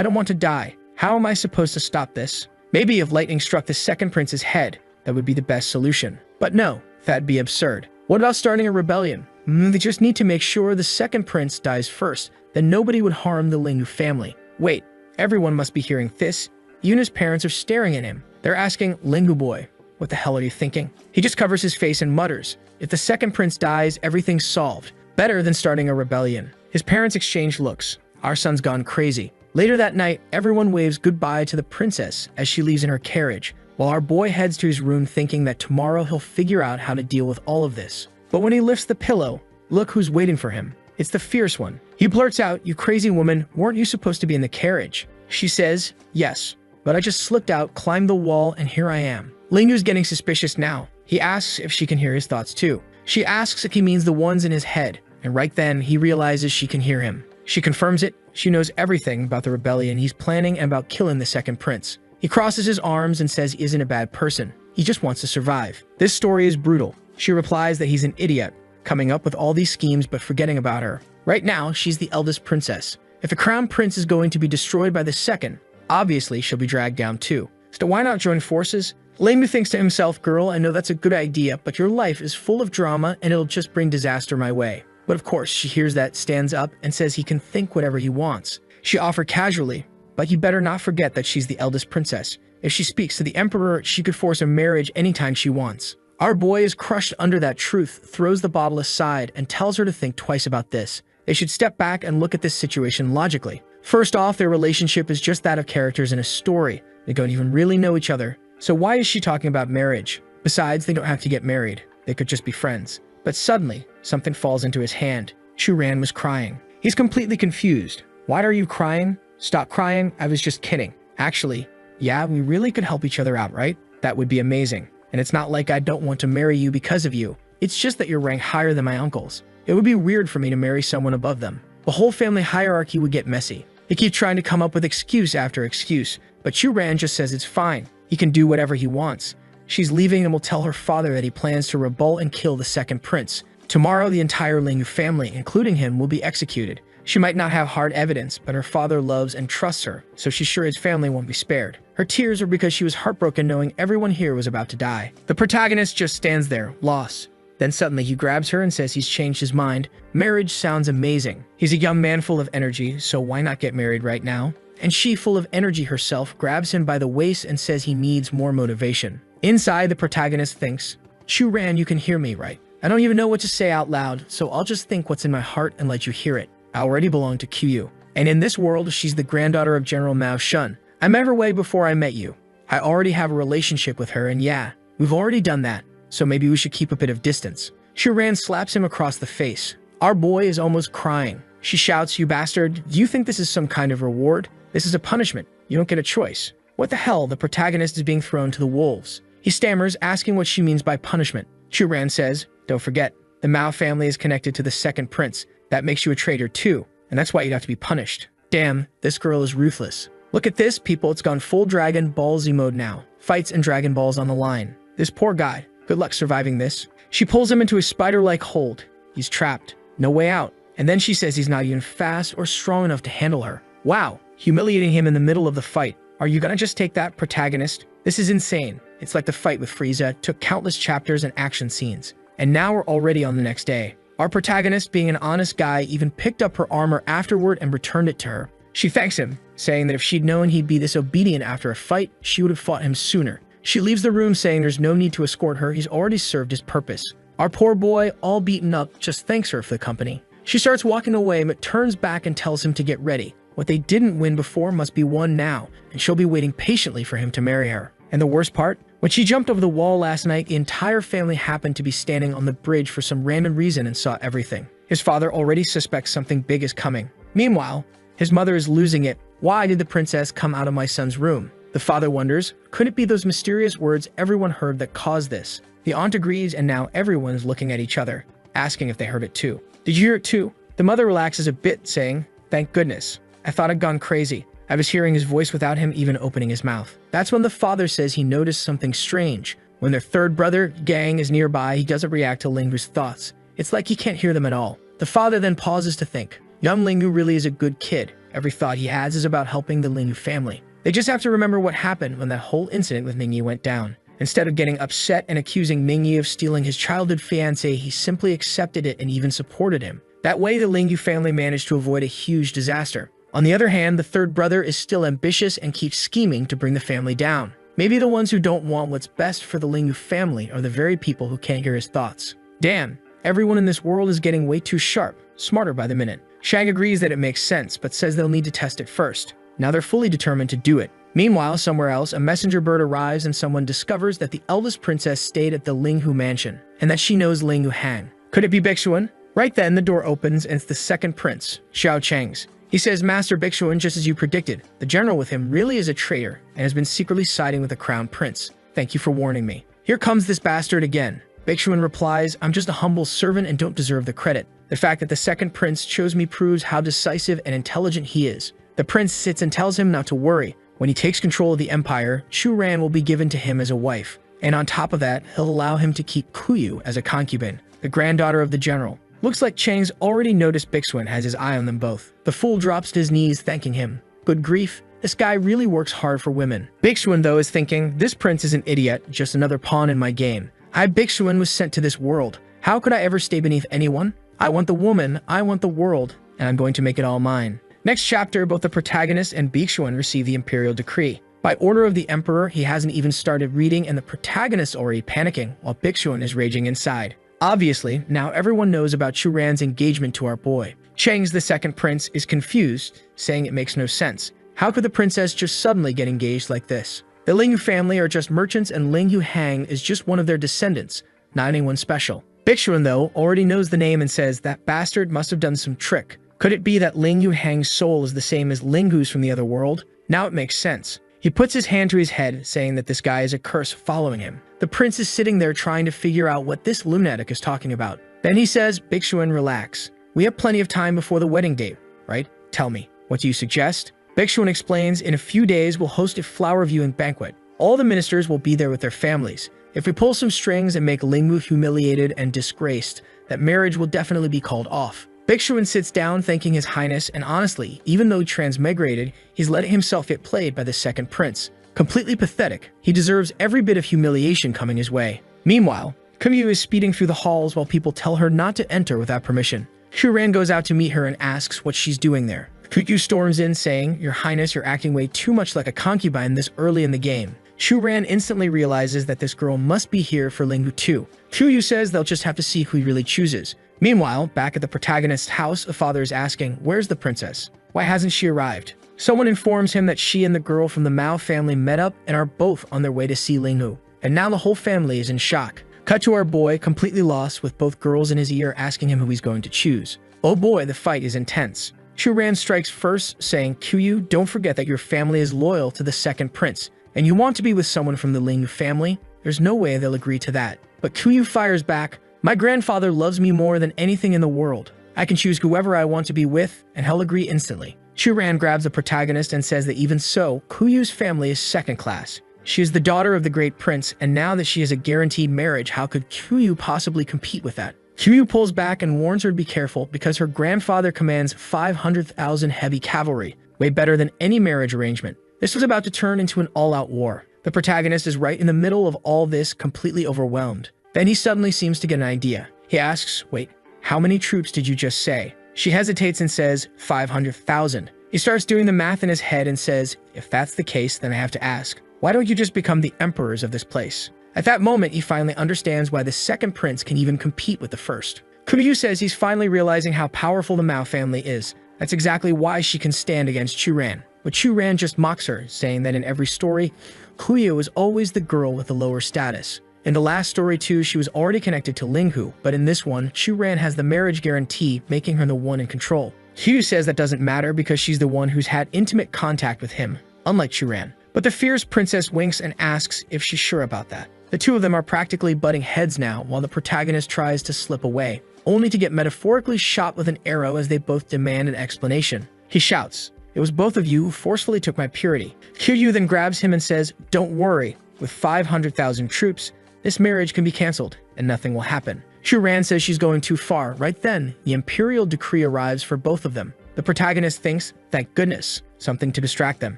S2: don't want to die. How am I supposed to stop this? Maybe if lightning struck the second prince's head, that would be the best solution. But no, that'd be absurd. What about starting a rebellion? They just need to make sure the second prince dies first, then nobody would harm the Lingyu family. Wait, everyone must be hearing this. Yuna's parents are staring at him. They're asking, Lingyu boy, what the hell are you thinking? He just covers his face and mutters, if the second prince dies, everything's solved. Better than starting a rebellion. His parents exchange looks. Our son's gone crazy. Later that night, everyone waves goodbye to the princess as she leaves in her carriage, while our boy heads to his room thinking that tomorrow he'll figure out how to deal with all of this. But when he lifts the pillow, look who's waiting for him. It's the fierce one. He blurts out, you crazy woman, weren't you supposed to be in the carriage? She says, yes, but I just slipped out, climbed the wall, and here I am. Lingyu's getting suspicious now. He asks if she can hear his thoughts too. She asks if he means the ones in his head, and right then he realizes she can hear him. She confirms it. She knows everything about the rebellion he's planning and about killing the second prince. He crosses his arms and says he isn't a bad person. He just wants to survive. This story is brutal. She replies that he's an idiot, coming up with all these schemes but forgetting about her. Right now, she's the eldest princess. If the crown prince is going to be destroyed by the second, obviously she'll be dragged down too. So why not join forces? Lingyu thinks to himself, girl, I know that's a good idea, but your life is full of drama and it'll just bring disaster my way. But of course, she hears that, stands up, and says he can think whatever he wants. She offered casually, but you better not forget that she's the eldest princess. If she speaks to the emperor, she could force a marriage anytime she wants. Our boy is crushed under that truth, throws the bottle aside, and tells her to think twice about this. They should step back and look at this situation logically. First off, their relationship is just that of characters in a story. They don't even really know each other. So why is she talking about marriage? Besides, they don't have to get married. They could just be friends. But suddenly, something falls into his hand. Shuran was crying. He's completely confused. Why are you crying? Stop crying, I was just kidding. Actually, yeah, we really could help each other out, right? That would be amazing. And it's not like I don't want to marry you because of you. It's just that you're ranked higher than my uncles. It would be weird for me to marry someone above them. The whole family hierarchy would get messy. They keep trying to come up with excuse after excuse, but Churan just says it's fine. He can do whatever he wants. She's leaving and will tell her father that he plans to revolt and kill the second prince. Tomorrow, the entire Lingu family, including him, will be executed. She might not have hard evidence, but her father loves and trusts her, so she's sure his family won't be spared. Her tears are because she was heartbroken knowing everyone here was about to die. The protagonist just stands there, lost. Then suddenly he grabs her and says he's changed his mind. Marriage sounds amazing. He's a young man full of energy, so why not get married right now? And she, full of energy herself, grabs him by the waist and says he needs more motivation. Inside, the protagonist thinks, Churan, you can hear me, right? I don't even know what to say out loud, so I'll just think what's in my heart and let you hear it. I already belong to Qiyu. And in this world, she's the granddaughter of General Mao Shun. I met her way before I met you. I already have a relationship with her, and yeah, we've already done that. So maybe we should keep a bit of distance. Churan slaps him across the face. Our boy is almost crying. She shouts, you bastard, do you think this is some kind of reward? This is a punishment. You don't get a choice. What the hell? The protagonist is being thrown to the wolves. He stammers, asking what she means by punishment. Churan says, don't forget, the Mao family is connected to the second prince. That makes you a traitor too, and that's why you'd have to be punished. Damn, this girl is ruthless. Look at this, people, it's gone full Dragon Ball Z mode now. Fights and Dragon Balls on the line. This poor guy. Good luck surviving this. She pulls him into a spider-like hold. He's trapped. No way out. And then she says he's not even fast or strong enough to handle her. Wow. Humiliating him in the middle of the fight. Are you gonna just take that, protagonist? This is insane. It's like the fight with Frieza took countless chapters and action scenes. And now we're already on the next day. Our protagonist, being an honest guy, even picked up her armor afterward and returned it to her. She thanks him, saying that if she'd known he'd be this obedient after a fight, she would have fought him sooner. She leaves the room saying there's no need to escort her, he's already served his purpose. Our poor boy, all beaten up, just thanks her for the company. She starts walking away but turns back and tells him to get ready. What they didn't win before must be won now, and she'll be waiting patiently for him to marry her. And the worst part? When she jumped over the wall last night, the entire family happened to be standing on the bridge for some random reason and saw everything. His father already suspects something big is coming. Meanwhile, his mother is losing it. Why did the princess come out of my son's room? The father wonders, could it be those mysterious words everyone heard that caused this? The aunt agrees, and now everyone is looking at each other, asking if they heard it too. Did you hear it too? The mother relaxes a bit, saying, thank goodness. I thought I'd gone crazy. I was hearing his voice without him even opening his mouth. That's when the father says he noticed something strange. When their third brother, Gang, is nearby, he doesn't react to Lingu's thoughts. It's like he can't hear them at all. The father then pauses to think. Young Lingu really is a good kid. Every thought he has is about helping the Lingu family. They just have to remember what happened when that whole incident with Mingyi went down. Instead of getting upset and accusing Mingyi of stealing his childhood fiancé, he simply accepted it and even supported him. That way, the Lingu family managed to avoid a huge disaster. On the other hand, the third brother is still ambitious and keeps scheming to bring the family down. Maybe the ones who don't want what's best for the Lingu family are the very people who can't hear his thoughts. Damn, everyone in this world is getting way too sharp, smarter by the minute. Shang agrees that it makes sense, but says they'll need to test it first. Now they're fully determined to do it. Meanwhile, somewhere else, a messenger bird arrives and someone discovers that the eldest princess stayed at the Linghu mansion, and that she knows Linghu Han. Could it be Bixuan? Right then, the door opens and it's the second prince, Xiao Chang's. He says, Master Bixuan, just as you predicted, the general with him really is a traitor and has been secretly siding with the crown prince. Thank you for warning me. Here comes this bastard again. Bixuan replies, I'm just a humble servant and don't deserve the credit. The fact that the second prince chose me proves how decisive and intelligent he is. The prince sits and tells him not to worry. When he takes control of the empire, Chu Ran will be given to him as a wife. And on top of that, he'll allow him to keep Kuyu as a concubine, the granddaughter of the general. Looks like Chang's already noticed Bixuan has his eye on them both. The fool drops to his knees, thanking him. Good grief, this guy really works hard for women. Bixuan, though, is thinking, this prince is an idiot, just another pawn in my game. Bixuan was sent to this world. How could I ever stay beneath anyone? I want the woman, I want the world, and I'm going to make it all mine. Next chapter, both the protagonist and Bixuan receive the imperial decree. By order of the emperor, he hasn't even started reading and the protagonist already panicking, while Bixuan is raging inside. Obviously, now everyone knows about Chu Ran's engagement to our boy. Chang's the second prince is confused, saying it makes no sense. How could the princess just suddenly get engaged like this? The Lingyu family are just merchants and Lingyu Hang is just one of their descendants, not anyone special. Bixuan, though, already knows the name and says that bastard must have done some trick. Could it be that Lingyu Hang's soul is the same as Linghu's from the other world? Now it makes sense. He puts his hand to his head, saying that this guy is a curse following him. The prince is sitting there trying to figure out what this lunatic is talking about. Then he says, Biksuan, relax. We have plenty of time before the wedding date, right? Tell me, what do you suggest? Biksuan explains, in a few days we'll host a flower viewing banquet. All the ministers will be there with their families. If we pull some strings and make Lingwu humiliated and disgraced, that marriage will definitely be called off. Biksuan sits down thanking his highness, and honestly, even though he transmigrated, he's letting himself get played by the second prince. Completely pathetic. He deserves every bit of humiliation coming his way. Meanwhile, Kumyu is speeding through the halls while people tell her not to enter without permission. Shuran goes out to meet her and asks what she's doing there. Kumyu storms in saying, Your Highness, you're acting way too much like a concubine this early in the game. Shuran instantly realizes that this girl must be here for Lingwu too. Kumyu says they'll just have to see who he really chooses. Meanwhile, back at the protagonist's house, a father is asking, Where's the princess? Why hasn't she arrived? Someone informs him that she and the girl from the Mao family met up and are both on their way to see Lingwu. And now the whole family is in shock. Cut to our boy, completely lost, with both girls in his ear asking him who he's going to choose. Oh boy, the fight is intense. Shuran strikes first, saying, Kuyu, don't forget that your family is loyal to the second prince, and you want to be with someone from the Lingwu family? There's no way they'll agree to that. But Kuyu fires back, My grandfather loves me more than anything in the world. I can choose whoever I want to be with, and he'll agree instantly. Shuran grabs the protagonist and says that even so, Kuyu's family is second class. She is the daughter of the great prince, and now that she has a guaranteed marriage, how could Kuyu possibly compete with that? Kuyu pulls back and warns her to be careful because her grandfather commands 500,000 heavy cavalry, way better than any marriage arrangement. This was about to turn into an all-out war. The protagonist is right in the middle of all this, completely overwhelmed. Then he suddenly seems to get an idea. He asks, Wait, how many troops did you just say? She hesitates and says, 500,000. He starts doing the math in his head and says, If that's the case, then I have to ask, why don't you just become the emperors of this place? At that moment, he finally understands why the second prince can even compete with the first. Kumyu says he's finally realizing how powerful the Mao family is. That's exactly why she can stand against Churan. But Churan just mocks her, saying that in every story, Kuyu is always the girl with the lower status. In the last story too, she was already connected to Linghu, but in this one, Churan has the marriage guarantee, making her the one in control. Hugh says that doesn't matter because she's the one who's had intimate contact with him, unlike Churan. But the fierce princess winks and asks if she's sure about that. The two of them are practically butting heads now while the protagonist tries to slip away, only to get metaphorically shot with an arrow as they both demand an explanation. He shouts, It was both of you who forcefully took my purity. Kiryu then grabs him and says, Don't worry, with 500,000 troops, this marriage can be cancelled and nothing will happen. Shuran says she's going too far. Right then, the imperial decree arrives for both of them. The protagonist thinks, Thank goodness, something to distract them.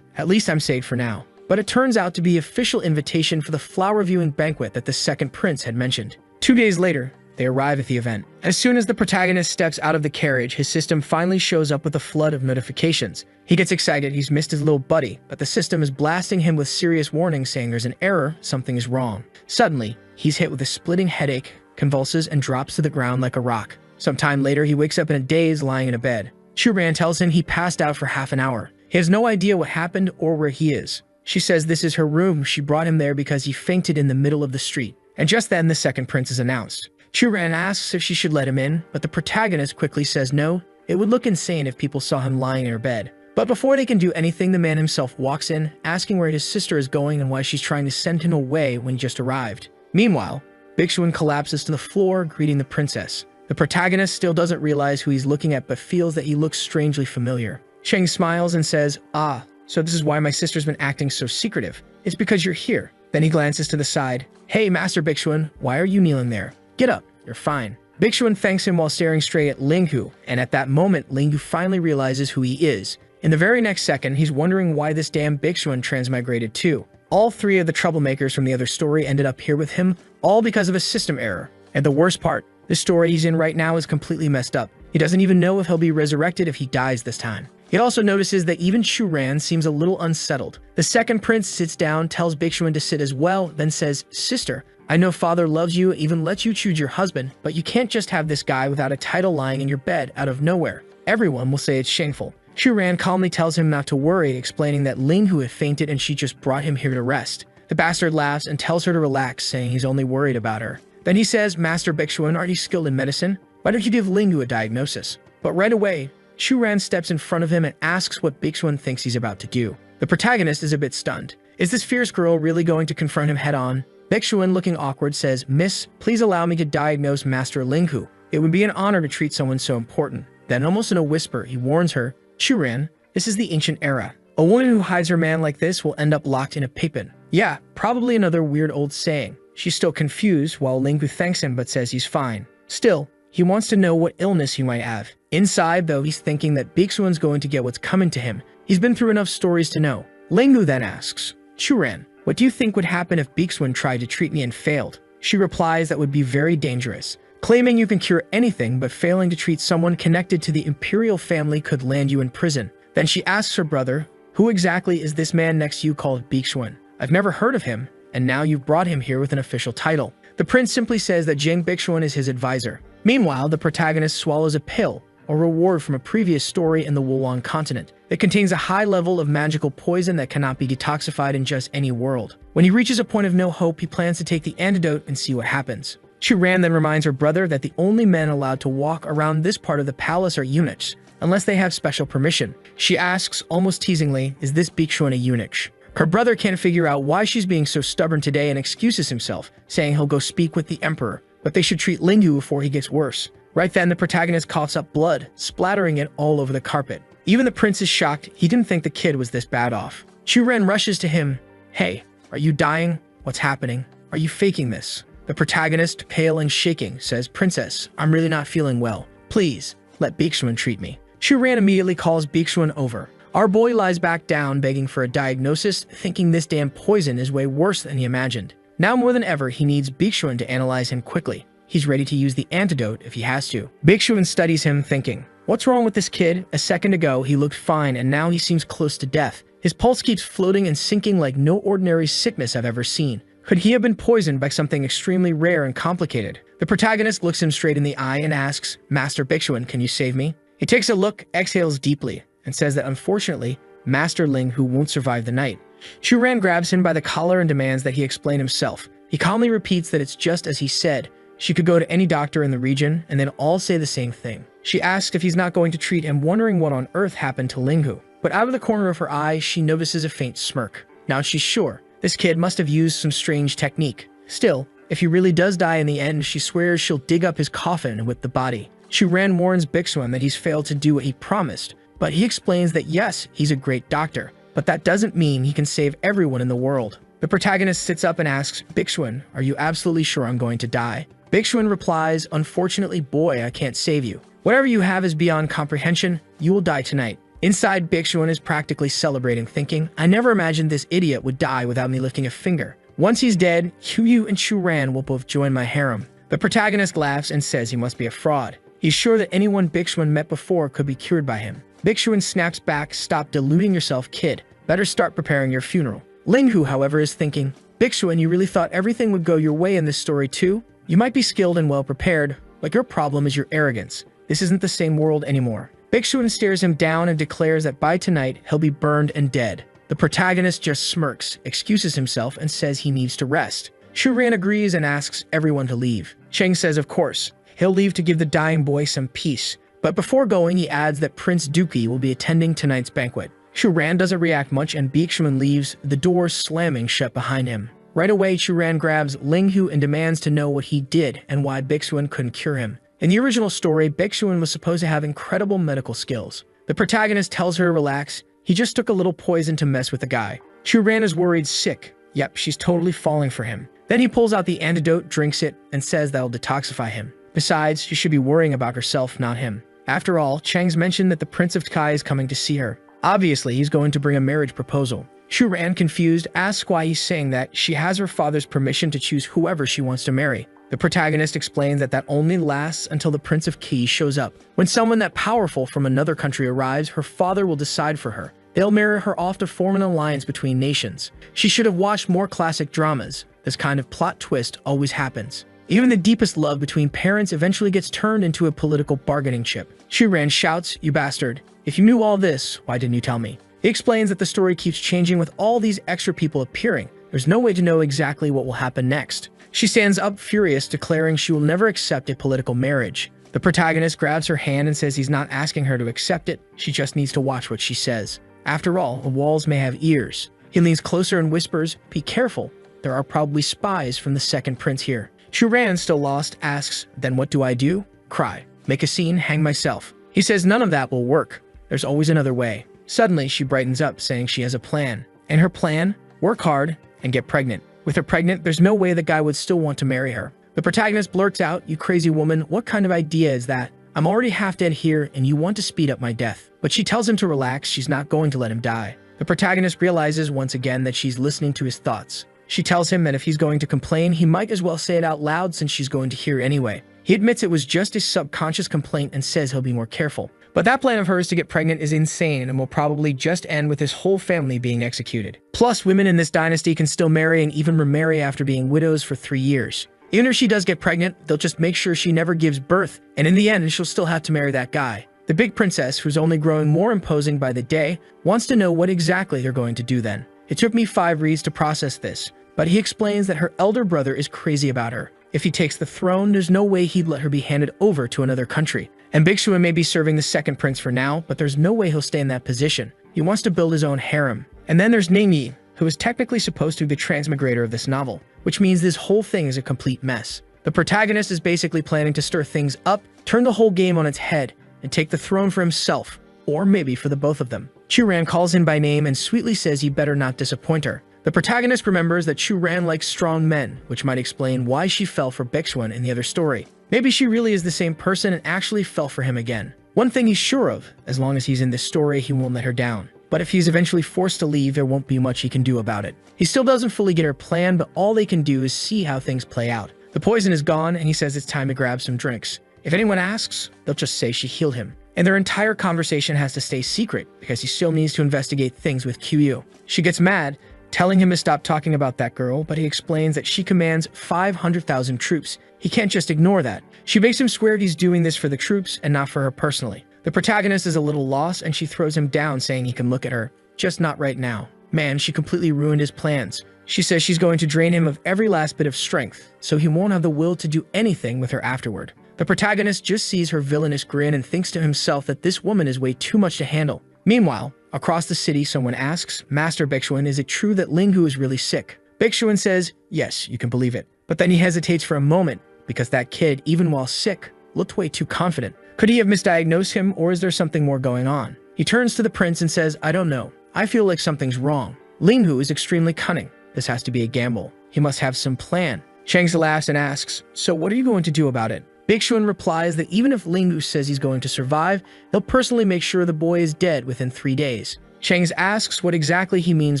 S2: At least I'm saved for now. But it turns out to be official invitation for the flower viewing banquet that the second prince had mentioned. 2 days later, they arrive at the event. As soon as the protagonist steps out of the carriage, his system finally shows up with a flood of notifications. He gets excited, he's missed his little buddy, but the system is blasting him with serious warnings saying there's an error, something is wrong. Suddenly, he's hit with a splitting headache, convulses, and drops to the ground like a rock. Sometime later, he wakes up in a daze lying in a bed. Churan tells him he passed out for half an hour. He has no idea what happened or where he is. She says this is her room. She brought him there because he fainted in the middle of the street. And just then, the second prince is announced. Churan asks if she should let him in, but the protagonist quickly says no. It would look insane if people saw him lying in her bed. But before they can do anything, the man himself walks in, asking where his sister is going and why she's trying to send him away when he just arrived. Meanwhile, Biksuan collapses to the floor, greeting the princess. The protagonist still doesn't realize who he's looking at, but feels that he looks strangely familiar. Sheng smiles and says, So this is why my sister's been acting so secretive. It's because you're here. Then he glances to the side. Hey, Master Biksuan, why are you kneeling there? Get up, you're fine. Biksuan thanks him while staring straight at Linghu, and at that moment, Linghu finally realizes who he is. In the very next second, he's wondering why this damn Biksuan transmigrated too. All three of the troublemakers from the other story ended up here with him, all because of a system error. And the worst part, the story he's in right now is completely messed up. He doesn't even know if he'll be resurrected if he dies this time. He also notices that even Churan seems a little unsettled. The second prince sits down, tells Biksuan to sit as well, then says, Sister, I know father loves you, even lets you choose your husband, but you can't just have this guy without a title lying in your bed out of nowhere. Everyone will say it's shameful. Churan calmly tells him not to worry, explaining that Linghu had fainted and she just brought him here to rest. The bastard laughs and tells her to relax, saying he's only worried about her. Then he says, Master Biksuan, aren't you skilled in medicine? Why don't you give Linghu a diagnosis? But right away, Shuran steps in front of him and asks what Bixuan thinks he's about to do. The protagonist is a bit stunned. Is this fierce girl really going to confront him head-on? Bixuan, looking awkward, says, "Miss, please allow me to diagnose Master Linghu. It would be an honor to treat someone so important." Then, almost in a whisper, he warns her, "Shuran, this is the ancient era. A woman who hides her man like this will end up locked in a pipin." Yeah, probably another weird old saying. She's still confused while Linghu thanks him but says he's fine. Still, he wants to know what illness he might have. Inside, though, he's thinking that Bixuan's going to get what's coming to him. He's been through enough stories to know. Linghu then asks, "Shuran, what do you think would happen if Bixuan tried to treat me and failed?" She replies that would be very dangerous. Claiming you can cure anything but failing to treat someone connected to the imperial family could land you in prison. Then she asks her brother, "Who exactly is this man next to you called Bixuan? I've never heard of him, and now you've brought him here with an official title." The prince simply says that Jing Bixuan is his advisor. Meanwhile, the protagonist swallows a pill, a reward from a previous story in the Wulong continent. It contains a high level of magical poison that cannot be detoxified in just any world. When he reaches a point of no hope, he plans to take the antidote and see what happens. Shuran then reminds her brother that the only men allowed to walk around this part of the palace are eunuchs, unless they have special permission. She asks, almost teasingly, "Is this Bixuan a eunuch?" Her brother can't figure out why she's being so stubborn today and excuses himself, saying he'll go speak with the emperor, but they should treat Linghu before he gets worse. Right then, the protagonist coughs up blood, splattering it all over the carpet. Even the prince is shocked. He didn't think the kid was this bad off. Shuran rushes to him. "Hey, are you dying? What's happening? Are you faking this?" The protagonist, pale and shaking, says, "Princess, I'm really not feeling well. Please, let Bixuan treat me." Shuran immediately calls Bixuan over. Our boy lies back down, begging for a diagnosis, thinking this damn poison is way worse than he imagined. Now more than ever, he needs Bixuan to analyze him quickly. He's ready to use the antidote if he has to. Bixuan studies him, thinking, "What's wrong with this kid? A second ago, he looked fine, and now he seems close to death. His pulse keeps floating and sinking like no ordinary sickness I've ever seen. Could he have been poisoned by something extremely rare and complicated?" The protagonist looks him straight in the eye and asks, "Master Bixuan, can you save me?" He takes a look, exhales deeply, and says that unfortunately, Master Linghu won't survive the night. Shuran grabs him by the collar and demands that he explain himself. He calmly repeats that it's just as he said. She could go to any doctor in the region, and they'd all say the same thing. She asks if he's not going to treat him, wondering what on earth happened to Linghu. But out of the corner of her eye, she notices a faint smirk. Now she's sure. This kid must have used some strange technique. Still, if he really does die in the end, she swears she'll dig up his coffin and whip the body. Shuran warns Bixuan that he's failed to do what he promised, but he explains that yes, he's a great doctor, but that doesn't mean he can save everyone in the world. The protagonist sits up and asks, "Bixuan, are you absolutely sure I'm going to die?" Bixuan replies, "Unfortunately, boy, I can't save you. Whatever you have is beyond comprehension. You will die tonight." Inside, Bixuan is practically celebrating, thinking, "I never imagined this idiot would die without me lifting a finger. Once he's dead, Yu and Shuran will both join my harem." The protagonist laughs and says he must be a fraud. He's sure that anyone Bixuan met before could be cured by him. Bixuan snaps back, "Stop deluding yourself, kid. Better start preparing your funeral." Linghu, however, is thinking, "Bixuan, you really thought everything would go your way in this story too? You might be skilled and well prepared, but your problem is your arrogance. This isn't the same world anymore." Bixuan stares him down and declares that by tonight, he'll be burned and dead. The protagonist just smirks, excuses himself, and says he needs to rest. Shuran agrees and asks everyone to leave. Cheng says of course, he'll leave to give the dying boy some peace. But before going, he adds that Prince Duki will be attending tonight's banquet. Shuran doesn't react much and Bixuan leaves, the door slamming shut behind him. Right away, Shuran grabs Linghu and demands to know what he did and why Bixuan couldn't cure him. In the original story, Bixuan was supposed to have incredible medical skills. The protagonist tells her to relax. He just took a little poison to mess with the guy. Shuran is worried sick. Yep, she's totally falling for him. Then he pulls out the antidote, drinks it, and says that'll detoxify him. Besides, she should be worrying about herself, not him. After all, Chang's mentioned that the Prince of Kai is coming to see her. Obviously, he's going to bring a marriage proposal. Shuran, confused, asks why he's saying that. She has her father's permission to choose whoever she wants to marry. The protagonist explains that only lasts until the Prince of Ki shows up. When someone that powerful from another country arrives, her father will decide for her. They'll marry her off to form an alliance between nations. She should have watched more classic dramas. This kind of plot twist always happens. Even the deepest love between parents eventually gets turned into a political bargaining chip. Shuran shouts, "You bastard. If you knew all this, why didn't you tell me?" He explains that the story keeps changing with all these extra people appearing. There's no way to know exactly what will happen next. She stands up furious, declaring she will never accept a political marriage. The The protagonist grabs her hand and says he's not asking her to accept it, she just needs to watch what she says. After all, the walls may have ears. He leans closer and whispers, "Be careful. There are probably spies from the second prince here." Churan, still lost, asks, "Then what do I do?" "Cry. Make a scene, hang myself." He says none of that will work. There's always another way. Suddenly, she brightens up, saying she has a plan. And her plan? Work hard and get pregnant. With her pregnant, there's no way the guy would still want to marry her. The protagonist blurts out, "You crazy woman, what kind of idea is that? I'm already half dead here and you want to speed up my death." But she tells him to relax, she's not going to let him die. The protagonist realizes once again that she's listening to his thoughts. She tells him that if he's going to complain, he might as well say it out loud since she's going to hear anyway. He admits it was just his subconscious complaint and says he'll be more careful. But that plan of hers to get pregnant is insane and will probably just end with his whole family being executed. Plus, women in this dynasty can still marry and even remarry after being widows for 3 years. Even if she does get pregnant, they'll just make sure she never gives birth, and in the end, she'll still have to marry that guy. The big princess, who's only growing more imposing by the day, wants to know what exactly they're going to do then. It took me 5 reads to process this, but he explains that her elder brother is crazy about her. If he takes the throne, there's no way he'd let her be handed over to another country. And Biksuan may be serving the second prince for now, but there's no way he'll stay in that position. He wants to build his own harem. And then there's Ningyi, who is technically supposed to be the transmigrator of this novel, which means this whole thing is a complete mess. The protagonist is basically planning to stir things up, turn the whole game on its head, and take the throne for himself, or maybe for the both of them. Churan calls him by name and sweetly says he better not disappoint her. The protagonist remembers that Churan likes strong men, which might explain why she fell for Biksuan in the other story. Maybe she really is the same person and actually fell for him again. One thing he's sure of, as long as he's in this story, he won't let her down. But if he's eventually forced to leave, there won't be much he can do about it. He still doesn't fully get her plan, but all they can do is see how things play out. The poison is gone, and he says it's time to grab some drinks. If anyone asks, they'll just say she healed him. And their entire conversation has to stay secret, because he still needs to investigate things with QU. She gets mad, telling him to stop talking about that girl, but he explains that she commands 500,000 troops. He can't just ignore that. She makes him swear he's doing this for the troops and not for her personally. The protagonist is a little lost and she throws him down saying he can look at her. Just not right now. Man, she completely ruined his plans. She says she's going to drain him of every last bit of strength, so he won't have the will to do anything with her afterward. The protagonist just sees her villainous grin and thinks to himself that this woman is way too much to handle. Meanwhile, across the city, someone asks, "Master Biksuan, is it true that Linghu is really sick?" Biksuan says, "Yes, you can believe it." But then he hesitates for a moment, because that kid, even while sick, looked way too confident. Could he have misdiagnosed him, or is there something more going on? He turns to the prince and says, "I don't know. I feel like something's wrong. Linghu is extremely cunning. This has to be a gamble. He must have some plan." Chang's laughs and asks, "So what are you going to do about it?" Biksuan replies that even if Linghu says he's going to survive, he'll personally make sure the boy is dead within 3 days. Chang's asks what exactly he means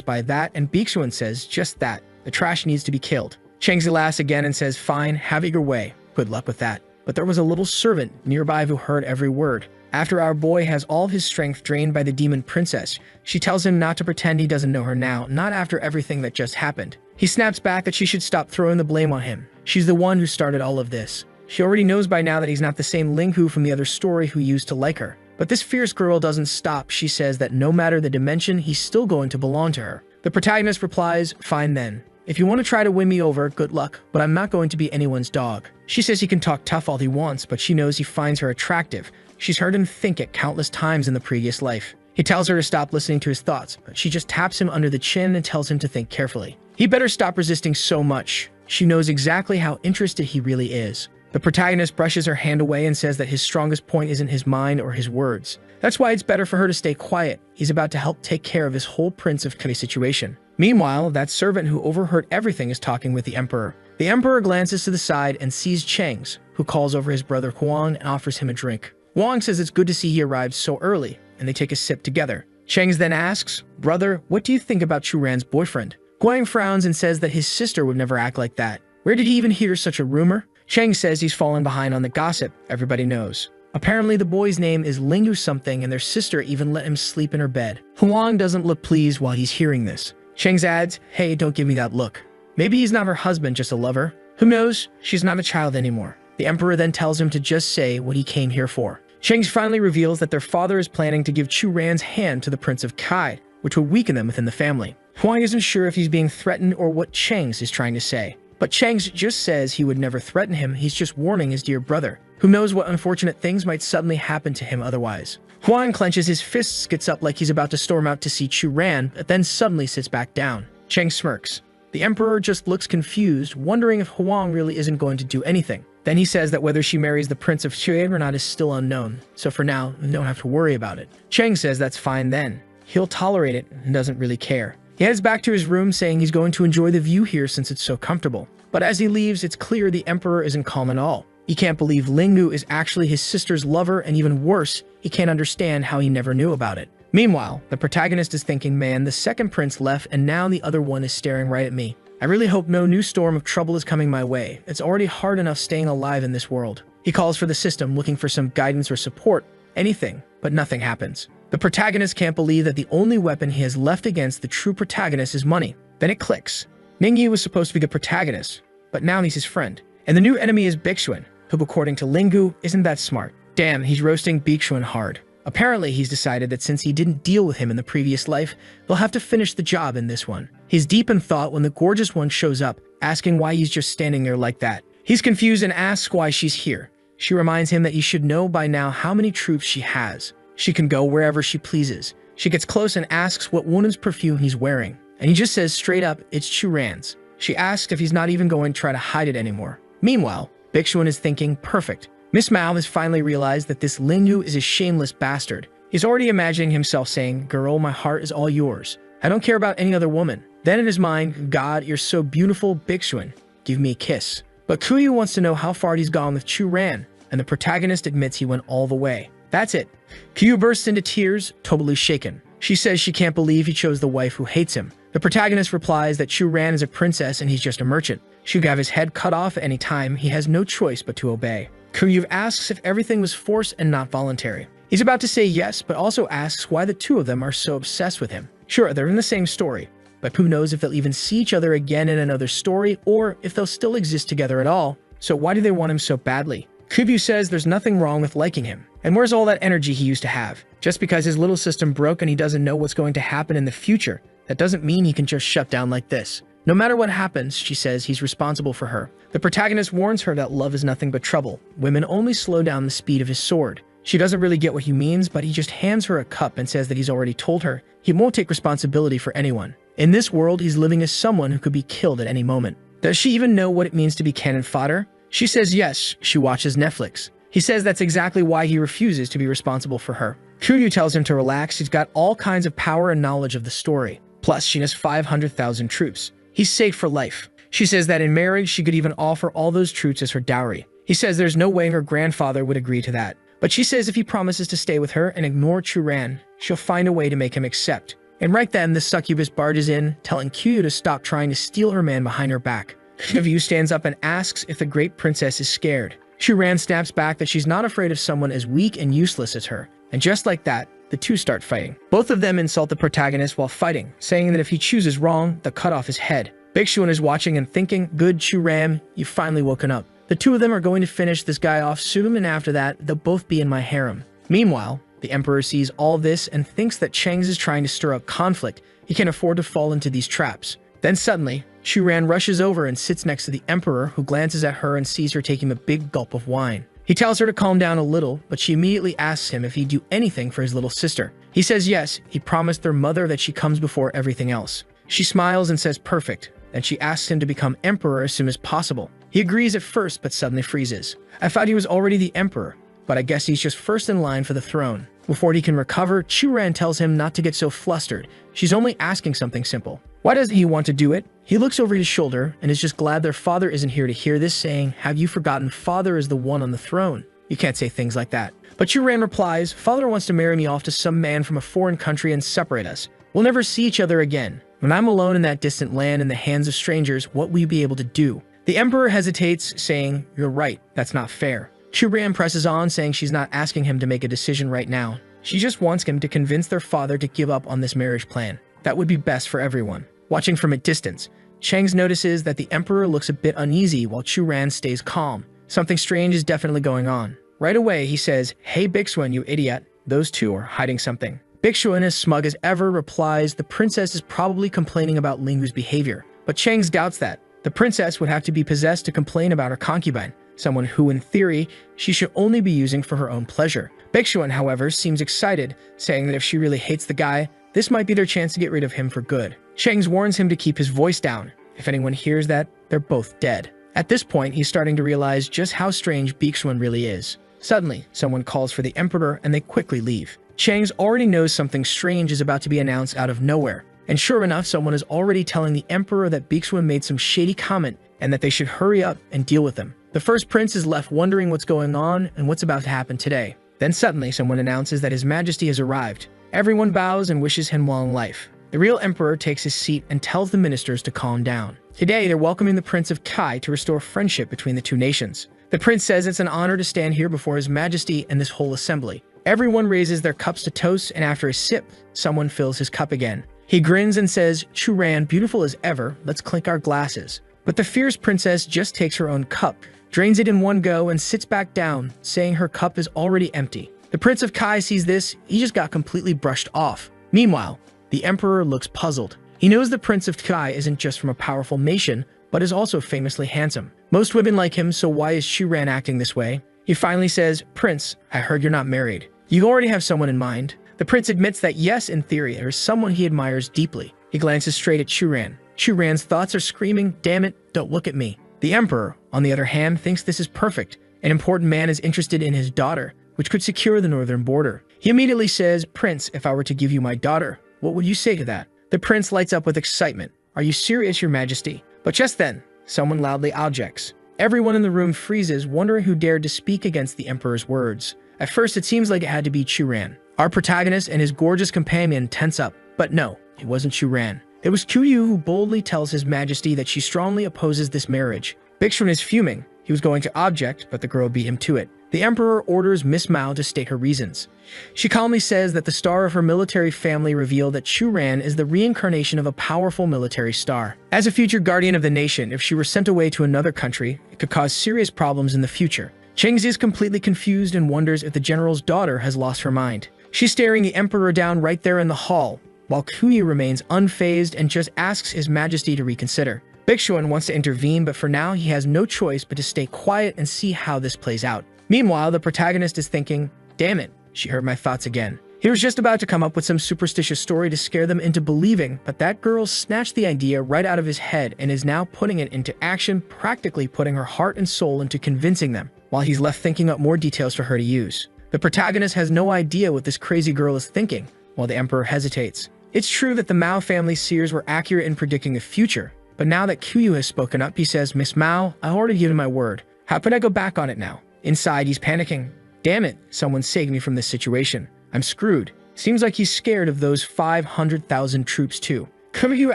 S2: by that, and Biksuan says just that. The trash needs to be killed. Chang's laughs again and says, "Fine, have it your way. Good luck with that." But there was a little servant nearby who heard every word. After our boy has all his strength drained by the demon princess, she tells him not to pretend he doesn't know her now, not after everything that just happened. He snaps back that she should stop throwing the blame on him. She's the one who started all of this. She already knows by now that he's not the same Linghu from the other story who used to like her. But this fierce girl doesn't stop. She says that no matter the dimension, he's still going to belong to her. The protagonist replies, "Fine then. If you want to try to win me over, good luck, but I'm not going to be anyone's dog." She says he can talk tough all he wants, but she knows he finds her attractive. She's heard him think it countless times in the previous life. He tells her to stop listening to his thoughts, but she just taps him under the chin and tells him to think carefully. He better stop resisting so much. She knows exactly how interested he really is. The protagonist brushes her hand away and says that his strongest point isn't his mind or his words. That's why it's better for her to stay quiet. He's about to help take care of this whole Prince of Kei situation. Meanwhile, that servant who overheard everything is talking with the Emperor. The Emperor glances to the side and sees Chang's, who calls over his brother Huang and offers him a drink. Huang says it's good to see he arrived so early, and they take a sip together. Chang's then asks, "Brother, what do you think about Churan's boyfriend?" Huang frowns and says that his sister would never act like that. Where did he even hear such a rumor? Chang says he's fallen behind on the gossip everybody knows. Apparently the boy's name is Linghu something and their sister even let him sleep in her bed. Huang doesn't look pleased while he's hearing this. Chang adds, "Hey, don't give me that look." Maybe he's not her husband, just a lover. Who knows? She's not a child anymore. The Emperor then tells him to just say what he came here for. Chang finally reveals that their father is planning to give Churan's hand to the Prince of Kei, which would weaken them within the family. Huang isn't sure if he's being threatened or what Chang's is trying to say. But Chang just says he would never threaten him, he's just warning his dear brother. Who knows what unfortunate things might suddenly happen to him otherwise. Huang clenches his fists, gets up like he's about to storm out to see Chu Ran, but then suddenly sits back down. Chang smirks. The emperor just looks confused, wondering if Huang really isn't going to do anything. Then he says that whether she marries the Prince of Xue or not is still unknown, so for now, you don't have to worry about it. Chang says that's fine then. He'll tolerate it and doesn't really care. He heads back to his room saying he's going to enjoy the view here since it's so comfortable. But as he leaves, it's clear the emperor isn't calm at all. He can't believe Linggu is actually his sister's lover, and even worse, he can't understand how he never knew about it. Meanwhile, the protagonist is thinking, man, the second prince left and now the other one is staring right at me. I really hope no new storm of trouble is coming my way. It's already hard enough staying alive in this world. He calls for the system, looking for some guidance or support, anything, but nothing happens. The protagonist can't believe that the only weapon he has left against the true protagonist is money. Then it clicks. Ningyi was supposed to be the protagonist, but now he's his friend. And the new enemy is Bixuan, who according to Linggu isn't that smart. Damn, he's roasting Bixuan hard. Apparently, he's decided that since he didn't deal with him in the previous life, they'll have to finish the job in this one. He's deep in thought when the gorgeous one shows up, asking why he's just standing there like that. He's confused and asks why she's here. She reminds him that he should know by now how many troops she has. She can go wherever she pleases. She gets close and asks what woman's perfume he's wearing, and he just says straight up, it's Chu Ran's. She asks if he's not even going to try to hide it anymore. Meanwhile, Bixuan is thinking, perfect. Miss Mao has finally realized that this Lingyu is a shameless bastard. He's already imagining himself saying, girl, my heart is all yours. I don't care about any other woman. Then in his mind, God, you're so beautiful, Bixuan. Give me a kiss. But Kuyu wants to know how far he's gone with Chu Ran, and the protagonist admits he went all the way. That's it. Kuyu bursts into tears, totally shaken. She says she can't believe he chose the wife who hates him. The protagonist replies that Chu Ran is a princess and he's just a merchant. She could have his head cut off at any time. He has no choice but to obey. Kuyu asks if everything was forced and not voluntary. He's about to say yes, but also asks why the two of them are so obsessed with him. Sure, they're in the same story, but who knows if they'll even see each other again in another story or if they'll still exist together at all. So why do they want him so badly? Kuyu says there's nothing wrong with liking him. And where's all that energy he used to have? Just because his little system broke and he doesn't know what's going to happen in the future, that doesn't mean he can just shut down like this. No matter what happens, she says he's responsible for her. The protagonist warns her that love is nothing but trouble. Women only slow down the speed of his sword. She doesn't really get what he means, but he just hands her a cup and says that he's already told her he won't take responsibility for anyone. In this world, he's living as someone who could be killed at any moment. Does she even know what it means to be cannon fodder? She says yes, she watches Netflix. He says that's exactly why he refuses to be responsible for her. Kuyu tells him to relax, he's got all kinds of power and knowledge of the story. Plus, she has 500,000 troops. He's safe for life. She says that in marriage, she could even offer all those troops as her dowry. He says there's no way her grandfather would agree to that. But she says if he promises to stay with her and ignore Chu Ran, she'll find a way to make him accept. And right then, the succubus barges in, telling Kuyu to stop trying to steal her man behind her back. Kuyu stands up and asks if the great princess is scared. Chu Ran snaps back that she's not afraid of someone as weak and useless as her. And just like that, the two start fighting. Both of them insult the protagonist while fighting, saying that if he chooses wrong, they'll cut off his head. Bixuan is watching and thinking, good Chu Ran, you've finally woken up. The two of them are going to finish this guy off soon, and after that, they'll both be in my harem. Meanwhile, the emperor sees all this and thinks that Chang's is trying to stir up conflict. He can't afford to fall into these traps. Then suddenly, Chu Ran rushes over and sits next to the emperor, who glances at her and sees her taking a big gulp of wine. He tells her to calm down a little, but she immediately asks him if he'd do anything for his little sister. He says yes, he promised their mother that she comes before everything else. She smiles and says perfect, and she asks him to become emperor as soon as possible. He agrees at first, but suddenly freezes. I thought he was already the emperor, but I guess he's just first in line for the throne. Before he can recover, Chu Ran tells him not to get so flustered. She's only asking something simple. Why doesn't he want to do it? He looks over his shoulder and is just glad their father isn't here to hear this, saying, have you forgotten father is the one on the throne? You can't say things like that. But Chu Ran replies, father wants to marry me off to some man from a foreign country and separate us. We'll never see each other again. When I'm alone in that distant land in the hands of strangers, what will you be able to do? The emperor hesitates, saying, you're right, that's not fair. Chu Ran presses on, saying she's not asking him to make a decision right now. She just wants him to convince their father to give up on this marriage plan. That would be best for everyone. Watching from a distance, Chang's notices that the emperor looks a bit uneasy while Chu Ran stays calm. Something strange is definitely going on. Right away, he says, hey Bixuan, you idiot. Those two are hiding something. Bixuan, as smug as ever, replies, the princess is probably complaining about Lingu's behavior. But Chang's doubts that. The princess would have to be possessed to complain about her concubine, someone who, in theory, she should only be using for her own pleasure. Bixuan, however, seems excited, saying that if she really hates the guy, this might be their chance to get rid of him for good. Cheng's warns him to keep his voice down. If anyone hears that, they're both dead. At this point, he's starting to realize just how strange Bixuan really is. Suddenly, someone calls for the emperor and they quickly leave. Cheng's already knows something strange is about to be announced out of nowhere. And sure enough, someone is already telling the emperor that Bixuan made some shady comment and that they should hurry up and deal with him. The first prince is left wondering what's going on and what's about to happen today. Then suddenly, someone announces that His Majesty has arrived. Everyone bows and wishes him long life. The real emperor takes his seat and tells the ministers to calm down. Today, they're welcoming the Prince of Kai to restore friendship between the two nations. The prince says it's an honor to stand here before His Majesty and this whole assembly. Everyone raises their cups to toast, and after a sip, someone fills his cup again. He grins and says, "Churan, beautiful as ever, let's clink our glasses." But the fierce princess just takes her own cup, drains it in one go, and sits back down, saying her cup is already empty. The Prince of Kai sees this, he just got completely brushed off. Meanwhile, the emperor looks puzzled. He knows the Prince of Kai isn't just from a powerful nation, but is also famously handsome. Most women like him, so why is Churan acting this way? He finally says, "Prince, I heard you're not married. You already have someone in mind." The prince admits that yes, in theory, there is someone he admires deeply. He glances straight at Churan. Churan's thoughts are screaming, "Damn it, don't look at me." The emperor, on the other hand, thinks this is perfect. An important man is interested in his daughter, which could secure the northern border. He immediately says, "Prince, if I were to give you my daughter, what would you say to that?" The prince lights up with excitement. "Are you serious, Your Majesty?" But just then, someone loudly objects. Everyone in the room freezes, wondering who dared to speak against the emperor's words. At first, it seems like it had to be Churan. Our protagonist and his gorgeous companion tense up. But no, it wasn't Churan. It was Kuyu who boldly tells His Majesty that she strongly opposes this marriage. Bixuan is fuming. He was going to object, but the girl beat him to it. The emperor orders Miss Mao to state her reasons. She calmly says that the star of her military family revealed that Churan is the reincarnation of a powerful military star. As a future guardian of the nation, if she were sent away to another country, it could cause serious problems in the future. Chengzi is completely confused and wonders if the general's daughter has lost her mind. She's staring the emperor down right there in the hall, while Kuyu remains unfazed and just asks His Majesty to reconsider. Bixuan wants to intervene, but for now he has no choice but to stay quiet and see how this plays out. Meanwhile, the protagonist is thinking, "Damn it, she heard my thoughts again." He was just about to come up with some superstitious story to scare them into believing, but that girl snatched the idea right out of his head and is now putting it into action, practically putting her heart and soul into convincing them, while he's left thinking up more details for her to use. The protagonist has no idea what this crazy girl is thinking, while the emperor hesitates. It's true that the Mao family seers were accurate in predicting the future, but now that Kuyu has spoken up, he says, "Miss Mao, I already given my word. How could I go back on it now?" Inside, he's panicking. Damn it, someone saved me from this situation. I'm screwed. Seems like he's scared of those 500,000 troops too. Kuyu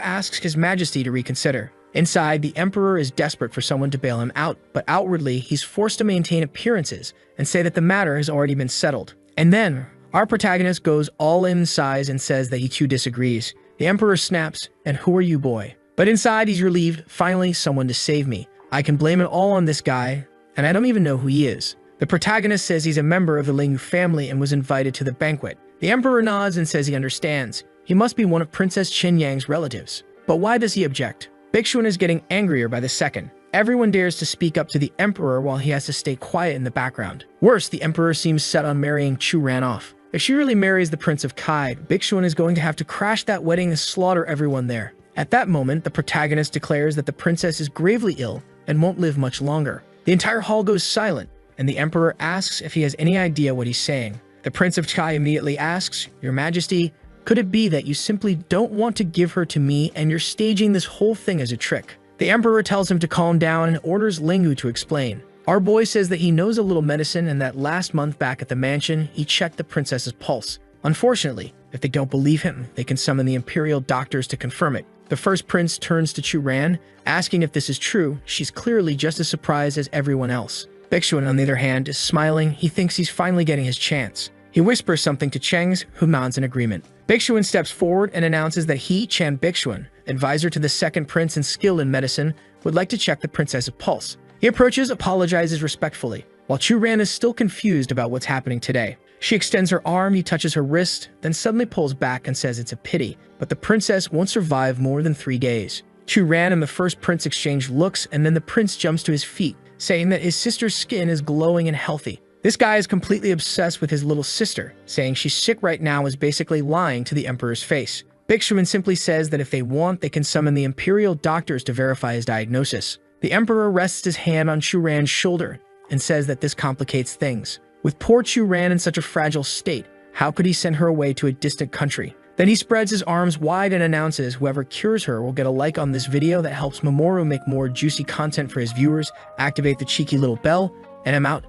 S2: asks His Majesty to reconsider. Inside, the emperor is desperate for someone to bail him out, but outwardly, he's forced to maintain appearances and say that the matter has already been settled. And then, our protagonist goes all in size and says that he too disagrees. The emperor snaps, "And who are you, boy?" But inside, he's relieved. Finally, someone to save me. I can blame it all on this guy, and I don't even know who he is. The protagonist says he's a member of the Lingyu family and was invited to the banquet. The emperor nods and says he understands. He must be one of Princess Qinyang's relatives. But why does he object? Bixuan is getting angrier by the second. Everyone dares to speak up to the emperor while he has to stay quiet in the background. Worse, the emperor seems set on marrying Churan off. If she really marries the Prince of Kai, Bixuan is going to have to crash that wedding and slaughter everyone there. At that moment, the protagonist declares that the princess is gravely ill and won't live much longer. The entire hall goes silent, and the emperor asks if he has any idea what he's saying. The Prince of Kai immediately asks, "Your Majesty, could it be that you simply don't want to give her to me and you're staging this whole thing as a trick?" The emperor tells him to calm down and orders Lingyu to explain. Our boy says that he knows a little medicine and that last month back at the mansion, he checked the princess's pulse. Unfortunately, if they don't believe him, they can summon the imperial doctors to confirm it. The first prince turns to Churan, asking if this is true. She's clearly just as surprised as everyone else. Bixuan, on the other hand, is smiling. He thinks he's finally getting his chance. He whispers something to Cheng's, who nods in agreement. Bixuan steps forward and announces that he, Chan Bixuan, advisor to the second prince and skilled in medicine, would like to check the princess's pulse. He approaches, apologizes respectfully, while Churan is still confused about what's happening today. She extends her arm, he touches her wrist, then suddenly pulls back and says it's a pity, but the princess won't survive more than 3 days. Chu Ran and the first prince exchange looks, and then the prince jumps to his feet, saying that his sister's skin is glowing and healthy. This guy is completely obsessed with his little sister, saying she's sick right now is basically lying to the emperor's face. Bixuan simply says that if they want, they can summon the imperial doctors to verify his diagnosis. The emperor rests his hand on Chu Ran's shoulder and says that this complicates things. With poor Chu Ran in such a fragile state, how could he send her away to a distant country? Then he spreads his arms wide and announces whoever cures her will get a like on this video that helps Mamoru make more juicy content for his viewers. Activate the cheeky little bell, and I'm out.